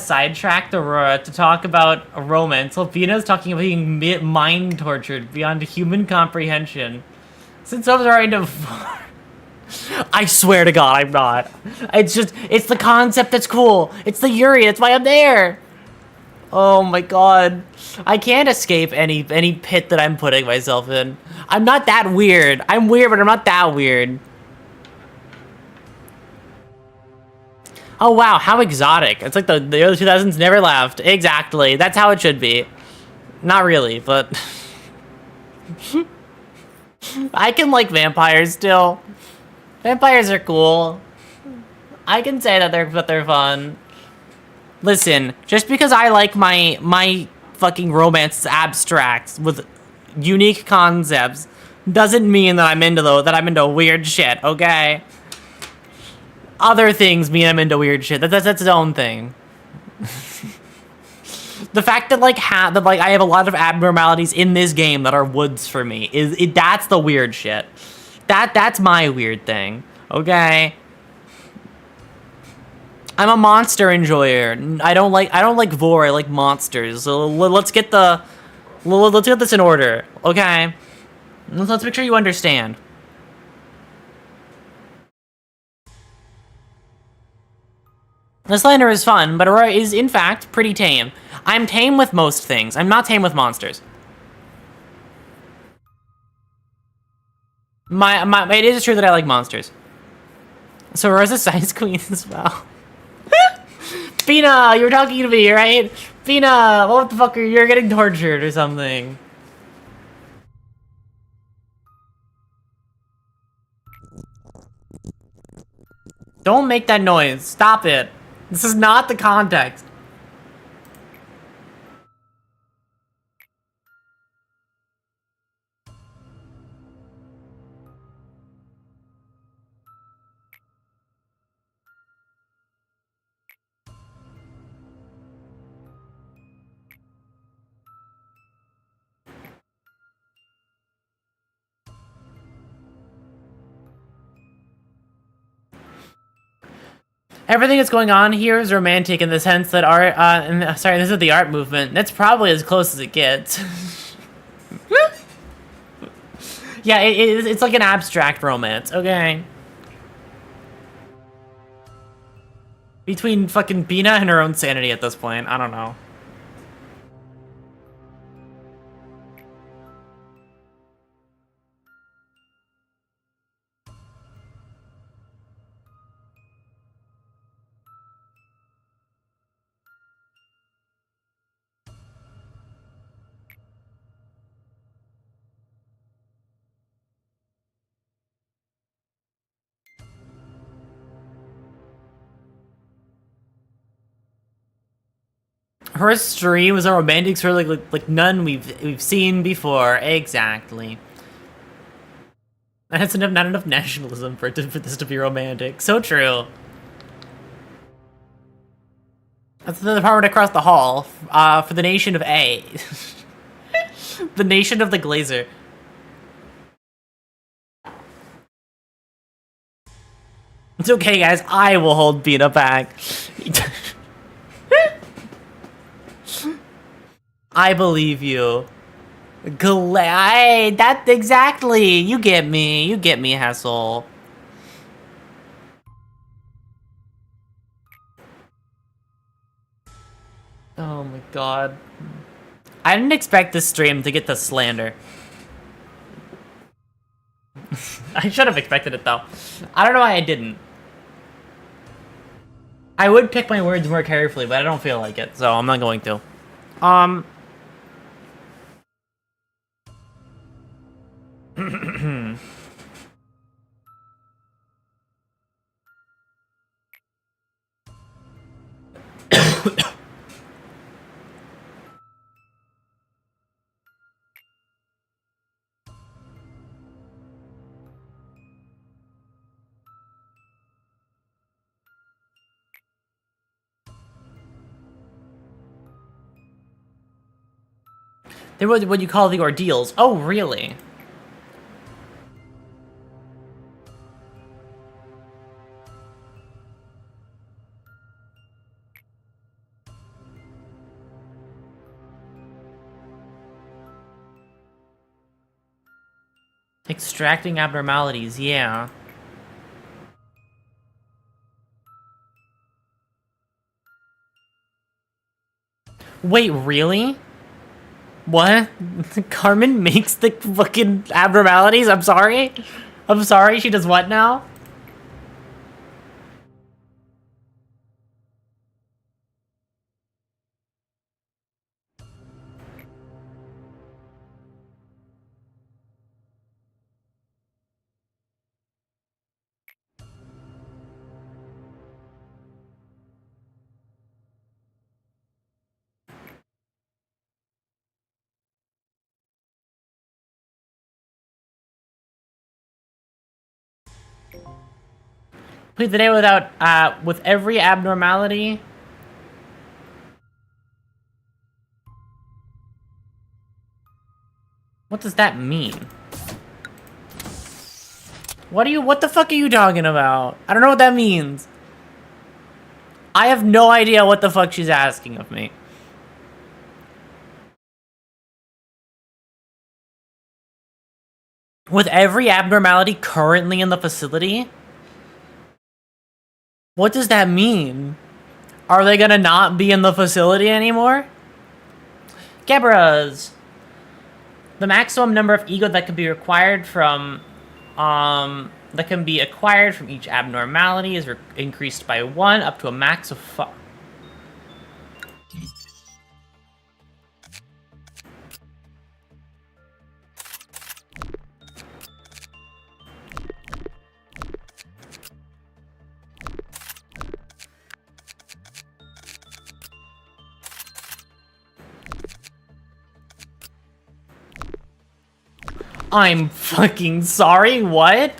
sidetracked Aurora to talk about a romance. Alpina's talking about being mind tortured beyond human comprehension. Since I was already I swear to God, I'm not. It's just, it's the concept that's cool. It's the Yuri, that's why I'm there. Oh my God. I can't escape any pit that I'm putting myself in. I'm not that weird. I'm weird, but I'm not that weird. Oh wow, how exotic. It's like the early 2000s never left. Exactly, that's how it should be. Not really, but... I can like vampires still. Vampires are cool. I can say that they're fun. Listen, just because I like my fucking romance abstracts with unique concepts doesn't mean that I'm into weird shit, okay? Other things mean I'm into weird shit. That's its own thing. The fact that like I have a lot of abnormalities in this game that are woods for me that's the weird shit. That's my weird thing. Okay. I'm a monster enjoyer. I don't like vor. I like monsters. So let's get this in order. Okay. Let's make sure you understand. This liner is fun, but Aurora is, in fact, pretty tame. I'm tame with most things. I'm not tame with monsters. It is true that I like monsters. So Aurora's a science queen as well. Fina, you were talking to me, right? Fina, what the fuck you're getting tortured or something. Don't make that noise. Stop it. This is not the context. Everything that's going on here is romantic in the sense that art, sorry, this is the art movement. That's probably as close as it gets. Yeah, it's like an abstract romance, okay? Between fucking Bina and her own sanity at this point, I don't know. Her stream was a romantic story like none we've seen before. Exactly. And it's not enough nationalism for this to be romantic. So true. That's the apartment across the hall for the nation of A. The nation of the Glazer. It's okay, guys. I will hold Bina back. I believe you. That exactly. You get me. You get me, Hessel. Oh my god. I didn't expect this stream to get the slander. I should have expected it though. I don't know why I didn't. I would pick my words more carefully, but I don't feel like it, so I'm not going to. They're what you call the ordeals. Oh, really? Extracting abnormalities, yeah. Wait, really? What? Carmen makes the fucking abnormalities? I'm sorry? I'm sorry, she does what now? Complete the day without, with every abnormality. What does that mean? What the fuck are you talking about? I don't know what that means. I have no idea what the fuck she's asking of me. With every abnormality currently in the facility? What does that mean? Are they gonna not be in the facility anymore? Gebras. The maximum number of ego that can be required from, that can be acquired from each abnormality is increased by 1 up to a max of 5. I'm fucking sorry, what?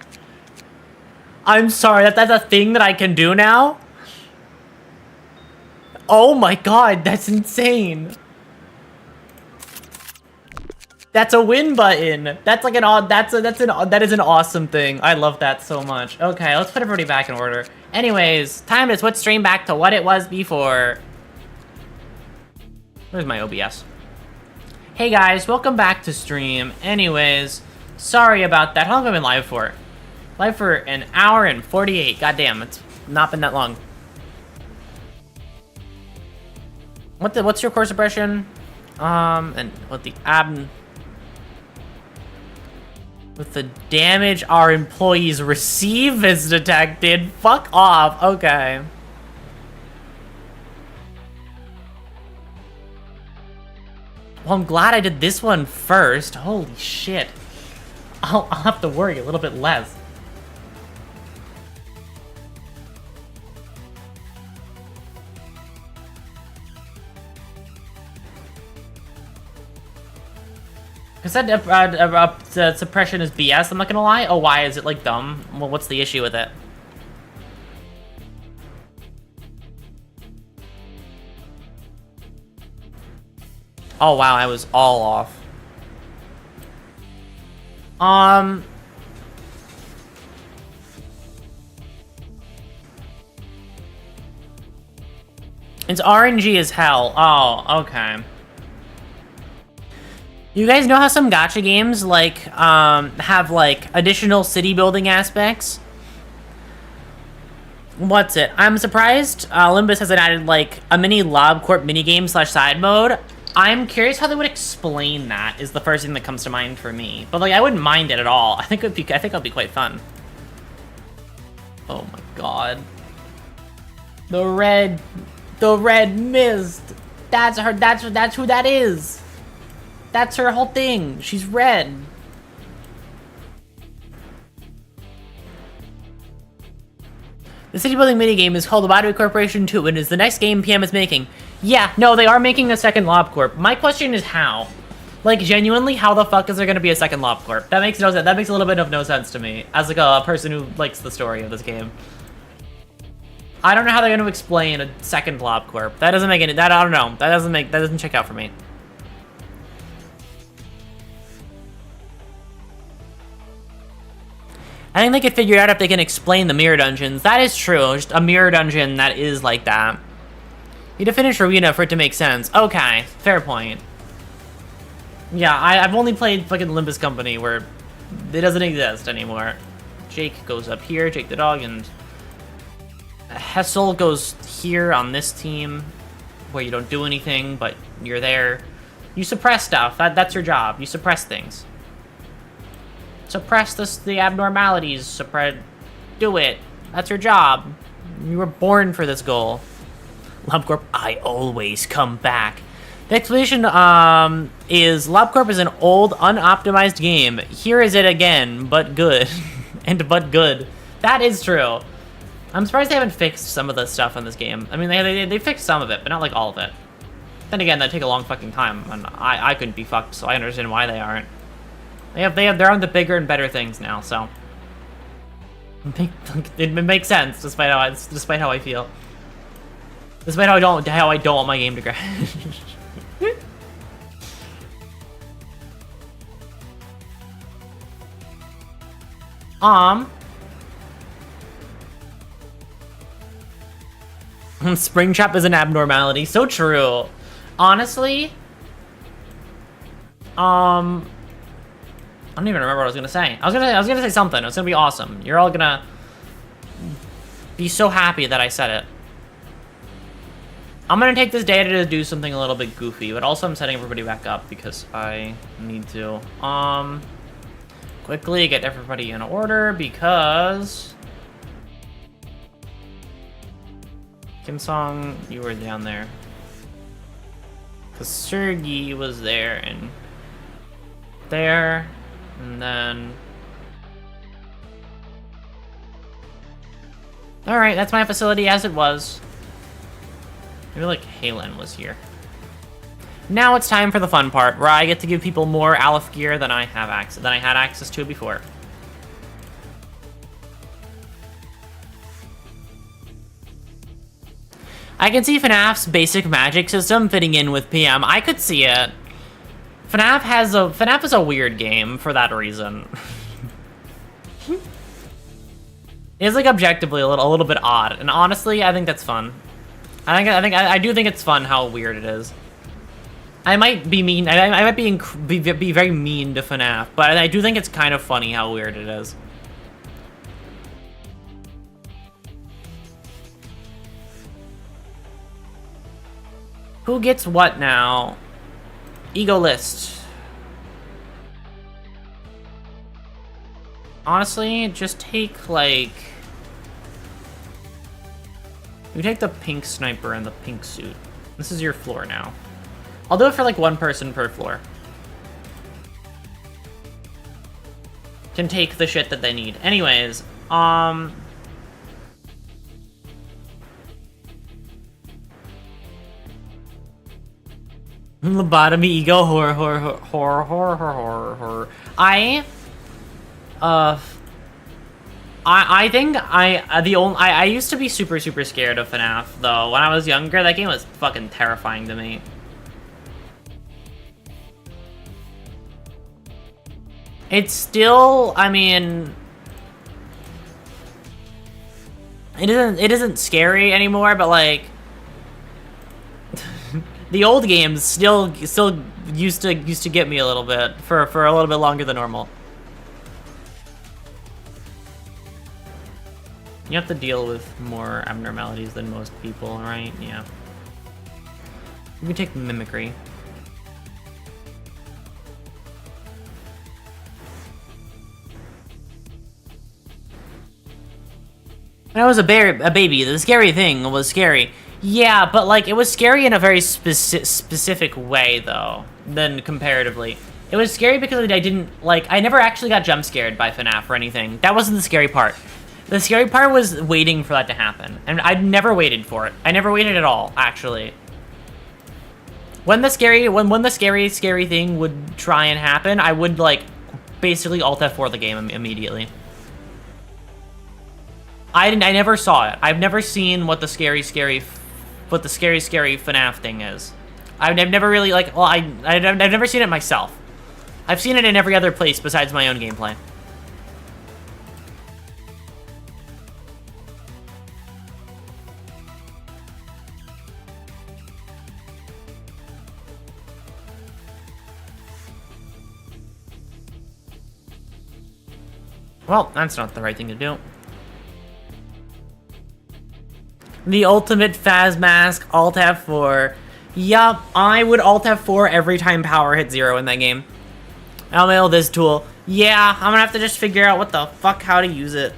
I'm sorry, that's a thing that I can do now? Oh my god, that's insane. That's a win button. That's like that is an awesome thing. I love that so much. Okay, let's put everybody back in order. Anyways, time to switch stream back to what it was before. Where's my OBS? Hey guys, welcome back to stream. Anyways, sorry about that. How long have I been live for? Live for an hour and 48. Goddamn, it's not been that long. What's your core suppression? And what with the damage our employees receive is detected. Fuck off. Okay. Well, I'm glad I did this one first. Holy shit. I'll have to worry a little bit less. Because that suppression is BS, I'm not gonna lie. Oh, why is it, like, dumb? Well, what's the issue with it? Oh, wow, I was all off. It's RNG as hell. Oh, okay. You guys know how some gacha games, like, have, like, additional city building aspects? What's it? I'm surprised Olympus hasn't added like a mini LobCorp minigame / side mode. I'm curious how they would explain that is the first thing that comes to mind for me. But like I wouldn't mind it at all. I think it'd be quite fun. Oh my god. The red mist. That's her, that's who that is. That's her whole thing. She's red. The city building minigame is called the Battery Corporation 2 and is the next game PM is making. Yeah, no, they are making a second LobCorp. My question is how? Like, genuinely, how the fuck is there gonna be a second LobCorp? That makes no sense. That makes a little bit of no sense to me, as like a person who likes the story of this game. I don't know how they're gonna explain a second LobCorp. That doesn't make any, I don't know. That doesn't check out for me. I think they could figure it out if they can explain the mirror dungeons. That is true, just a mirror dungeon that is like that. You need to finish Arena for it to make sense. Okay, fair point. Yeah, I've only played fucking Olympus Company where it doesn't exist anymore. Jake goes up here, Jake the dog, and Hessel goes here on this team where you don't do anything, but you're there. You suppress stuff, that's your job. You suppress things. Suppress the abnormalities, do it. That's your job. You were born for this goal. LobCorp, I always come back. The explanation is LobCorp is an old, unoptimized game. Here is it again, but good. And but good. That is true. I'm surprised they haven't fixed some of the stuff in this game. I mean, they fixed some of it, but not like all of it. Then again, that'd take a long fucking time, and I couldn't be fucked, so I understand why they aren't. They're on the bigger and better things now, so it makes sense despite how I feel, despite how I don't want my game to crash. Springtrap is an abnormality. So true. Honestly, I don't even remember what I was gonna say. I was gonna say something. It was gonna be awesome. You're all gonna be so happy that I said it. I'm gonna take this data to do something a little bit goofy, but also I'm setting everybody back up because I need to quickly get everybody in order because Kim Song, you were down there. Because Sergey was there and there. And then... Alright, that's my facility as it was. Maybe like Halen was here. Now it's time for the fun part, where I get to give people more Aleph gear than I had access to before. I can see FNAF's basic magic system fitting in with PM. I could see it. FNAF is a weird game for that reason. It's like objectively a little bit odd, and honestly, I think that's fun. I do think it's fun how weird it is. I might be mean. I might be very mean to FNAF, but I do think it's kind of funny how weird it is. Who gets what now? Ego list. Honestly, just take like... You take the pink sniper and the pink suit. This is your floor now. I'll do it for like one person per floor. Can take the shit that they need. Anyways, Lobotomy, ego, horror. I used to be super scared of FNAF though. When I was younger, that game was fucking terrifying to me. It's still, I mean, it isn't scary anymore, but like the old games still used to get me a little bit for a little bit longer than normal. You have to deal with more abnormalities than most people, right? Yeah. You can take mimicry. When I was a baby, the scary thing was scary. Yeah, but like it was scary in a very specific way though, than comparatively. It was scary because I never actually got jump scared by FNAF or anything. That wasn't the scary part. The scary part was waiting for that to happen. And I'd never waited for it. I never waited at all, actually. When the scary thing would try and happen, I would like basically Alt F4 the game immediately. I never saw it. I've never seen what the scary FNAF thing is. I've never really like, well, I've never seen it myself. I've seen it in every other place besides my own gameplay. Well, that's not the right thing to do. The ultimate Phas mask, Alt F4. Yup, I would Alt F4 every time power hit 0 in that game. LMAO this tool. Yeah, I'm gonna have to just figure out what the fuck how to use it.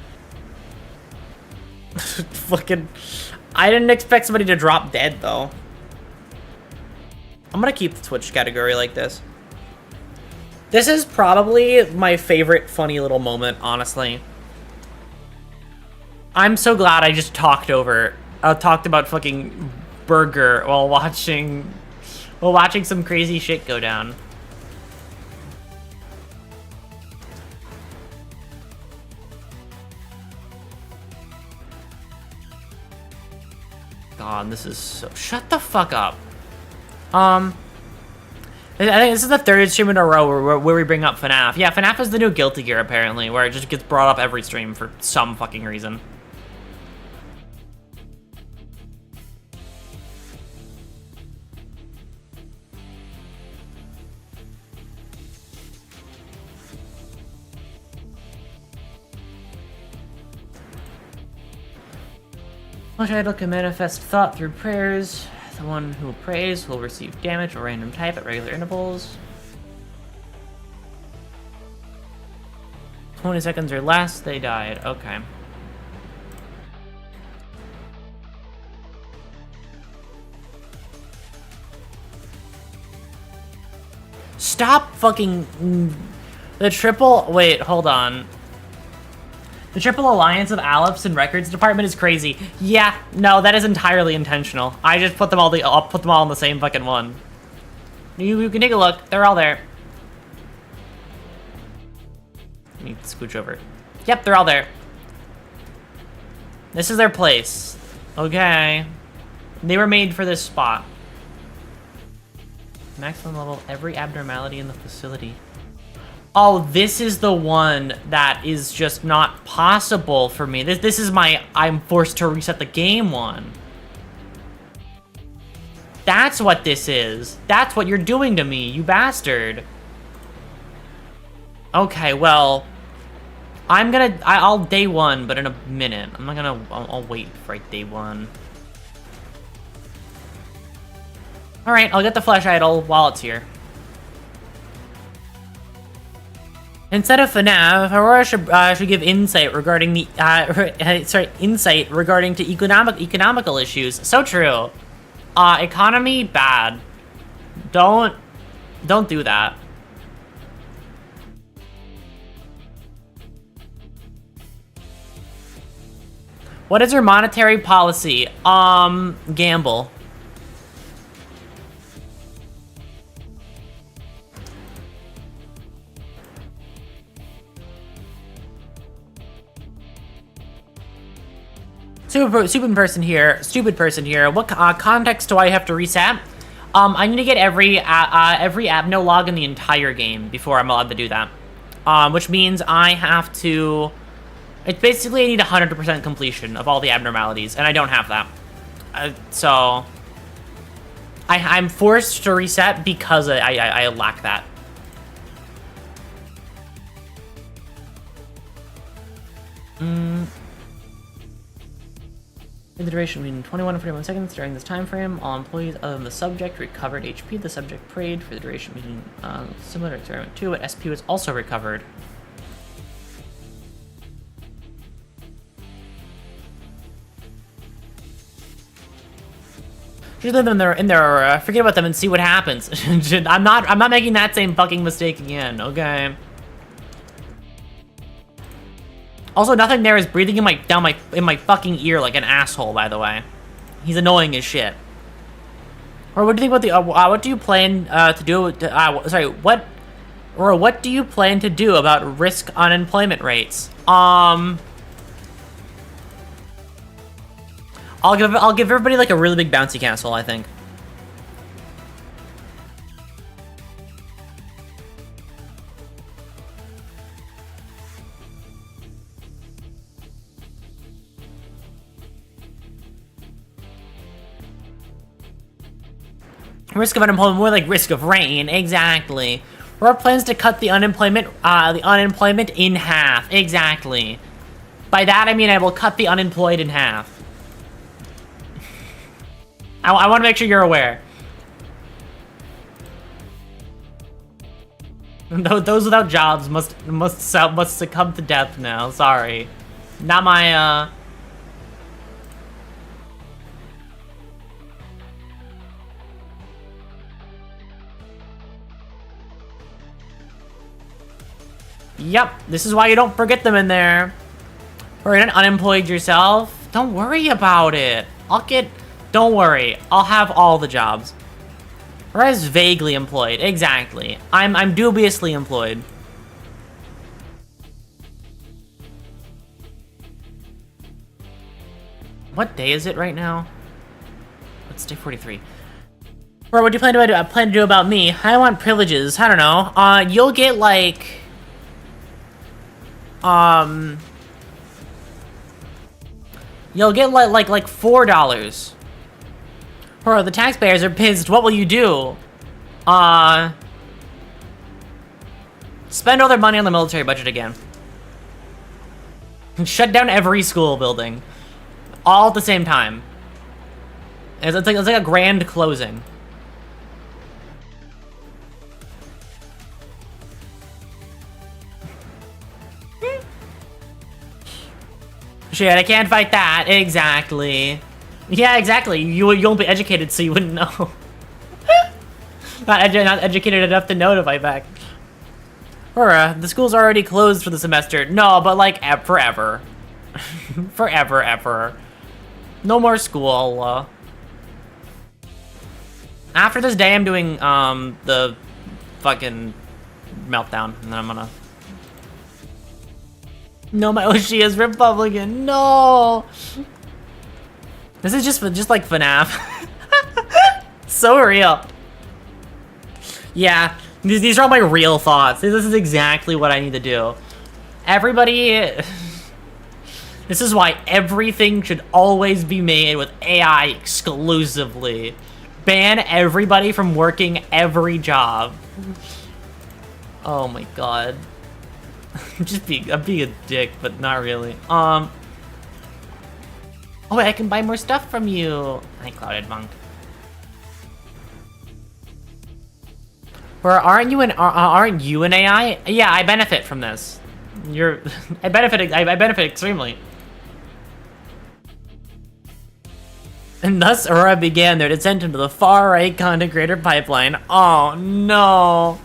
Fucking... I didn't expect somebody to drop dead, though. I'm gonna keep the Twitch category like this. This is probably my favorite funny little moment, honestly. I'm so glad I just talked about fucking Burger while watching some crazy shit go down. God, this is so... Shut the fuck up. I think this is the third stream in a row where we bring up FNAF. Yeah, FNAF is the new Guilty Gear, apparently, where it just gets brought up every stream for some fucking reason. Which idol can manifest thought through prayers. The one who prays will receive damage of random type at regular intervals. 20 seconds or less, they died. Okay. Stop fucking... The triple... Wait, hold on. The Triple Alliance of Aleps and Records Department is crazy. Yeah, no, that is entirely intentional. I just put them all I'll put them all in the same fucking one. You can take a look. They're all there. Let me scooch over. Yep, they're all there. This is their place. Okay. They were made for this spot. Maximum level, every abnormality in the facility. Oh, this is the one that is just not possible for me. This is my I'm forced to reset the game one. That's what this is. That's what you're doing to me, you bastard. Okay, well, I'll day one, but in a minute. I'm not gonna, I'll wait for day one. All right, I'll get the flesh idol while it's here. Instead of FNAF, Aurora should give insight regarding the insight regarding to economical issues. So true. Economy bad. Don't do that. What is your monetary policy? Gamble. Stupid person here. What context do I have to reset? I need to get every abno log in the entire game before I'm allowed to do that. Which means I have to... It's basically I need 100% completion of all the abnormalities, and I don't have that. So... I'm forced to reset because I lack that. In the duration between 21 and 41 seconds during this time frame, all employees other than the subject recovered HP. The subject prayed for the duration between similar to experiment 2, but SP was also recovered. Just leave them in there, forget about them and see what happens. I'm not making that same fucking mistake again, okay? Also, nothing there is breathing in my fucking ear like an asshole, by the way. He's annoying as shit. Or what do you think about the what do you plan to do what do you plan to do about risk unemployment rates? I'll give everybody like a really big bouncy castle, I think. Risk of unemployment, more like risk of rain, exactly. Aurora plans to cut the unemployment in half, exactly. By that I mean I will cut the unemployed in half. I want to make sure you're aware. Those without jobs must succumb to death now. Sorry, not my Yep, this is why you don't forget them in there. Or you're not unemployed yourself. Don't worry about it. Don't worry. I'll have all the jobs. Or as vaguely employed. Exactly. I'm dubiously employed. What day is it right now? It's day 43. Or what do you plan to do about me? I want privileges. I don't know. You'll get like you'll get like $4. Or the taxpayers are pissed. What will you do? Spend all their money on the military budget again. Shut down every school building. All at the same time. It's like a grand closing. Shit, I can't fight that. Exactly. Yeah, exactly. You won't be educated, so you wouldn't know. not educated enough to know to fight back. Or, the school's already closed for the semester. No, but like forever. Forever, ever. No more school. After this day, I'm doing the fucking meltdown, and then I'm gonna. No, my Oshi is Republican. No. This is just like FNAF. So real. Yeah, these are all my real thoughts. This is exactly what I need to do. Everybody. This is why everything should always be made with AI exclusively. Ban everybody from working every job. Oh my god. I'm being a dick, but not really. Oh wait, I can buy more stuff from you. Hi, Clouded Monk. Or aren't you an AI? Yeah, I benefit from this. I benefit extremely. And thus Aurora began their descent into the far-right content creator pipeline. Oh no.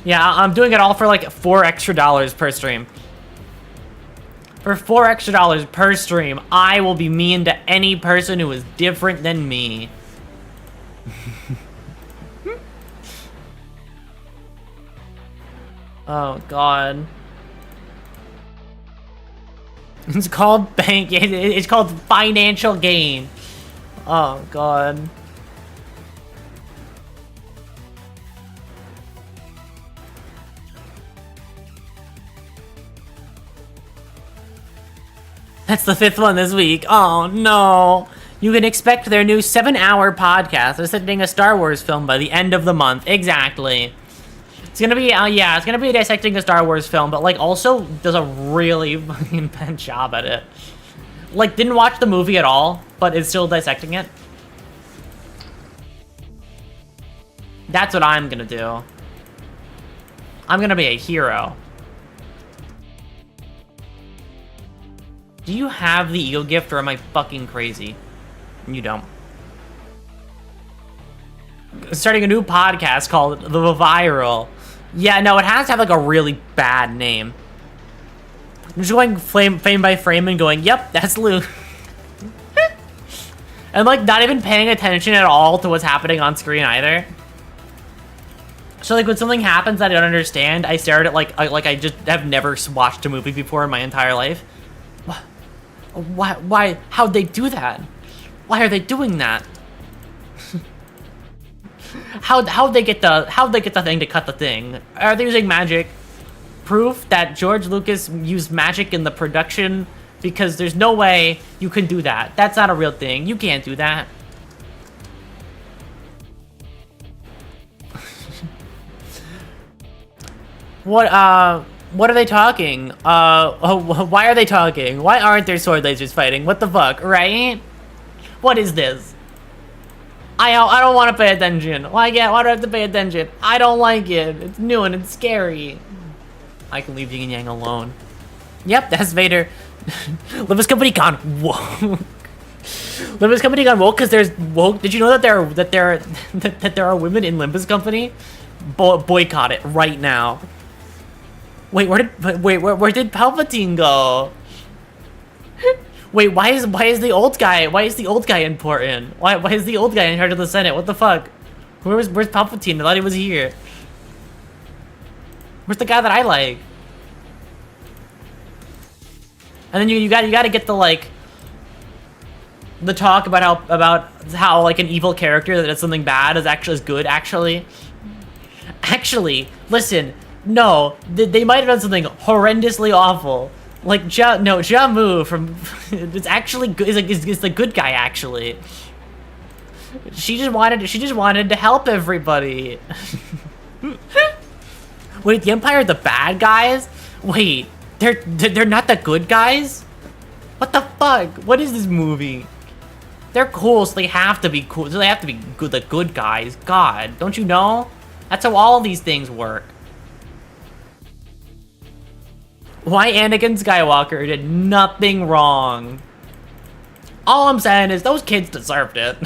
Yeah, I'm doing it all for like $4 extra per stream. For $4 extra per stream, I will be mean to any person who is different than me. Oh god. It's called it's called financial gain. Oh god. That's the 5th one this week. Oh no. You can expect their new 7-hour podcast. They're setting a Star Wars film by the end of the month. Exactly. It's gonna be, yeah, it's gonna be dissecting a Star Wars film, but, like, also does a really fucking bad job at it. Like, didn't watch the movie at all, but is still dissecting it. That's what I'm gonna do. I'm gonna be a hero. Do you have the ego gift, or am I fucking crazy? You don't. Starting a new podcast called The Viral. Yeah, no, it has to have, like, a really bad name. I'm just going frame by frame and going, yep, that's Lou. And, like, not even paying attention at all to what's happening on screen either. So, like, when something happens that I don't understand, I stare at it like I just have never watched a movie before in my entire life. Why, how'd they do that? Why are they doing that? How'd they get the thing to cut the thing? Are they using magic? Proof that George Lucas used magic in the production, because there's no way you can do that. That's not a real thing. You can't do that. What are they talking? Why are they talking? Why aren't there sword lasers fighting? What the fuck, right? What is this? I don't want to pay attention. Why do I have to pay attention? I don't like it. It's new and it's scary. I can leave Yin and Yang alone. Yep, that's Vader. Limbus Company gone woke. Limbus Company gone woke because there's woke. Did you know that there are women in Limbus Company? Boycott it right now. Wait, where did Palpatine go? Wait, why is the old guy important? Why is the old guy in charge of the Senate? What the fuck? Where's Palpatine? I thought he was here. Where's the guy that I like? And then you gotta get the, like, the talk about how like an evil character that does something bad is actually good. Actually, listen. No, they might have done something horrendously awful. Like Jamu from it's actually good. Is the good guy actually? She just wanted to help everybody. Wait, the Empire are the bad guys? Wait, they're not the good guys? What the fuck? What is this movie? They're cool, so they have to be cool. So they have to be good, the good guys. God, don't you know? That's how all these things work. Why Anakin Skywalker did nothing wrong. All I'm saying is those kids deserved it.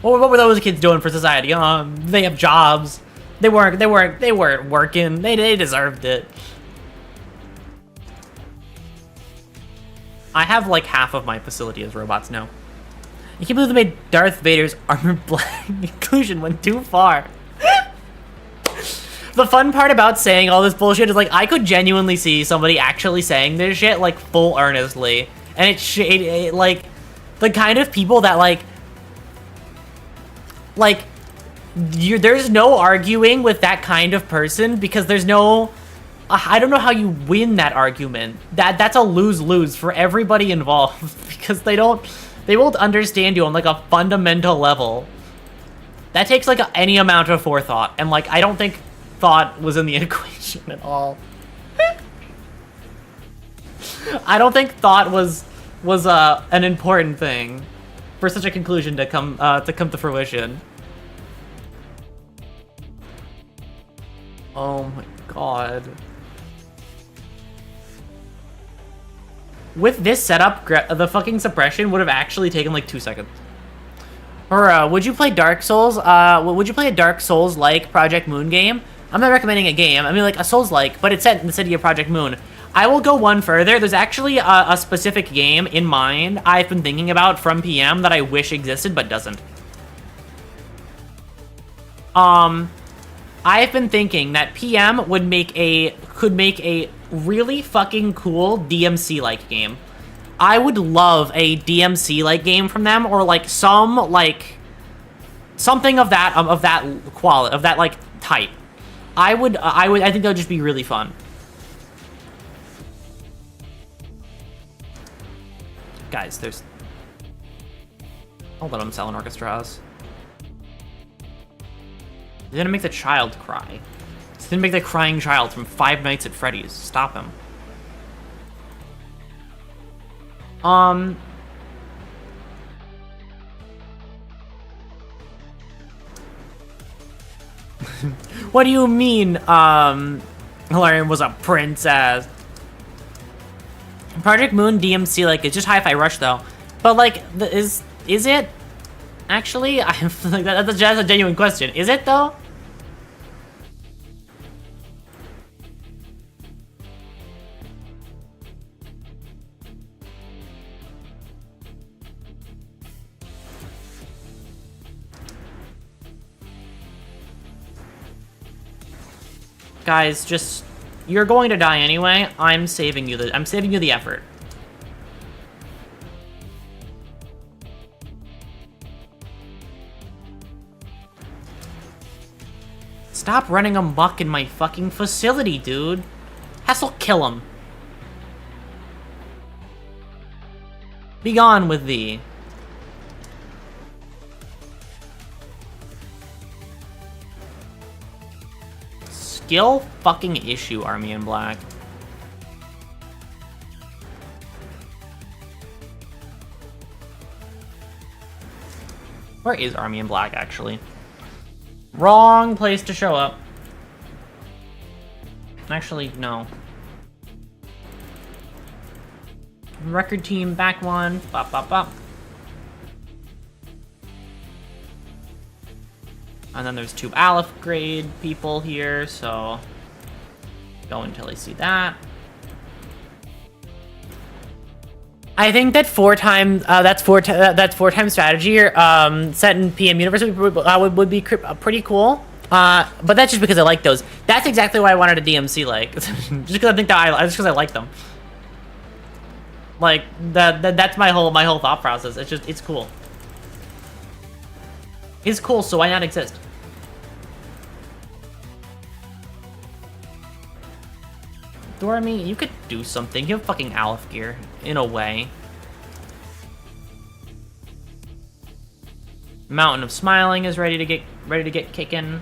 What were those kids doing for society? They have jobs. They weren't working. They deserved it. I have like half of my facility as robots now. You can't believe they made Darth Vader's armor black. Inclusion went too far. The fun part about saying all this bullshit is like I could genuinely see somebody actually saying this shit like full earnestly, and it like the kind of people that there's no arguing with that kind of person because there's no. I don't know how you win that argument. That's a lose-lose for everybody involved because they won't understand you on like a fundamental level. That takes like any amount of forethought, and like I don't think thought was in the equation at all. I don't think thought was an important thing for such a conclusion to come to fruition. Oh my god. With this setup, the fucking suppression would have actually taken like 2 seconds. Or would you play Dark Souls? Would you play a Dark Souls-like Project Moon game? I'm not recommending a game. I mean like a Souls-like, but it's set in the city of Project Moon. I will go one further. There's actually a specific game in mind I've been thinking about from PM that I wish existed but doesn't. I've been thinking that PM could make a really fucking cool DMC-like game. I would love a DMC-like game from them, or like something of that quality, of that like type. I think that would just be really fun. Guys, there's... I'll let him sell an orchestra house. He's gonna make the child cry. He's gonna make the crying child from Five Nights at Freddy's. Stop him. What do you mean, Hilarion was a princess? Project Moon DMC, like, it's just Hi-Fi Rush, though. But, like, is it? Actually, I feel like that's a genuine question. Is it, though? Guys, just... You're going to die anyway. I'm saving you the effort. Stop running amok in my fucking facility, dude. Hassel, kill him. Be gone with thee. Skill fucking issue, Army in Black. Where is Army in Black, actually? Wrong place to show up. Actually, no. Record team, back one. Bop, bop, bop. And then there's two Aleph grade people here, so go until I see that. I think that that's four time strategy set in PM Universe would be pretty cool. But that's just because I like those. That's exactly why I wanted a DMC like, just because I think just because I like them. Like that's my whole thought process. It's cool. It's cool, so why not exist? Dormy, you could do something. You have fucking Aleph gear, in a way. Mountain of Smiling is ready to get kicking.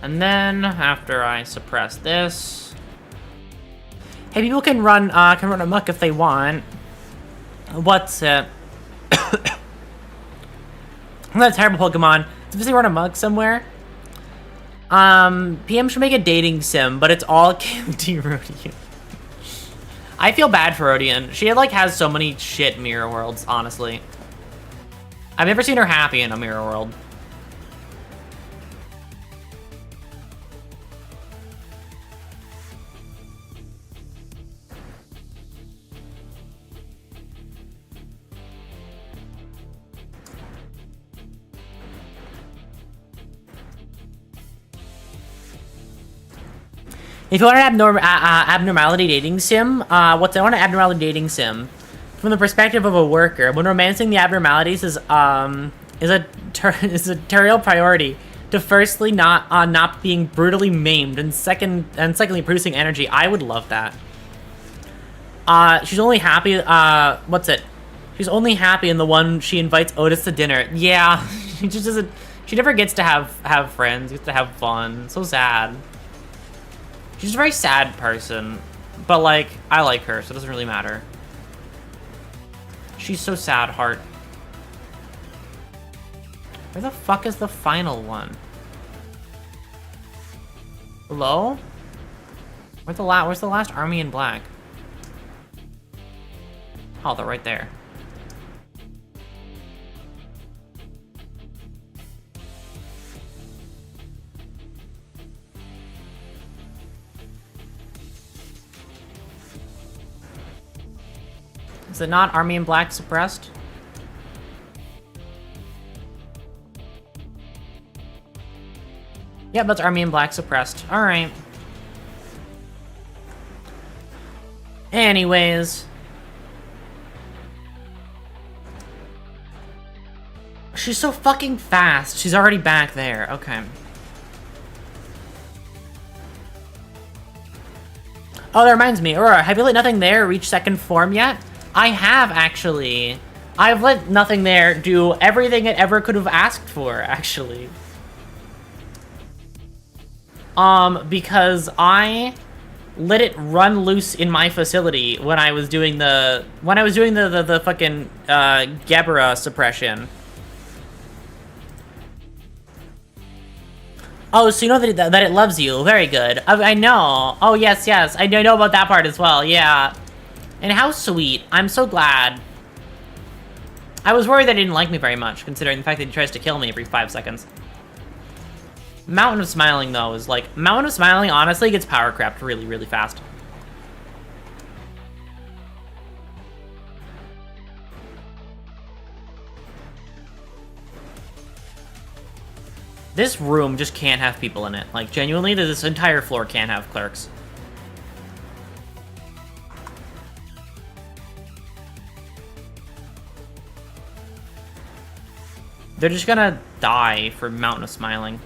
And then, after I suppress this... Hey, people can run amok if they want. What's it? That's a terrible Pokemon. Does they run amok somewhere? PM should make a dating sim, but it's all County Rodian. I feel bad for Rodian. She, like, has so many shit mirror worlds, honestly. I've never seen her happy in a mirror world. If you want an abnormality dating sim, I want an abnormality dating sim from the perspective of a worker. When romancing the abnormalities is a territorial priority to firstly not being brutally maimed and secondly producing energy. I would love that. She's only happy. She's only happy in the one she invites Otis to dinner. Yeah, she just doesn't. She never gets to have friends. Gets to have fun. So sad. She's a very sad person, but, like, I like her, so it doesn't really matter. She's so sad, heart. Where the fuck is the final one? Hello? Where's the last Army in Black? Oh, they're right there. Is it not Army in Black suppressed? Yep, that's Army in Black suppressed. Alright. Anyways. She's so fucking fast. She's already back there. Okay. Oh, that reminds me. Aurora, have you let Nothing There reach second form yet? I have, actually. I've let Nothing There do everything it ever could have asked for, actually. Because I let it run loose in my facility when I was doing the fucking Gebra suppression. Oh, so you know that it loves you. Very good. I know. Oh, yes, yes. I know about that part as well. Yeah. And how sweet. I'm so glad. I was worried that he didn't like me very much, considering the fact that he tries to kill me every 5 seconds. Mountain of Smiling, though, is like... Mountain of Smiling, honestly, gets power crept really, really fast. This room just can't have people in it. Like, genuinely, this entire floor can't have clerks. They're just gonna die for Mountain of Smiling.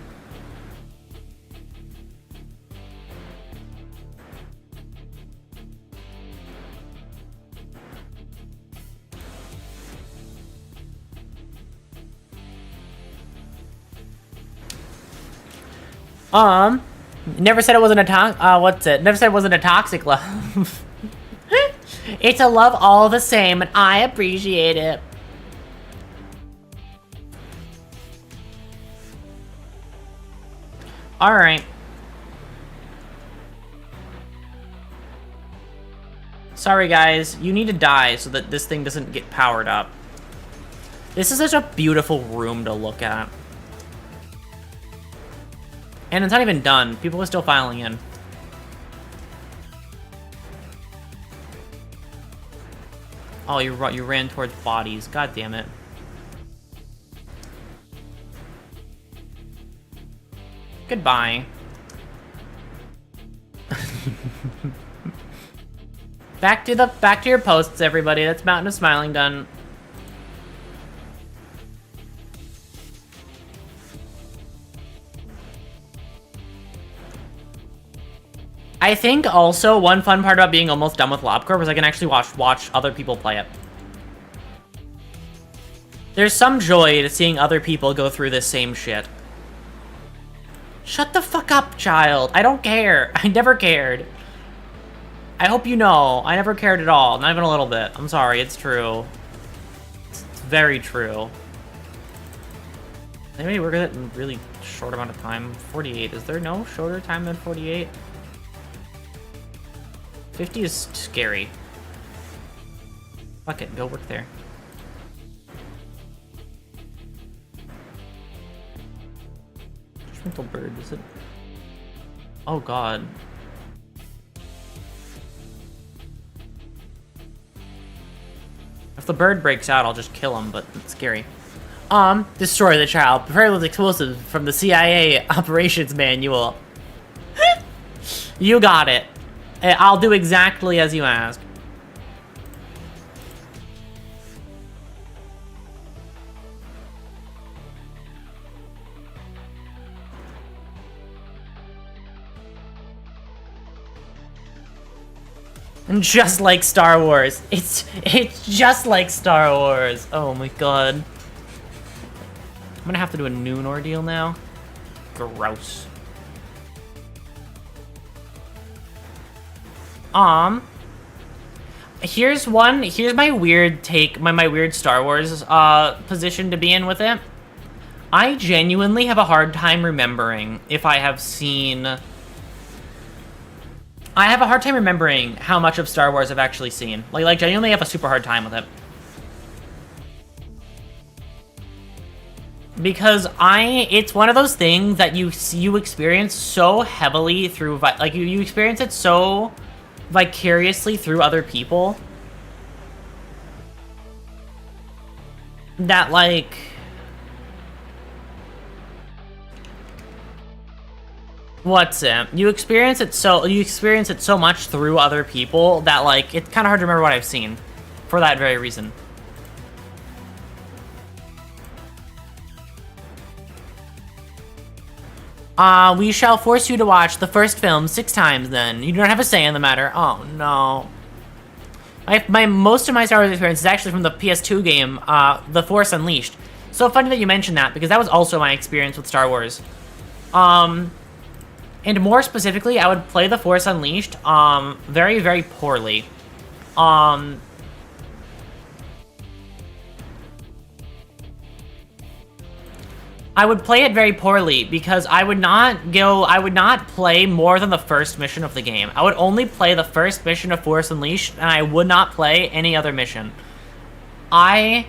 Never said it wasn't a what's it? Never said it wasn't a toxic love. It's a love all the same, and I appreciate it. Alright. Sorry, guys. You need to die so that this thing doesn't get powered up. This is such a beautiful room to look at. And it's not even done. People are still filing in. Oh, you ran towards bodies. God damn it. Goodbye. Back to your posts, everybody. That's Mountain of Smiling done. I think also one fun part about being almost done with LobCorp is I can actually watch other people play it. There's some joy to seeing other people go through this same shit. Shut the fuck up, child. I don't care. I never cared. I hope you know. I never cared at all. Not even a little bit. I'm sorry. It's true. It's very true. Anybody work at it in a really short amount of time? 48. Is there no shorter time than 48? 50 is scary. Fuck it. Go work there. Judgmental bird, is it? Oh god. If the bird breaks out, I'll just kill him, but it's scary. Destroy the child. Prepare with explosives from the CIA operations manual. You got it. I'll do exactly as you ask. And just like Star Wars. It's just like Star Wars. Oh my god. I'm gonna have to do a noon ordeal now. Gross. Here's my weird take, my weird Star Wars position to be in with it. I genuinely have a hard time remembering if I have seen... I have a hard time remembering how much of Star Wars I've actually seen. Like genuinely have a super hard time with it. Because it's one of those things that you experience so heavily through, like you experience it so vicariously through other people that What's it? You experience it so much through other people that, like, it's kind of hard to remember what I've seen for that very reason. We shall force you to watch the first film 6 times then. You don't have a say in the matter. Oh, no. Most of my Star Wars experience is actually from the PS2 game, The Force Unleashed. So funny that you mentioned that, because that was also my experience with Star Wars. And more specifically, I would play The Force Unleashed, very, very poorly. I would play it very poorly because I would not play more than the first mission of the game. I would only play the first mission of Force Unleashed, and I would not play any other mission. I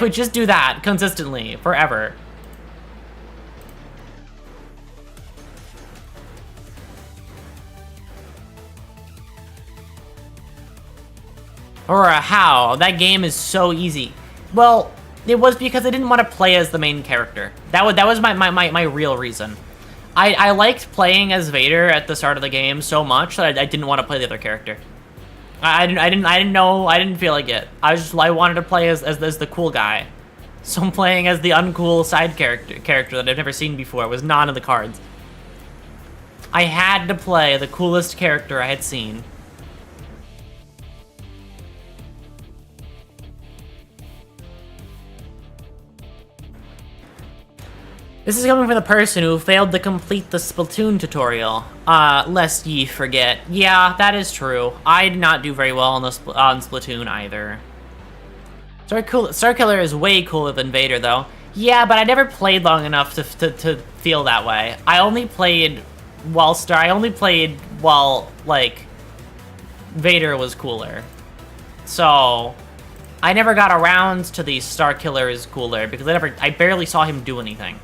would just do that consistently, forever. Aurora, how? That game is so easy. Well, it was because I didn't want to play as the main character. That was my real reason. I liked playing as Vader at the start of the game so much that I didn't want to play the other character. I didn't feel like it. I wanted to play as the cool guy. So I'm playing as the uncool side character that I've never seen before. It was not in the cards. I had to play the coolest character I had seen. This is coming from the person who failed to complete the Splatoon tutorial. Lest ye forget. Yeah, that is true. I did not do very well on Splatoon either. Starkiller is way cooler than Vader, though. Yeah, but I never played long enough to feel that way. I only played while, like, Vader was cooler. So, I never got around to the Starkiller is cooler because I barely saw him do anything.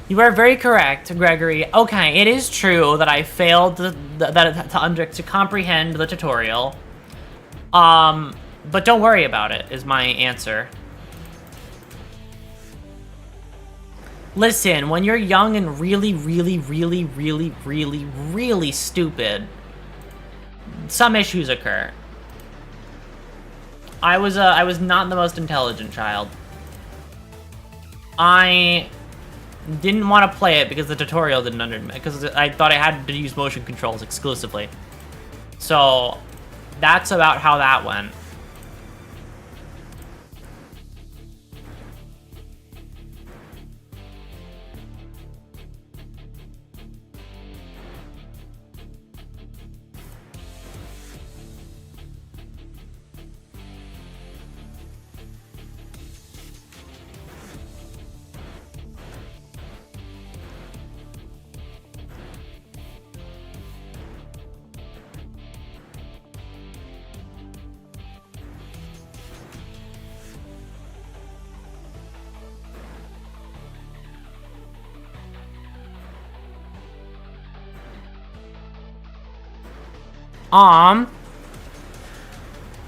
You are very correct, Gregory. Okay, it is true that I failed to comprehend the tutorial. But don't worry about it, is my answer. Listen, when you're young and really, really, really, really, really, really stupid, some issues occur. I was not the most intelligent child. I didn't want to play it because the tutorial because I thought I had to use motion controls exclusively. So that's about how that went.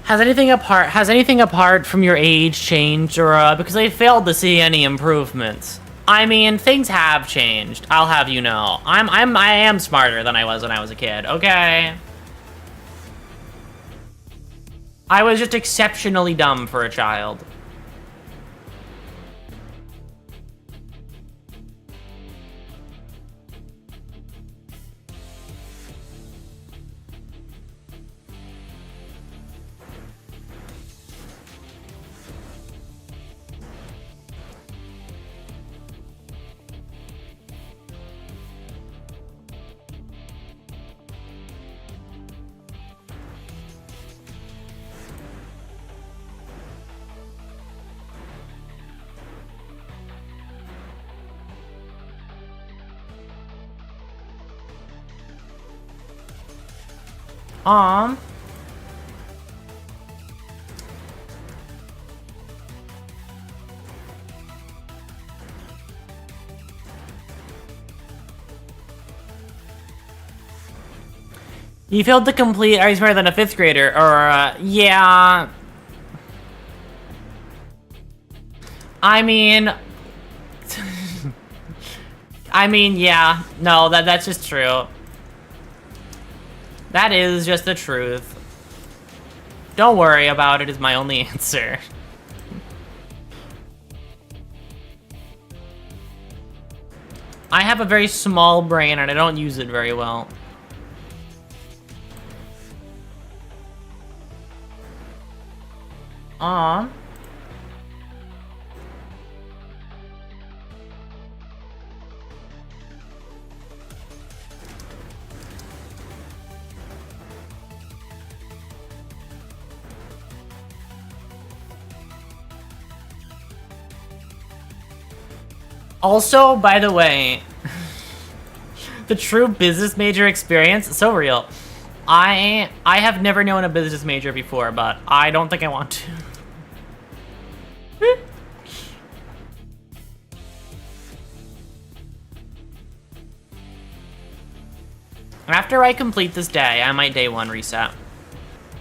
Has anything apart from your age changed, or because I failed to see any improvements? I mean, things have changed. I'll have you know. I am smarter than I was when I was a kid. Okay. I was just exceptionally dumb for a child. You failed to complete Are You Smarter Than a Fifth Grader? Or, yeah. I mean... yeah. No, that's just true. That is just the truth. Don't worry about it is my only answer. I have a very small brain and I don't use it very well. Also, by the way, the true business major experience, so real. I have never known a business major before, but I don't think I want to. After I complete this day, I might day one reset.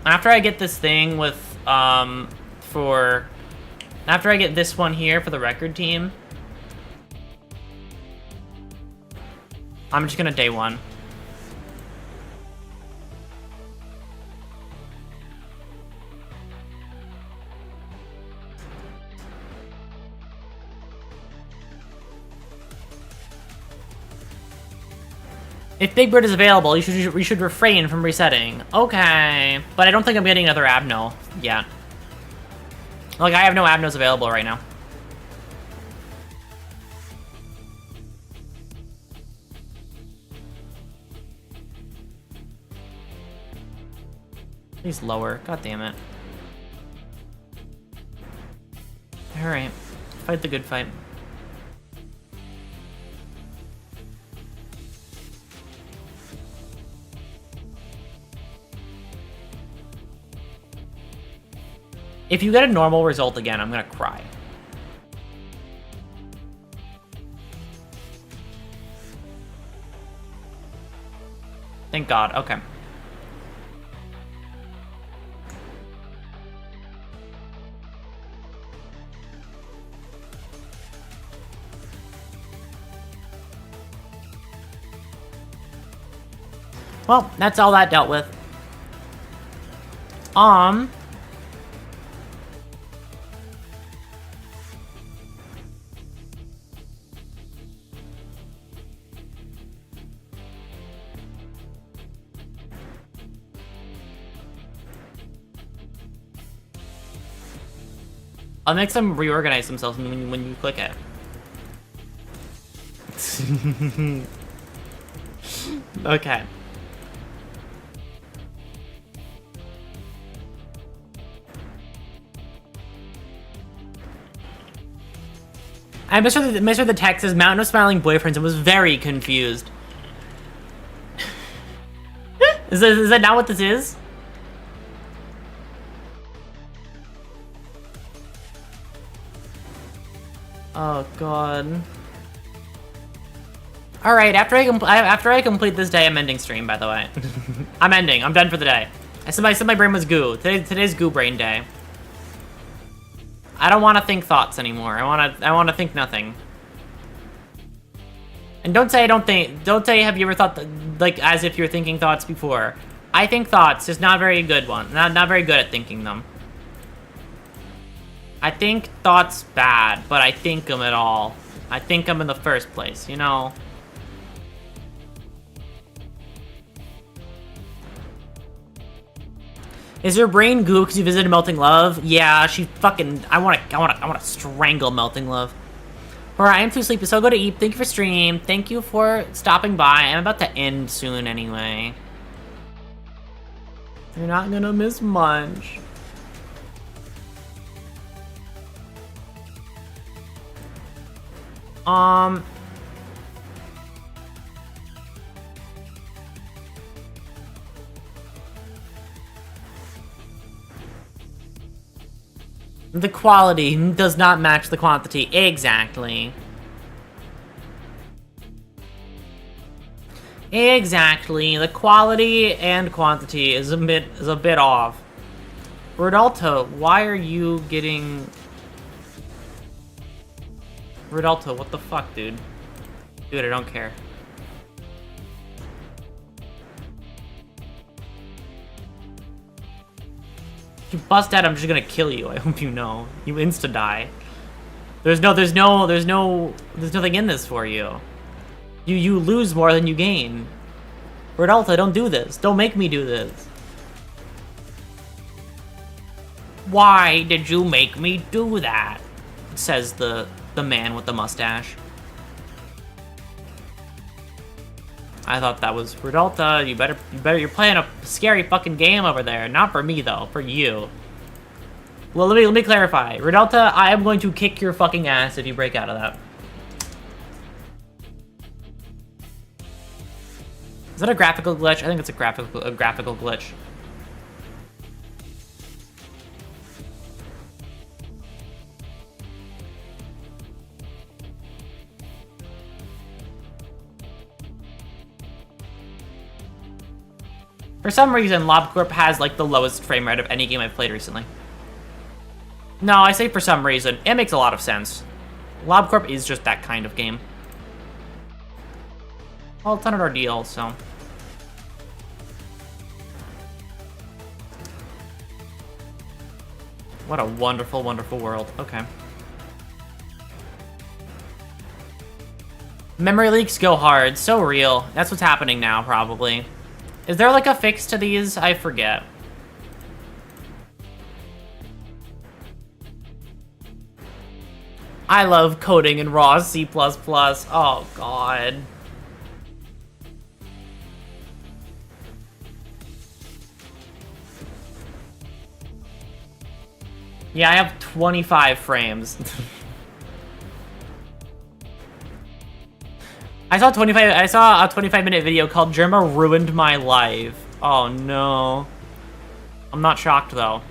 After I get this thing with, after I get this one here for the record team, I'm just gonna day one. If Big Bird is available, you should refrain from resetting. Okay, but I don't think I'm getting another Abno yet. Like, I have no Abnos available right now. He's lower. God damn it. Alright. Fight the good fight. If you get a normal result again, I'm gonna cry. Thank God. Okay. Well, that's all that dealt with. I'll make them reorganize themselves when you click it. Okay. I misread the text as Mountain of Smiling Boyfriends and was very confused. Is that not what this is? Oh God. All right, after I complete this day, I'm ending stream. By the way, I'm ending. I'm done for the day. I said my brain was goo. Today's goo brain day. I don't want to think thoughts anymore. I want to think nothing. And don't say I don't think. Don't say have you ever thought like as if you're thinking thoughts before. I think thoughts, just not very good one. Not very good at thinking them. I think thoughts bad, but I think them at all. I think them in the first place, you know. Is your brain goo because you visited Melting Love? Yeah, she fucking. I wanna strangle Melting Love. Alright, I am too sleepy, so I'll go to eat. Thank you for stream. Thank you for stopping by. I'm about to end soon anyway. You're not gonna miss much. The quality does not match the quantity. Exactly. Exactly. The quality and quantity is a bit off. Rodalto, why are you getting... Rodalto, what the fuck, dude? Dude, I don't care. If you bust out, I'm just gonna kill you. I hope you know. You insta-die. There's nothing in this for you. You lose more than you gain. Rodalto, don't do this. Don't make me do this. Why did you make me do that? Says the man with the mustache. I thought that was Rodalto. You're playing a scary fucking game over there. Not for me though, for you. Well, let me clarify. Rodalto, I am going to kick your fucking ass if you break out of that. Is that a graphical glitch? I think it's a graphical glitch. For some reason, LobCorp has like the lowest frame rate of any game I've played recently. No, I say for some reason. It makes a lot of sense. LobCorp is just that kind of game. Well, it's not an ordeal, so... What a wonderful, wonderful world. Okay. Memory leaks go hard. So real. That's what's happening now, probably. Is there like a fix to these? I forget. I love coding in raw C++. Oh, God. Yeah, I have 25 frames. I saw a 25-minute video called Germa Ruined My Life. Oh, no. I'm not shocked, though.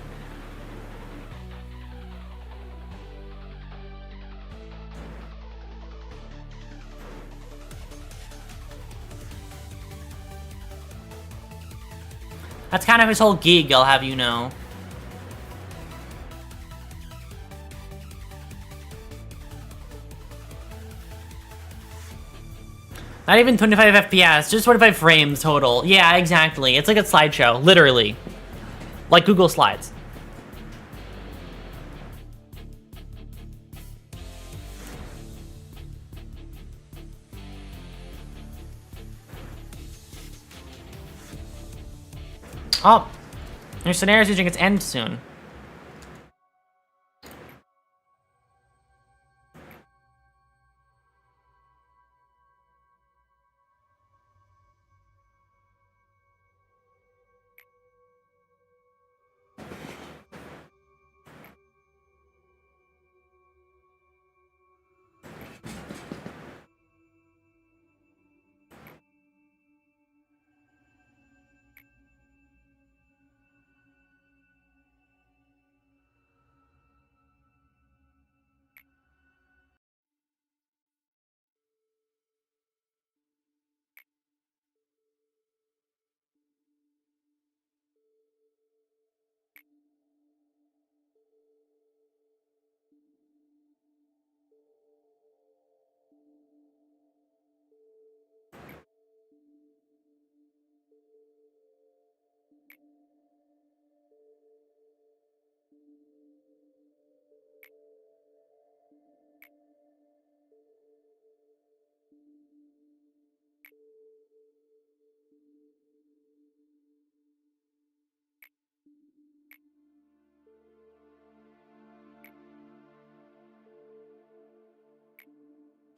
That's kind of his whole gig, I'll have you know. Not even 25 FPS, just 25 frames total. Yeah, exactly. It's like a slideshow, literally. Like Google Slides. Oh, your scenario's reaching its end soon.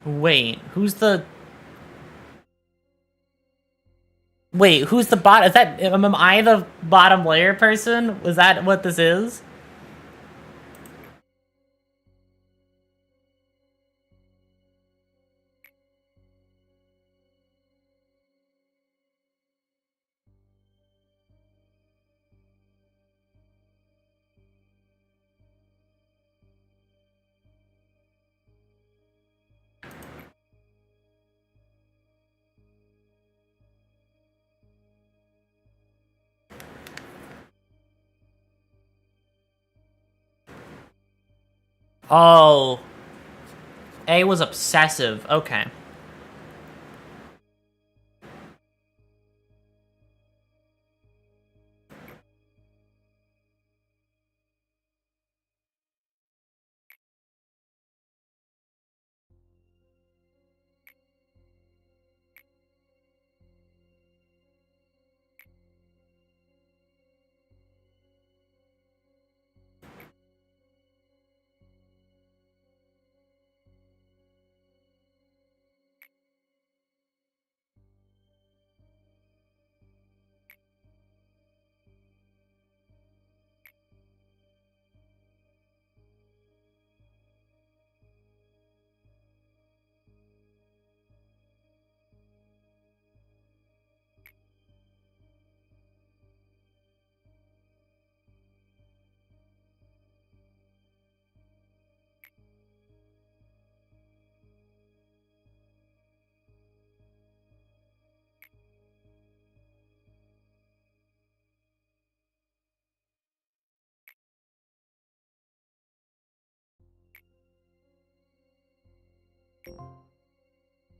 Wait, who's the... Wait, who's the bot? Is that... Am I the bottom layer person? Was that what this is? Oh. A was obsessive. Okay.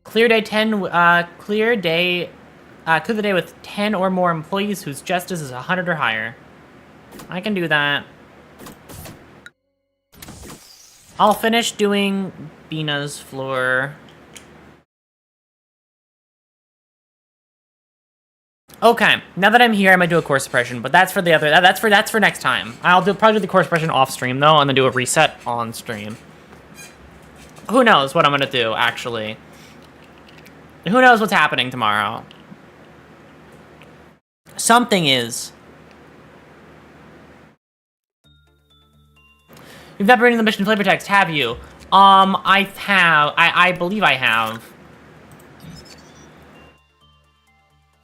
Clear day 10, clear the day with 10 or more employees whose justice is 100 or higher. I can do that. I'll finish doing Bina's floor. Okay, now that I'm here, I'm gonna do a course suppression, but that's for the other. That's for next time. Probably do the course suppression off stream though, and then do a reset on stream. Who knows what I'm gonna do actually? Who knows what's happening tomorrow? Something is. You've never been in the mission flavor text, have you? I have. I believe I have.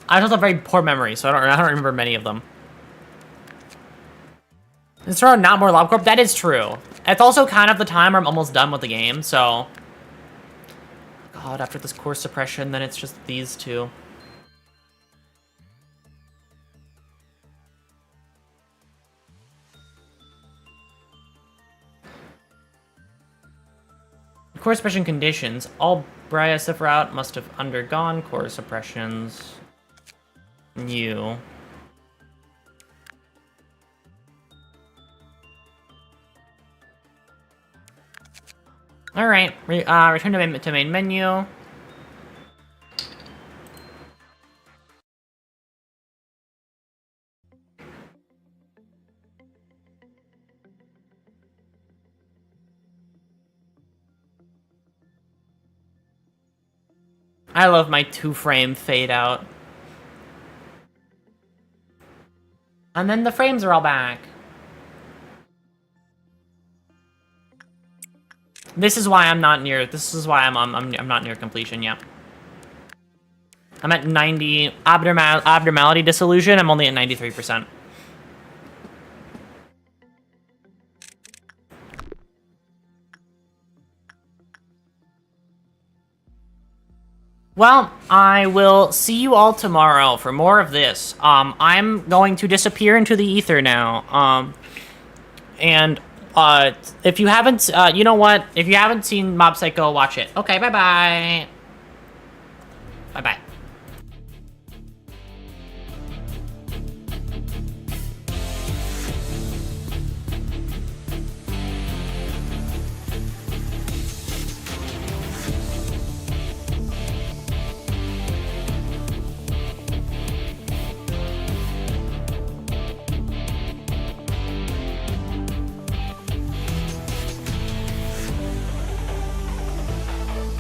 I also have very poor memory, so I don't remember many of them. Is there not more LobCorp? That is true. It's also kind of the time where I'm almost done with the game, so... God, after this course suppression, then it's just these two. Course suppression conditions. All Briasif route must have undergone course suppressions. You. Alright, return to main menu. I love my 2-frame fade out. And then the frames are all back. This is why I'm not near. This is why I'm not near completion yet. I'm at 90 abnormality dissolution. I'm only at 93%. Well, I will see you all tomorrow for more of this. I'm going to disappear into the ether now. If you haven't, you know what? If you haven't seen Mob Psycho, watch it. Okay, bye-bye. Bye-bye.